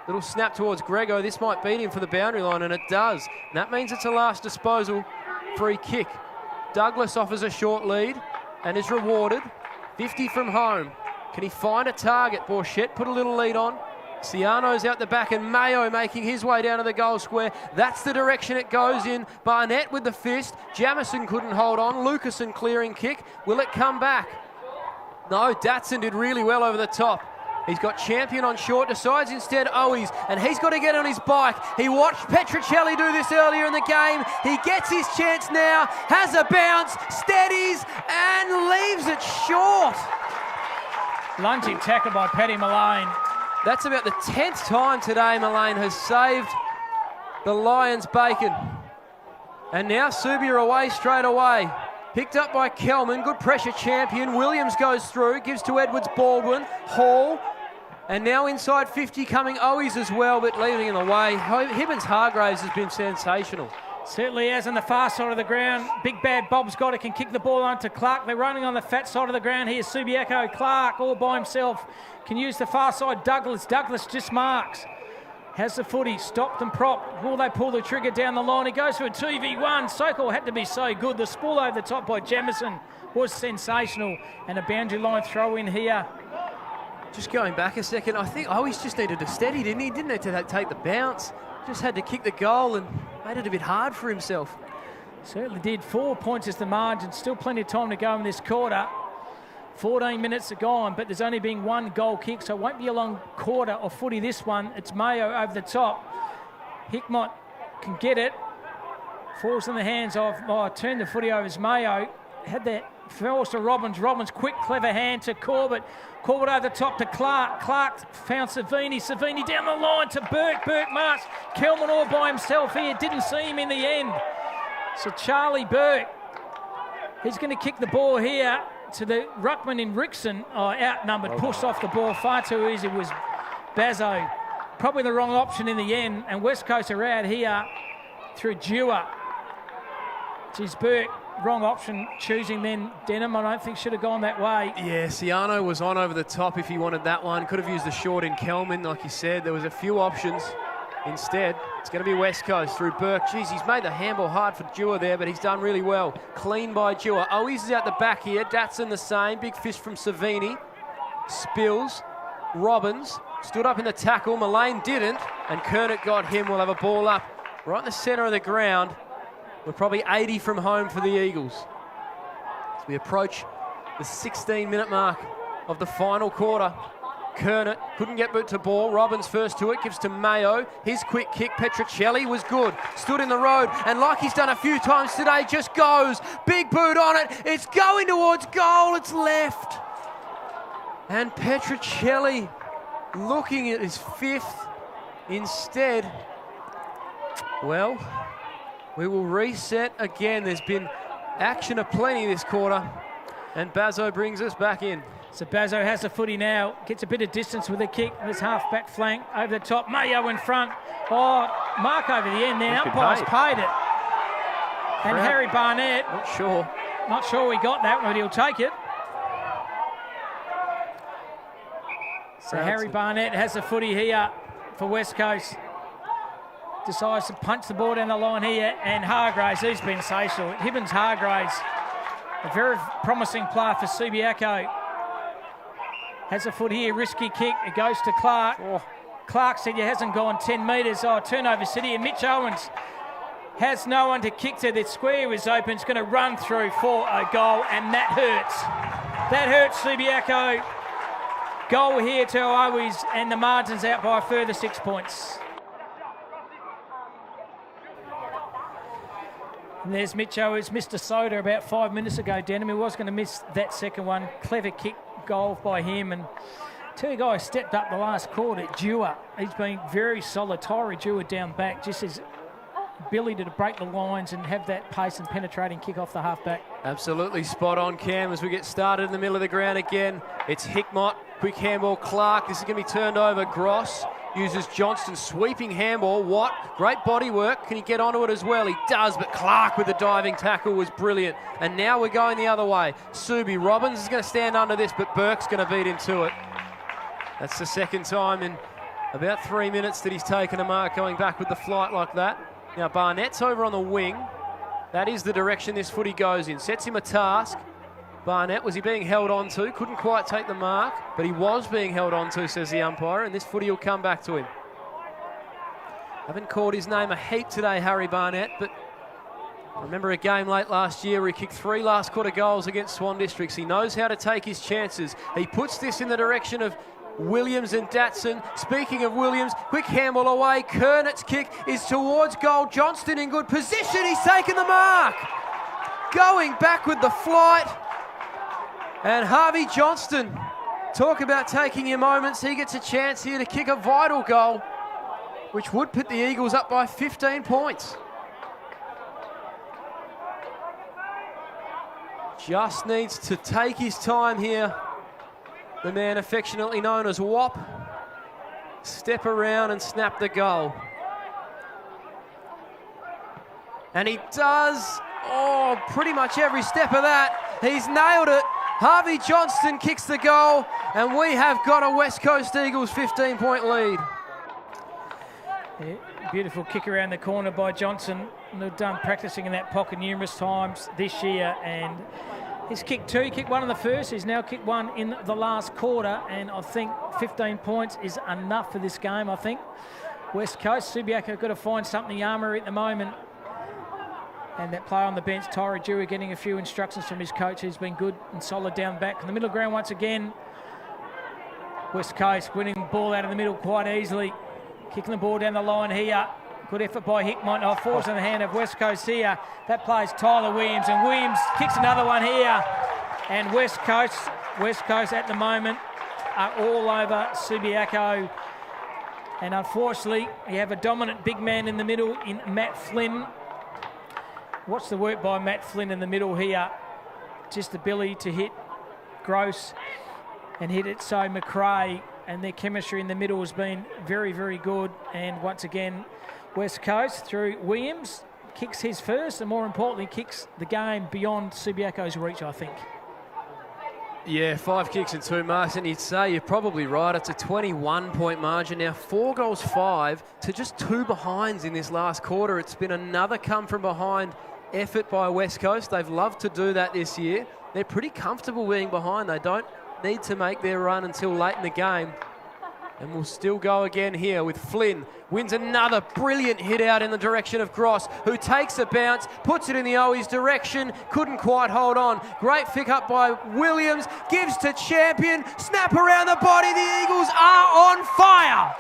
Little snap towards Grego. This might beat him for the boundary line, and it does. And that means it's a last disposal free kick. Douglas offers a short lead and is rewarded. 50 from home. Can he find a target? Borchett put a little lead on. Ciano's out the back, and Mayo making his way down to the goal square. That's the direction it goes in. Barnett with the fist. Jamison couldn't hold on. Lucasen clearing kick. Will it come back? No, Datsun did really well over the top. He's got Champion on short, decides instead Owies, and he's got to get on his bike. He watched Petricelli do this earlier in the game. He gets his chance now, has a bounce, steadies, and leaves it short. Lunging tackle by Paddy Mullane. That's about the 10th time today Mullane has saved the Lions' bacon. And now Subia away straight away. Picked up by Kelman, good pressure Champion. Williams goes through, gives to Edwards Baldwin. Hall, and now inside 50 coming Owies as well, but leaving in the way. Hibbins Hargraves has been sensational. Certainly has on the far side of the ground. Big bad Bob's got it, can kick the ball onto Clark. They're running on the fat side of the ground here. Subiaco, Clark all by himself. Can use the far side. Douglas just marks. Has the footy, stopped and propped. Will they pull the trigger down the line? He goes for a 2v1. Sokol had to be so good. The spool over the top by Jamison was sensational. And a boundary line throw in here. Just going back a second, I think Owies just needed to steady, didn't he? Didn't need to take the bounce. Just had to kick the goal and made it a bit hard for himself. Certainly did. 4 points is the margin. Still plenty of time to go in this quarter. 14 minutes are gone, but there's only been one goal kick, so it won't be a long quarter of footy this one. It's Mayo over the top. Hickmott can get it. Falls in the hands of, turned the footy over as Mayo. Had that falls to Robbins. Robbins, quick, clever hand to Corbett. Corbett over the top to Clark. Clark found Savini. Savini down the line to Burke. Burke marks. Kelman all by himself here. Didn't see him in the end. So Charlie Burke, he's going to kick the ball here to the ruckman in Rickson. Outnumbered, pushed off the ball far too easy was Bazzo. Probably the wrong option in the end. And West Coast are out here through Dewar. Geez, Burke, wrong option, choosing then Denham. I don't think should have gone that way. Yeah, Ciano was on over the top if he wanted that one. Could have used the short in Kelman, like you said. There was a few options. Instead, it's going to be West Coast through Burke. Jeez, he's made the handball hard for Dewar there, but he's done really well. Clean by Dewar. Owies is out the back here. Datsun the same. Big fist from Savini. Spills. Robbins stood up in the tackle. Mullane didn't, and Kernick got him. We'll have a ball up right in the centre of the ground. We're probably 80 from home for the Eagles. As we approach the 16-minute mark of the final quarter. Kernick couldn't get boot to ball. Robbins first to it, gives to Mayo. His quick kick, Petricelli, was good. Stood in the road, and like he's done a few times today, just goes. Big boot on it. It's going towards goal. It's left. And Petricelli looking at his fifth instead. Well, we will reset again. There's been action aplenty this quarter, and Bazzo brings us back in. So Bazzo has the footy now, gets a bit of distance with a kick, this half-back flank over the top. Mayo in front. Oh, mark over the end there. Umpire's paid it. And Harry Barnett. Not sure we got that, but he'll take it. So Harry Barnett has the footy here for West Coast. Decides to punch the ball down the line here, and Hargraves, he's been sensational. Hibbins Hargraves, a very promising player for Subiaco. Has a foot here, risky kick, it goes to Clark. Clark said he hasn't gone 10 metres. Turnover City, and Mitch Owens has no one to kick to. The square is open, it's going to run through for a goal, and that hurts. That hurts Subiaco. Goal here to Owies, and the margin's out by a further 6 points. And there's Mitcho, who's missed a soda about 5 minutes ago, Denham. He was going to miss that second one. Clever kick goal by him. And two guys stepped up the last quarter. Dewar, he's been very solid. Tyree Dewar down back, just his ability to break the lines and have that pace and penetrating kick off the half-back. Absolutely spot on, Cam, as we get started in the middle of the ground again. It's Hickmott, quick handball, Clark. This is going to be turned over. Gross uses Johnston, sweeping handball. Watt, great body work. Can he get onto it as well? He does, but Clark with the diving tackle was brilliant. And now we're going the other way. Subi, Robbins is going to stand under this, but Burke's going to beat him to it. That's the second time in about 3 minutes that he's taken a mark going back with the flight like that. Now Barnett's over on the wing. That is the direction this footy goes in. Sets him a task. Barnett, was he being held on to? Couldn't quite take the mark, but he was being held on to, says the umpire, and this footy will come back to him. Haven't called his name a heap today, Harry Barnett, but remember a game late last year where he kicked 3 last quarter goals against Swan Districts. He knows how to take his chances. He puts this in the direction of Williams and Datsun. Speaking of Williams, quick handball away. Kernett's kick is towards goal. Johnston in good position. He's taken the mark. Going back with the flight. And Harvey Johnston, talk about taking your moments. He gets a chance here to kick a vital goal, which would put the Eagles up by 15 points. Just needs to take his time here. The man affectionately known as WAP. Step around and snap the goal. And he does, pretty much every step of that. He's nailed it. Harvey Johnston kicks the goal, and we have got a West Coast Eagles 15-point lead. Yeah, beautiful kick around the corner by Johnson. They've done practicing in that pocket numerous times this year, and he's kicked 2. He kicked 1 in the first. He's now kicked 1 in the last quarter, and I think 15 points is enough for this game, I think. West Coast, Subiaco got to find something in the armoury at the moment. And that player on the bench, Tyree Dewar, getting a few instructions from his coach, who's been good and solid down back. In the middle ground once again, West Coast winning the ball out of the middle quite easily. Kicking the ball down the line here. Good effort by Hickmott. Falls in the hand of West Coast here. That plays Tyler Williams, and Williams kicks another one here. And West Coast at the moment are all over Subiaco. And unfortunately, you have a dominant big man in the middle in Matt Flynn. Watch the work by Matt Flynn in the middle here. Just the ability to hit Gross and hit it so McRae, and their chemistry in the middle has been very, very good. And once again, West Coast through Williams kicks his first, and more importantly, kicks the game beyond Subiaco's reach, I think. Yeah, 5 kicks and 2 marks, and you'd say you're probably right. It's a 21-point margin now. 4 goals, 5 to just 2 behinds in this last quarter. It's been another come from behind effort by West Coast. They've loved to do that this year. They're pretty comfortable being behind. They don't need to make their run until late in the game. And we'll still go again here with Flynn. Wins another brilliant hit out in the direction of Gross, who takes a bounce, puts it in the Owies direction, couldn't quite hold on. Great pick up by Williams, gives to Champion, snap around the body. The Eagles are on fire.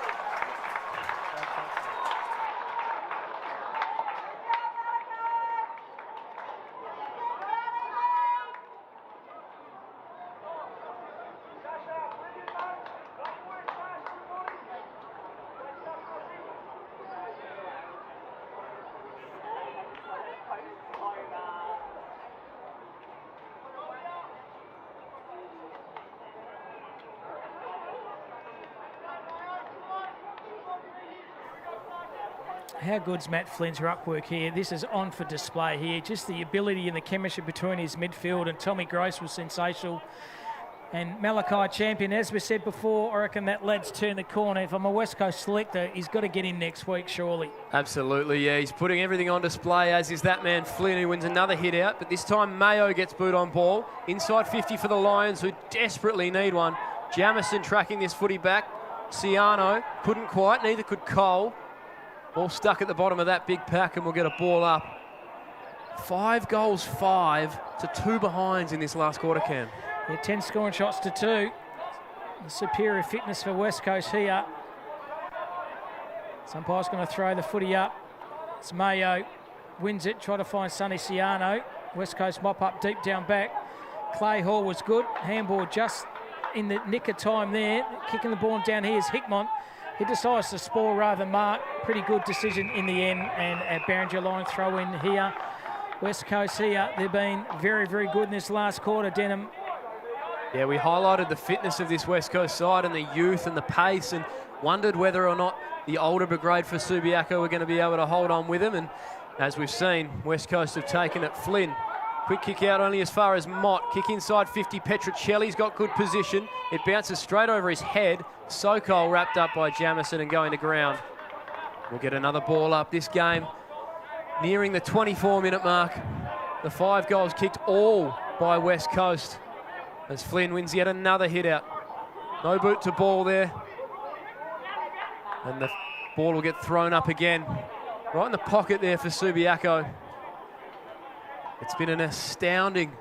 How good's Matt Flynn's ruck work here? This is on for display here. Just the ability and the chemistry between his midfield, and Tommy Gross was sensational. And Malachi Champion, as we said before, I reckon that lad's turned the corner. If I'm a West Coast selector, he's got to get in next week, surely. Absolutely, yeah. He's putting everything on display, as is that man Flynn, who wins another hit out. But this time Mayo gets boot on ball. Inside 50 for the Lions, who desperately need one. Jamison tracking this footy back. Ciano couldn't quite, neither could Cole. All stuck at the bottom of that big pack, and we'll get a ball up. 5 goals, 5 to 2 behinds in this last quarter, Cam. Yeah, 10 scoring shots to 2. The superior fitness for West Coast here. Umpire's going to throw the footy up. It's Mayo. wins it. Try to find Sonny Ciano. West Coast mop up deep down back. Clay Hall was good. Handball just in the nick of time there. Kicking the ball down here is Hickmont. He decides to spoil rather than mark. Pretty good decision in the end. And a Barringer line throw in here. West Coast here, they've been very, very good in this last quarter, Denham. Yeah, we highlighted the fitness of this West Coast side and the youth and the pace, and wondered whether or not the older brigade for Subiaco were going to be able to hold on with them. And as we've seen, West Coast have taken it. Flynn, quick kick out only as far as Mott. Kick inside 50, Petruccelli's got good position. It bounces straight over his head. Sokol wrapped up by Jamison and going to ground. We'll get another ball up. This game nearing the 24-minute mark. The 5 goals kicked all by West Coast as Flynn wins yet another hit out. No boot to ball there. And the ball will get thrown up again. Right in the pocket there for Subiaco. It's been an astounding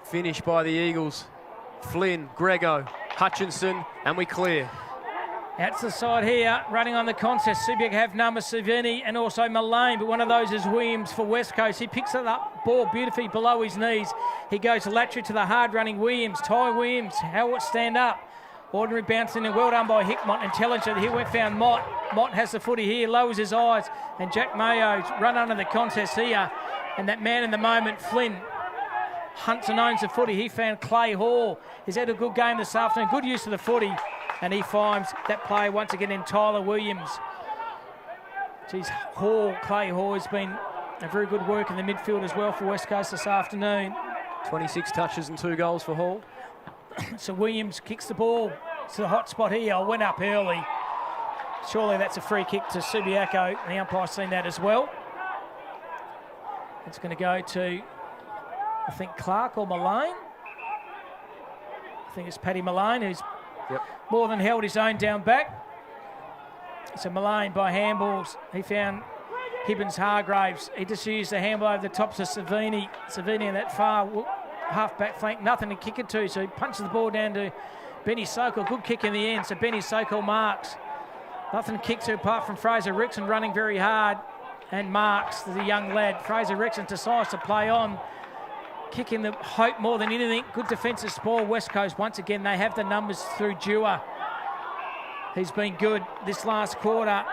finish by the Eagles. Flynn, Grego, Hutchinson, and we clear. Out to the side here, running on the contest. Subiaco have number Savini and also Mullane, but one of those is Williams for West Coast. He picks it up, ball beautifully below his knees. He goes laterally to the hard-running Williams. Ty Williams, how it stand up. Ordinary bouncing and well done by Hickmont. Intelligent, here went found Mott. Mott has the footy here, lowers his eyes, and Jack Mayo's run under the contest here. And that man in the moment, Flynn, hunts and owns the footy. He found Clay Hall. He's had a good game this afternoon, good use of the footy. And he finds that play once again in Tyler Williams. Geez, Clay Hall has been a very good work in the midfield as well for West Coast this afternoon. 26 touches and 2 goals for Hall. So Williams kicks the ball to the hot spot here. Went up early. Surely that's a free kick to Subiaco. The umpire's seen that as well. It's going to go to, I think, Clark or Mullane. I think it's Paddy Mullane who's more than held his own down back. So Mullane by handballs. He found Hibbins Hargraves. He just used the handball over the top to Savini. Savini in that far half-back flank, nothing to kick it to. So he punches the ball down to Benny Sokol. Good kick in the end. So Benny Sokol marks. Nothing to kick to apart from Fraser Rickson running very hard and marks the young lad. Fraser Rickson decides to play on. Kicking the hope more than anything. Good defensive spoil. West Coast, once again, they have the numbers through Dewar. He's been good this last quarter.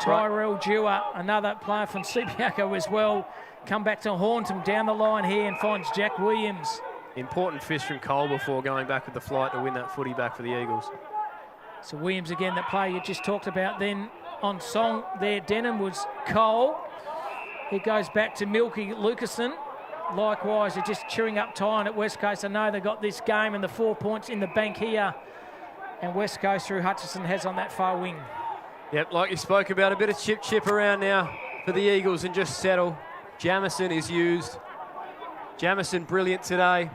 Tyrell Dewar, another player from Subiaco as well. Come back to haunt him down the line here and finds Jack Williams. Important fist from Cole before going back with the flight to win that footy back for the Eagles. So Williams again, that player you just talked about then on song there, Denham, was Cole. He goes back to Milky Lucasen. Likewise, they're just chewing up time at West Coast. I know they got this game and the 4 points in the bank here. And West Coast through Hutchison has on that far wing. Yep, like you spoke about, a bit of chip around now for the Eagles and just settle. Jamison is used. Jamison brilliant today.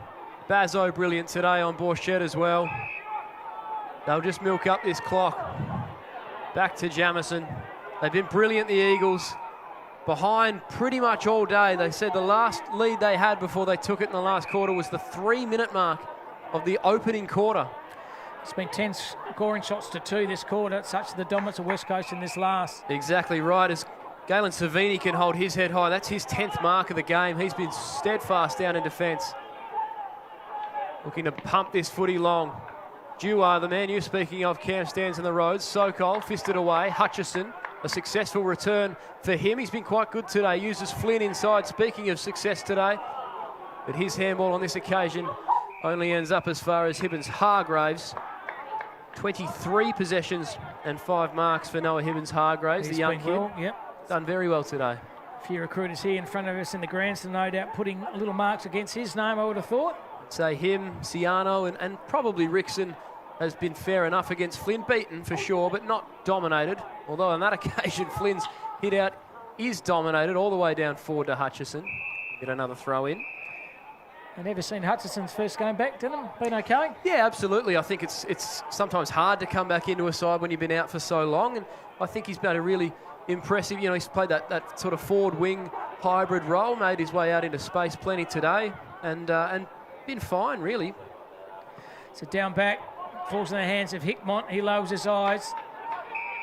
Bazzo brilliant today on Borchette as well. They'll just milk up this clock. Back to Jamison. They've been brilliant, the Eagles. Behind pretty much all day. They said the last lead they had before they took it in the last quarter was the 3-minute mark of the opening quarter. It's been 10 scoring shots to 2 this quarter. Such the dominance of West Coast in this last. Exactly right. As Galen Savini can hold his head high. That's his 10th mark of the game. He's been steadfast down in defence. Looking to pump this footy long. Dewar, the man you're speaking of, Cam stands in the roads. Sokol fisted away. Hutchison, a successful return for him. He's been quite good today. Uses Flynn inside. Speaking of success today, but his handball on this occasion only ends up as far as Hibbins Hargraves. 23 possessions and 5 marks for Noah Hibbins Hargraves, the young kid. Well, yep. Done very well today. A few recruiters here in front of us in the grandstand, no doubt putting little marks against his name, I would have thought. I'd say him, Ciano, and probably Rickson has been fair enough against Flynn. Beaten for sure, but not dominated. Although on that occasion, Flynn's hit out is dominated all the way down forward to Hutchison. Get another throw in. I've never seen Hutchison's first game back, didn't it? Been okay? Yeah, absolutely. I think it's sometimes hard to come back into a side when you've been out for so long, and I think he's been a really impressive. You know, he's played that sort of forward wing hybrid role, made his way out into space plenty today, and been fine really. So down back, falls in the hands of Hickmont. He lowers his eyes.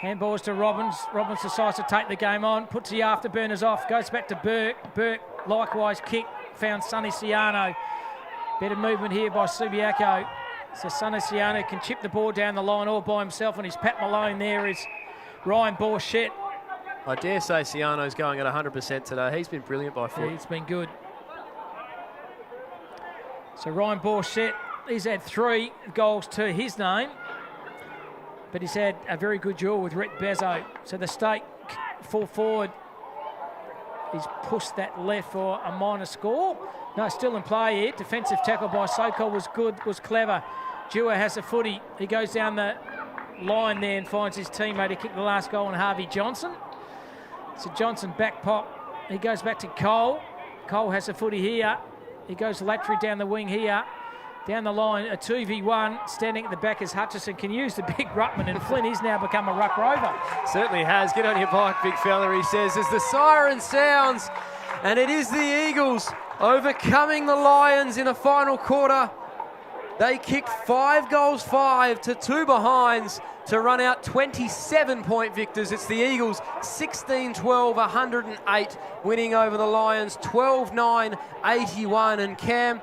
Handballs to Robbins. Robbins decides to take the game on, puts the afterburners off, goes back to Burke. Burke, likewise, kick, found Sonny Ciano. Better movement here by Subiaco. So Sonny Ciano can chip the ball down the line all by himself, and his Pat Malone there is Ryan Borchett. I dare say Ciano's going at 100% today. He's been brilliant by foot. Yeah, it's been good. So Ryan Borchett, he's had 3 goals to his name, but he's had a very good duel with Rhett Bezzo. So the State full forward, he's pushed that left for a minor score. No, still in play here. Defensive tackle by Sokol was good, was clever. Dewar has a footy. He goes down the line there and finds his teammate. He kicked the last goal on Harvey Johnson. So Johnson back pop. He goes back to Cole. Cole has a footy here. He goes laterally down the wing here. Down the line, a 2v1. Standing at the back is Hutchison. Can use the big ruckman, and Flynn is now become a ruck rover. Certainly has. Get on your bike, big fella, he says, as the siren sounds. And it is the Eagles overcoming the Lions in the final quarter. They kicked 5 goals, 5 to 2 behinds to run out 27-point victors. It's the Eagles 16-12, 108, winning over the Lions 12-9, 81. And Cam,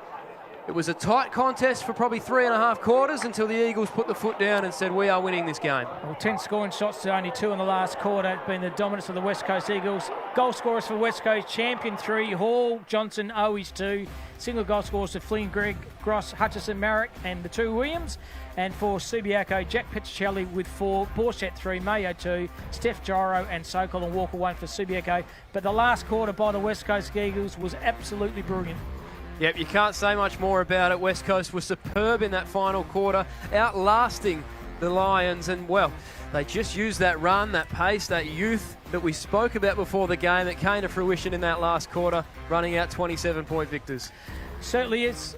it was a tight contest for probably 3.5 quarters until the Eagles put the foot down and said, we are winning this game. Well, 10 scoring shots to only 2 in the last quarter. It's been the dominance of the West Coast Eagles. Goal scorers for West Coast, Champion 3, Hall, Johnson, Owies 2. Single goal scorers to Flynn, Gregg, Gross, Hutchison, Marek and the 2 Williams. And for Subiaco, Jack Petricelli with 4, Borchett 3, Mayo 2, Steph Gyro and Sokol and Walker 1 for Subiaco. But the last quarter by the West Coast Eagles was absolutely brilliant. Yep, you can't say much more about it. West Coast was superb in that final quarter, outlasting the Lions. And, well, they just used that run, that pace, that youth that we spoke about before the game. It came to fruition in that last quarter, running out 27-point victors. Certainly is.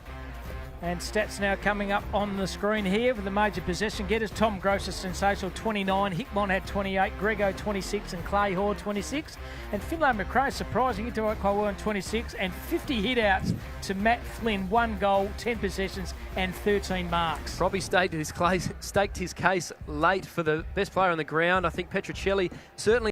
And stats now coming up on the screen here with the major possession getters. Tom Gross is sensational, 29. Hickmont had 28. Grego 26 and Clay Hoare 26. And Finlay McRae, surprising, he did quite well on 26. And 50 hit-outs to Matt Flynn. 1 goal, 10 possessions and 13 marks. Probably staked his case late for the best player on the ground. I think Petricelli certainly